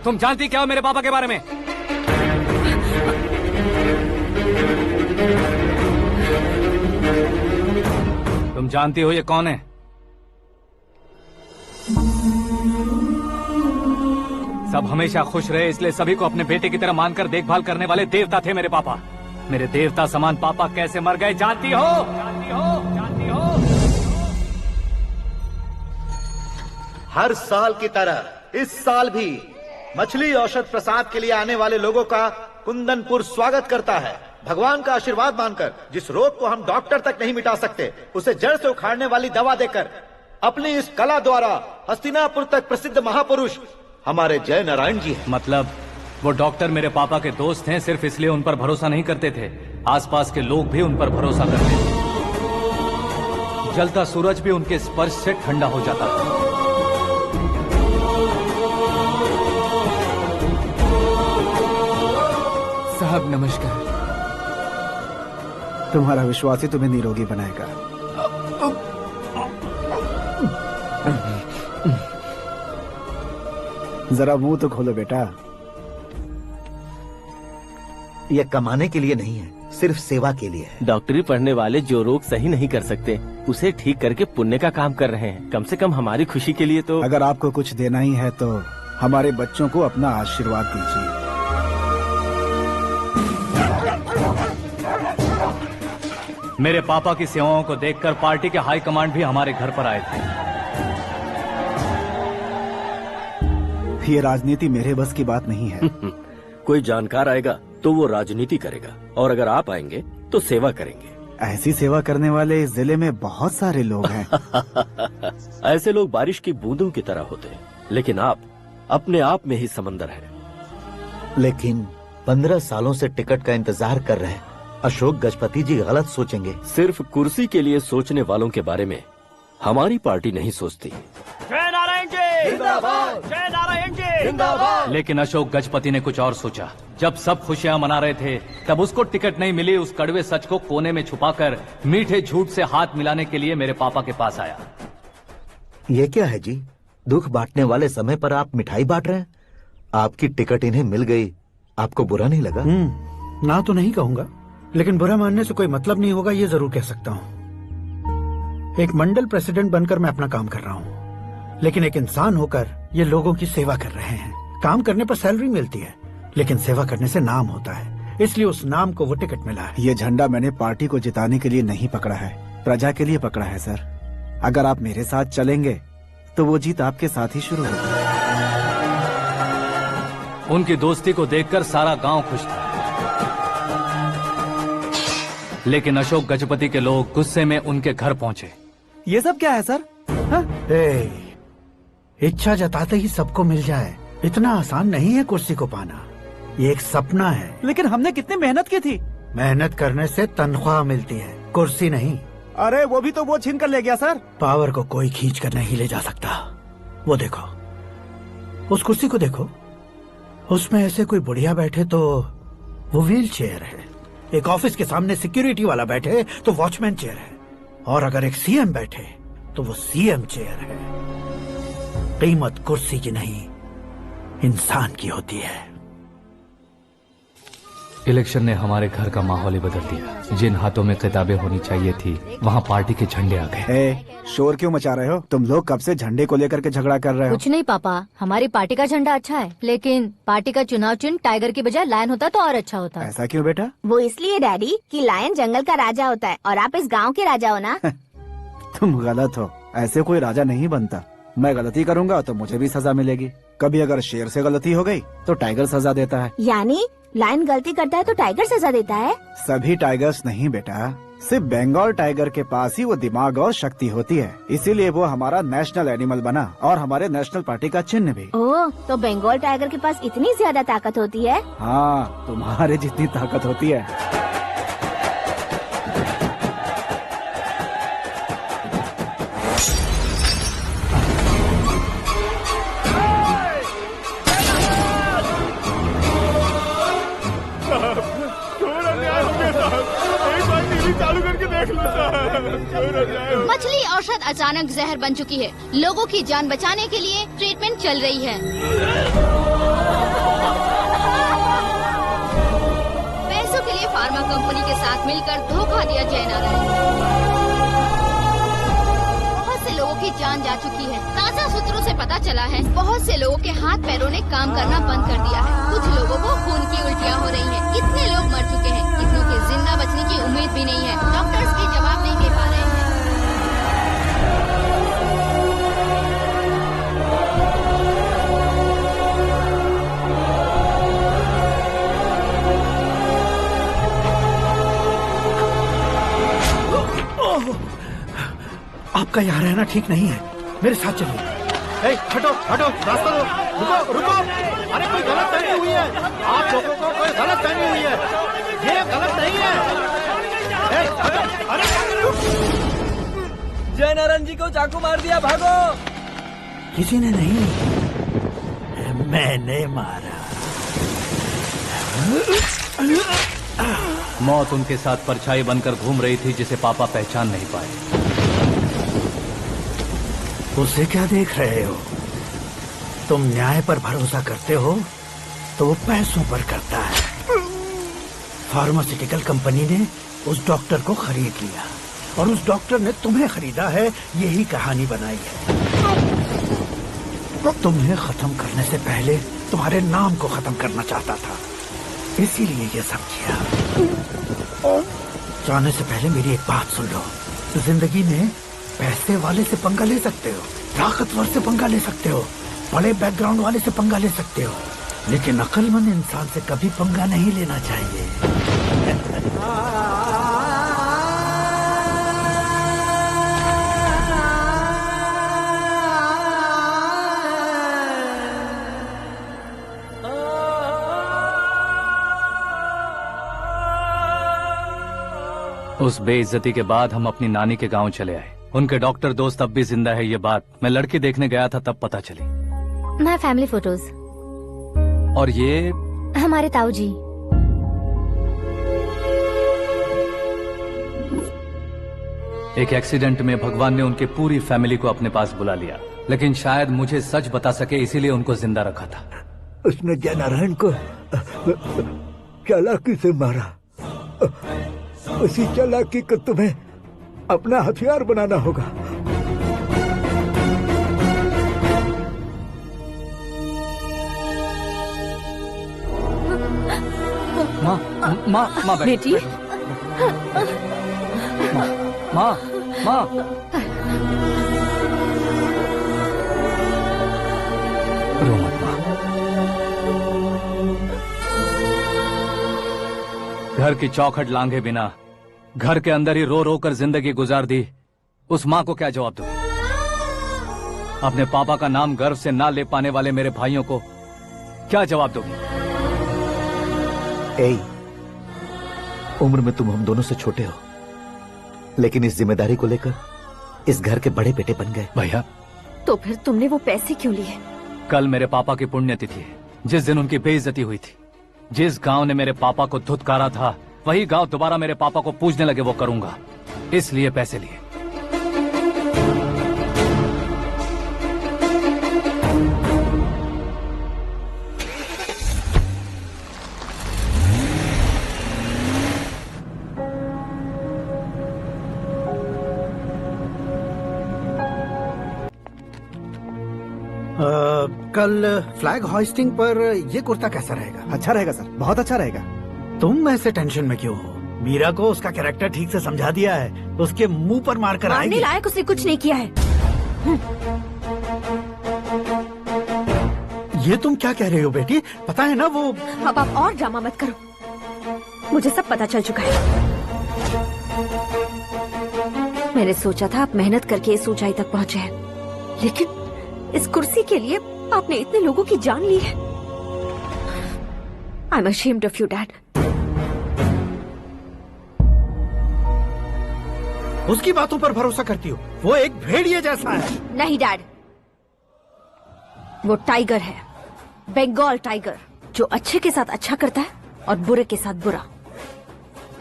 तुम जानती क्या हो मेरे पापा के बारे में? तुम जानती हो ये कौन है? सब हमेशा खुश रहे, इसलिए सभी को अपने बेटे की तरह मानकर देखभाल करने वाले देवता थे मेरे पापा। मेरे देवता समान पापा कैसे मर गए जानती हो? जानती हो? जानती हो? हर साल की तरह इस साल भी मछली औषध प्रसाद के लिए आने वाले लोगों का कुंदनपुर स्वागत करता है। भगवान का आशीर्वाद मानकर जिस रोग को हम डॉक्टर तक नहीं मिटा सकते, उसे जड़ से उखाड़ने वाली दवा देकर अपनी इस कला द्वारा हस्तिनापुर तक प्रसिद्ध महापुरुष हमारे जय नारायण जी हैं। मतलब वो डॉक्टर मेरे पापा के दोस्त हैं, सिर्फ इसलिए उन पर भरोसा नहीं करते थे, आसपास के लोग भी उन पर भरोसा करते थे। जलता सूरज भी उनके स्पर्श से ठंडा हो जाता था। साहब नमस्कार। तुम्हारा विश्वास ही तुम्हें निरोगी बनाएगा। जरा मुंह तो खोलो बेटा। यह कमाने के लिए नहीं है, सिर्फ सेवा के लिए है। डॉक्टरी पढ़ने वाले जो रोग सही नहीं कर सकते, उसे ठीक करके पुण्य का काम कर रहे हैं। कम से कम हमारी खुशी के लिए तो। अगर आपको कुछ देना ही है तो हमारे बच्चों को अपना आशीर्वाद दीजिए। मेरे पापा की सेवाओं को देखकर पार्टी के हाई कमांड भी हमारे घर पर आए थे। ये राजनीति मेरे बस की बात नहीं है। कोई जानकार आएगा तो वो राजनीति करेगा, और अगर आप आएंगे तो सेवा करेंगे। ऐसी सेवा करने वाले इस जिले में बहुत सारे लोग हैं। ऐसे लोग बारिश की बूंदों की तरह होते हैं, लेकिन आप अपने आप में ही समंदर हैं। लेकिन 15 सालों से टिकट का इंतजार कर रहे हैं, अशोक गजपति जी गलत सोचेंगे। सिर्फ कुर्सी के लिए सोचने वालों के बारे में हमारी पार्टी नहीं सोचती। जय नारायण जी जिंदाबाद, जय नारायण जी जिंदाबाद। लेकिन अशोक गजपति ने कुछ और सोचा। जब सब खुशियां मना रहे थे तब उसको टिकट नहीं मिली। उस कड़वे सच को कोने में छुपाकर मीठे झूठ से हाथ मिलाने के लिए मेरे पापा के पास आया। ये क्या है जी? दुख बांटने वाले समय पर आप मिठाई बांट रहे हैं। आपकी टिकट इन्हें मिल गई, आपको बुरा नहीं लगा? ना तो नहीं कहूंगा, लेकिन बुरा मानने से कोई मतलब नहीं होगा, ये जरूर कह सकता हूँ। एक मंडल प्रेसिडेंट बनकर मैं अपना काम कर रहा हूँ, लेकिन एक इंसान होकर ये लोगों की सेवा कर रहे हैं। काम करने पर सैलरी मिलती है, लेकिन सेवा करने से नाम होता है, इसलिए उस नाम को वो टिकट मिला है। ये झंडा मैंने पार्टी को जिताने के लिए नहीं पकड़ा है, प्रजा के लिए पकड़ा है सर। अगर आप मेरे साथ चलेंगे तो वो जीत आपके साथ ही शुरू होगी। उनकी दोस्ती को देखकर सारा गांव खुश था, लेकिन अशोक गजपति के लोग गुस्से में उनके घर पहुंचे। ये सब क्या है सर? इच्छा जताते ही सबको मिल जाए, इतना आसान नहीं है कुर्सी को पाना। ये एक सपना है। लेकिन हमने कितनी मेहनत की थी। मेहनत करने से तनख्वाह मिलती है, कुर्सी नहीं। अरे वो भी तो वो छीन कर ले गया सर। पावर को कोई खींच कर नहीं ले जा सकता। वो देखो, उस कुर्सी को देखो, उसमें ऐसे कोई बुढ़िया बैठे तो वो व्हील चेयर है। एक ऑफिस के सामने सिक्योरिटी वाला बैठे तो वॉचमैन चेयर है, और अगर एक सीएम बैठे तो वो सीएम चेयर है। कीमत कुर्सी की नहीं, इंसान की होती है। इलेक्शन ने हमारे घर का माहौल ही बदल दिया। जिन हाथों में किताबें होनी चाहिए थी, वहाँ पार्टी के झंडे आ गए। शोर क्यों मचा रहे हो? तुम लोग कब से झंडे को लेकर के झगड़ा कर रहे हो? कुछ नहीं पापा, हमारी पार्टी का झंडा अच्छा है, लेकिन पार्टी का चुनाव चिन्ह टाइगर की बजाय लायन होता तो और अच्छा होता। ऐसा क्यों बेटा? वो इसलिए डैडी कि लायन जंगल का राजा होता है और आप इस गांव के राजा हो ना। तुम गलत हो, ऐसे कोई राजा नहीं बनता। मैं गलती करूंगा तो मुझे भी सजा मिलेगी। कभी अगर शेर से गलती हो गई तो टाइगर सजा देता है। यानी लायन गलती करता है तो टाइगर सजा देता है? सभी टाइगर्स नहीं बेटा, सिर्फ बंगाल टाइगर के पास ही वो दिमाग और शक्ति होती है, इसीलिए वो हमारा नेशनल एनिमल बना और हमारे नेशनल पार्टी का चिन्ह भी। ओह, तो बंगाल टाइगर के पास इतनी ज्यादा ताकत होती है? हाँ, तुम्हारे जितनी ताकत होती है। मछली औषध अचानक जहर बन चुकी है। लोगों की जान बचाने के लिए ट्रीटमेंट चल रही है। पैसों के लिए फार्मा कंपनी के साथ मिलकर धोखा दिया जय नारायण। बहुत से लोगों की जान जा चुकी है। ताज़ा सूत्रों से पता चला है बहुत से लोगों के हाथ पैरों ने काम करना बंद कर दिया है। कुछ लोगों को खून की उल्टियाँ हो रही हैं। कितने लोग मर चुके हैं, कितनों के जिंदा बचने की उम्मीद भी नहीं है। डॉक्टर्स भी जवाब नहीं दे पा रहे हैं। आपका यहाँ रहना ठीक नहीं है, मेरे साथ चलिए। हटो हटो, रास्ता दो, रुको रुको। अरे कोई गलत फहमी हुई है, आप लोगों को कोई गलत फहमी हुई है, ये गलत नहीं है। अरे जय नारायण जी को चाकू मार दिया, भागो। किसी ने नहीं, मैंने मारा। मौत उनके साथ परछाई बनकर घूम रही थी, जिसे पापा पहचान नहीं पाए। उसे क्या देख रहे हो? तुम न्याय पर भरोसा करते हो तो वो पैसों पर करता है। फार्मास्यूटिकल कंपनी ने उस डॉक्टर को खरीद लिया और उस डॉक्टर ने तुम्हें खरीदा है, यही कहानी बनाई है। तुम्हें खत्म करने से पहले तुम्हारे नाम को खत्म करना चाहता था, इसीलिए ये सब किया। जाने से पहले मेरी एक बात सुन लो। जिंदगी में पैसे वाले से पंगा ले सकते हो, ताकतवर से पंगा ले सकते हो, बड़े बैकग्राउंड वाले से पंगा ले सकते हो, लेकिन अक्लमंद इंसान से कभी पंगा नहीं लेना चाहिए। उस बेइज्जती के बाद हम अपनी नानी के गांव चले आए। उनके डॉक्टर दोस्त अब भी जिंदा है, ये बात मैं लड़की देखने गया था तब पता चली। My family photos. और ये हमारे ताऊ जी। एक एक्सीडेंट में भगवान ने उनकी पूरी फैमिली को अपने पास बुला लिया, लेकिन शायद मुझे सच बता सके इसीलिए उनको जिंदा रखा था। उसने जयनारायण को चालाकी से मारा। उसी चालाकी को तुम्हें अपना हथियार बनाना होगा। माँ बेटी। माँ रो मत माँ। घर की चौखट लांघे बिना घर के अंदर ही रो रो कर जिंदगी गुजार दी उस माँ को क्या जवाब दूं? अपने पापा का नाम गर्व से ना ले पाने वाले मेरे भाइयों को क्या जवाब दोगी? उम्र में तुम हम दोनों से छोटे हो, लेकिन इस जिम्मेदारी को लेकर इस घर के बड़े बेटे बन गए। भैया, तो फिर तुमने वो पैसे क्यों लिए? कल मेरे पापा की पुण्यतिथि है, जिस दिन उनकी बेइज्जती हुई थी। जिस गांव ने मेरे पापा को धुतकारा था वही गांव दोबारा मेरे पापा को पूजने लगे वो करूंगा, इसलिए पैसे लिए। कल फ्लैग होइस्टिंग पर ये कुर्ता कैसा रहेगा? अच्छा रहेगा सर, बहुत अच्छा रहेगा। तुम ऐसे टेंशन में क्यों हो? मीरा को उसका कैरेक्टर ठीक से समझा दिया है, उसके मुंह पर मारकर आएगी। मारने लायक उसने कुछ नहीं किया है। ये तुम क्या कह रहे हो बेटी? पता है ना वो। अब आप और ड्रामा मत करो, मुझे सब पता चल चुका है। मैंने सोचा था आप मेहनत करके इस ऊंचाई तक पहुंचे हैं, लेकिन इस कुर्सी के लिए आपने इतने लोगों की जान ली है। I am ashamed of you, Dad. उसकी बातों पर भरोसा करती हो? वो एक भेड़िए जैसा है। नहीं डैड, वो टाइगर है, बंगाल टाइगर, जो अच्छे के साथ अच्छा करता है और बुरे के साथ बुरा।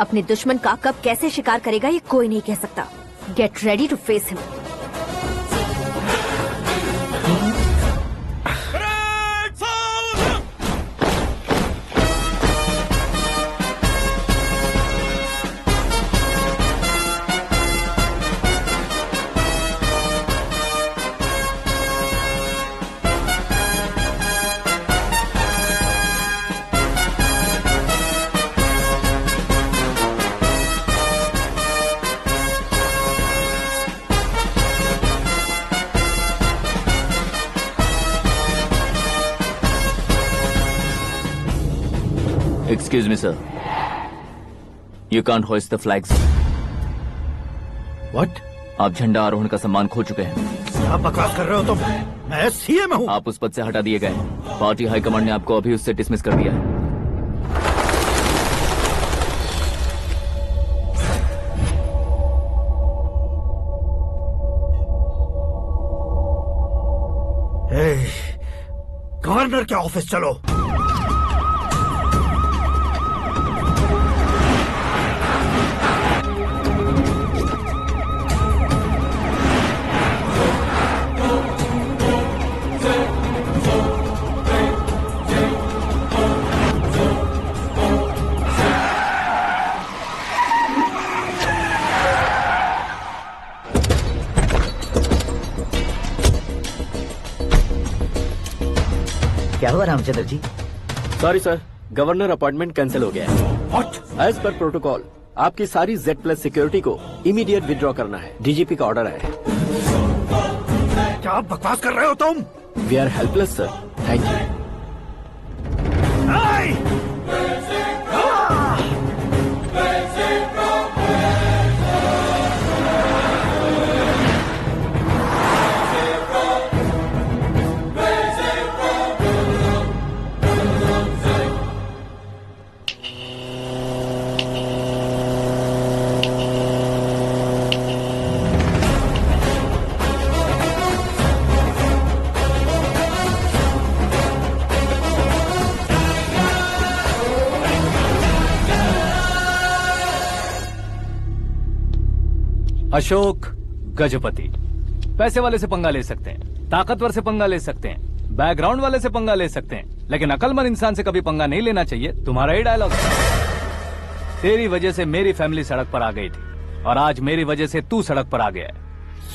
अपने दुश्मन का कब कैसे शिकार करेगा ये कोई नहीं कह सकता। Get ready to face him. Excuse me, sir. You can't hoist the flags. What? आप झंडा आरोहण का सम्मान खो चुके हैं। क्या बकवास कर रहे हो तुम? मैं सीएम हूँ। आप उस पद से हटा दिए गए। पार्टी हाईकमांड ने आपको अभी उससे डिसमिस कर दिया है। गवर्नर के ऑफिस चलो। क्या हुआ Ramchandra ji? Sorry sir, governor appointment cancel हो गया है। What? एज पर प्रोटोकॉल आपकी सारी Z+ सिक्योरिटी को इमीडिएट विड्रॉ करना है। डीजीपी का ऑर्डर है। क्या बकवास कर रहे हो तुम? We are helpless sir. Thank you. Ashok Gajapati. पैसे वाले से पंगा ले सकते हैं, ताकतवर से पंगा ले सकते हैं, बैकग्राउंड वाले से पंगा ले सकते हैं, लेकिन अकलमंद इंसान से कभी पंगा नहीं लेना चाहिए। तुम्हारा ही डायलॉग। तेरी वजह से मेरी फैमिली सड़क पर आ गई थी और आज मेरी वजह से तू सड़क पर आ गया है।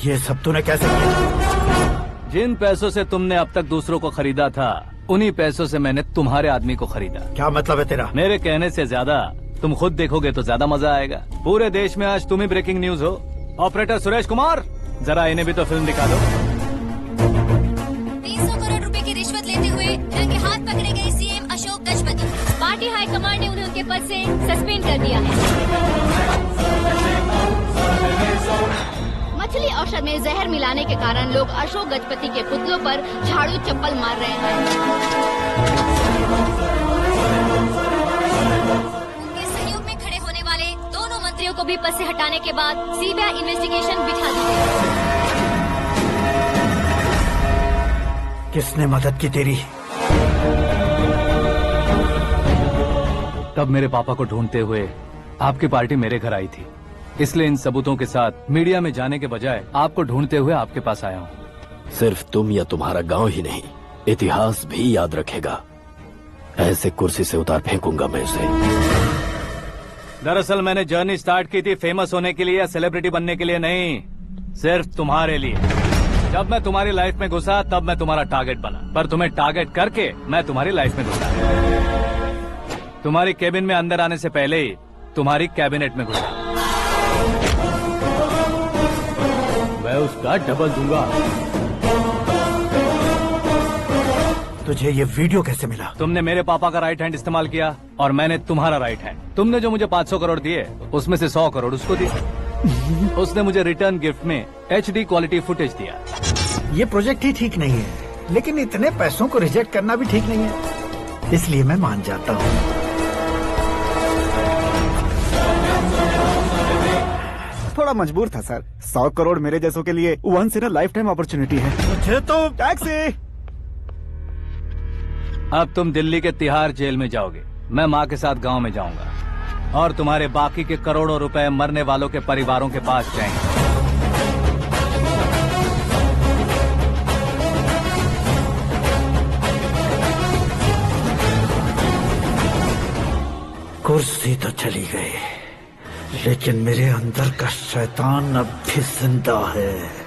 ये सब तूने कैसे किया? जिन पैसों से तुमने अब तक दूसरों को खरीदा था, उन्हीं पैसों से मैंने तुम्हारे आदमी को खरीदा। क्या मतलब है तेरा? मेरे कहने से ज्यादा तुम खुद देखोगे तो ज्यादा मजा आएगा। पूरे देश में आज तुम ही ब्रेकिंग न्यूज हो। ऑपरेटर सुरेश कुमार, जरा इन्हें भी तो फिल्म दिखा दो। 300 करोड़ रुपए की रिश्वत लेते हुए रंगे हाथ पकड़े गए CM Ashok Gajapati. Party high command ने उन्हें उनके पद से सस्पेंड कर दिया है। मछली औषध में जहर मिलाने के कारण लोग अशोक गजपति के पुतलों पर झाड़ू चप्पल मार रहे हैं। उनके सहयोग में खड़े होने वाले दोनों मंत्रियों को भी पद से हटाने के बाद सीबीआई इन्वेस्टिगेशन बिठा दी गई। किसने मदद की तेरी? तब मेरे पापा को ढूंढते हुए आपकी पार्टी मेरे घर आई थी, इसलिए इन सबूतों के साथ मीडिया में जाने के बजाय आपको ढूंढते हुए आपके पास आया हूँ। सिर्फ तुम या तुम्हारा गांव ही नहीं, इतिहास भी याद रखेगा। ऐसे कुर्सी से उतार फेंकूंगा मैं उसे। दरअसल मैंने जर्नी स्टार्ट की थी फेमस होने के लिए या सेलिब्रिटी बनने के लिए नहीं, सिर्फ तुम्हारे लिए। जब मैं तुम्हारी लाइफ में घुसा तब मैं तुम्हारा टारगेट बना, पर तुम्हें टारगेट करके मैं तुम्हारी लाइफ में घुसा। तुम्हारी केबिन में अंदर आने से पहले ही तुम्हारी कैबिनेट में घुसा। मैं उसका डबल दूंगा। तुझे ये वीडियो कैसे मिला? तुमने मेरे पापा का राइट हैंड इस्तेमाल किया और मैंने तुम्हारा राइट हैंड। तुमने जो मुझे 500 करोड़ दिए उसमें से 100 करोड़ उसको दिए। उसने मुझे रिटर्न गिफ्ट में HD क्वालिटी फुटेज दिया। ये प्रोजेक्ट ही ठीक नहीं है, लेकिन इतने पैसों को रिजेक्ट करना भी ठीक नहीं है, इसलिए मैं मान जाता हूँ। थोड़ा मजबूर था सर। 100 करोड़ मेरे जैसों के लिए once in a lifetime opportunity है। मुझे तो टैक्सी। अब तुम दिल्ली के तिहाड़ जेल में जाओगे, मैं माँ के साथ गांव में जाऊंगा और तुम्हारे बाकी के करोड़ों रुपए मरने वालों के परिवारों के पास जाएंगे। कुर्सी तो चली गई, लेकिन मेरे अंदर का शैतान अब भी जिंदा है।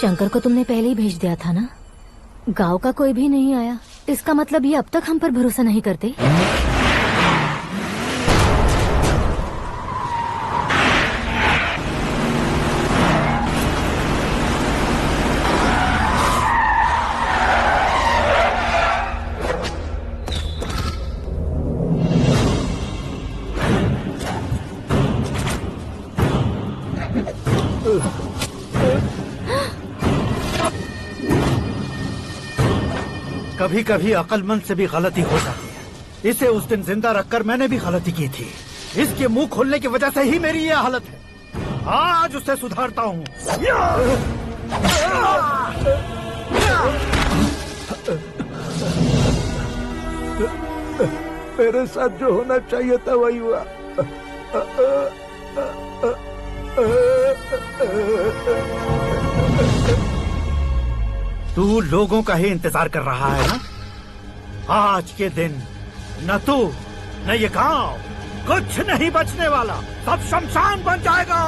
शंकर को तुमने पहले ही भेज दिया था ना? गांव का कोई भी नहीं आया, इसका मतलब ये अब तक हम पर भरोसा नहीं करते। कभी कभी अक्लमंद से भी गलती हो जाती है। इसे उस दिन जिंदा रखकर मैंने भी गलती की थी। इसके मुंह खोलने की वजह से ही मेरी ये हालत है। आज उसे सुधारता हूँ। मेरे साथ जो होना चाहिए था वही हुआ। तू लोगों का ही इंतजार कर रहा है ना? आज के दिन न तू न ये गांव कुछ नहीं बचने वाला, सब शमशान बन जाएगा।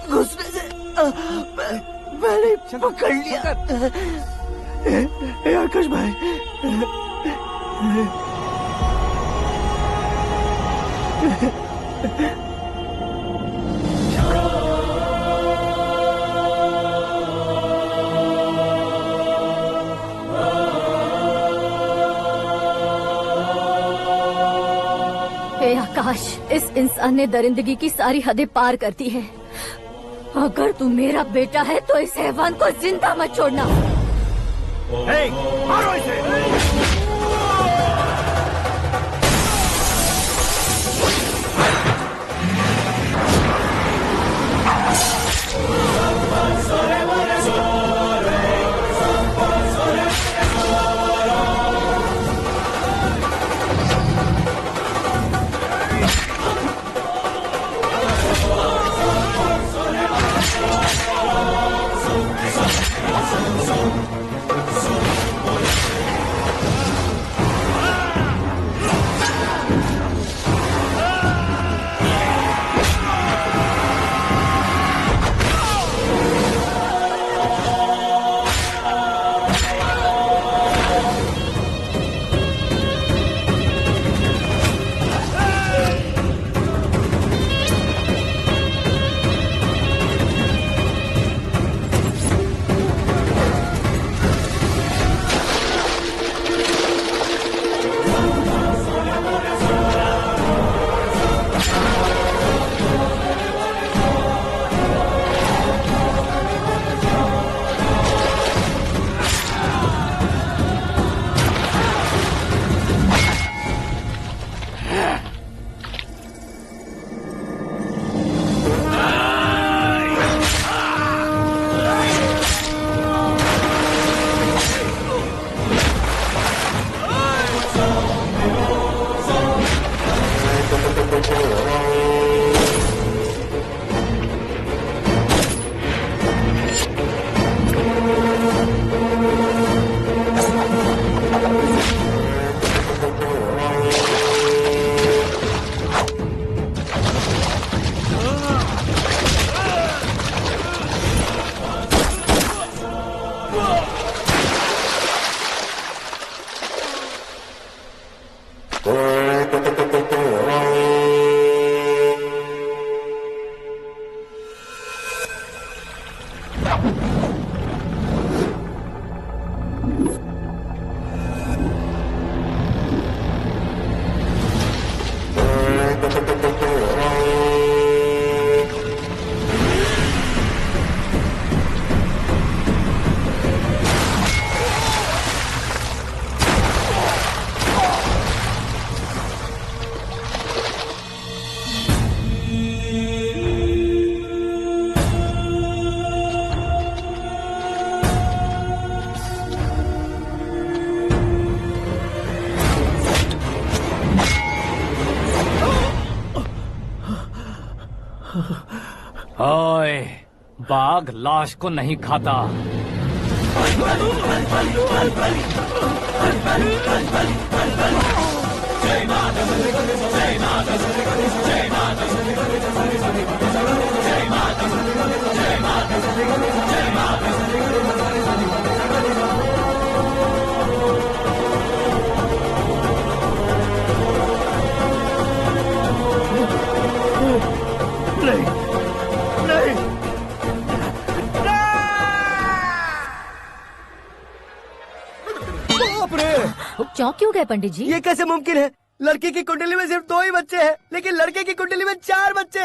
घुसने से मैंने पकड़ लिया। आकाश भाई, हे आकाश, इस इंसान ने दरिंदगी की सारी हदें पार कर दी है। अगर तू मेरा बेटा है तो इस हैवान को जिंदा मत छोड़ना। मारो इसे। ओए, बाघ लाश को नहीं खाता। चौंक क्यों गए पंडित जी? ये कैसे मुमकिन है? लड़की की कुंडली में सिर्फ 2 ही बच्चे हैं, लेकिन लड़के की कुंडली में 4 बच्चे।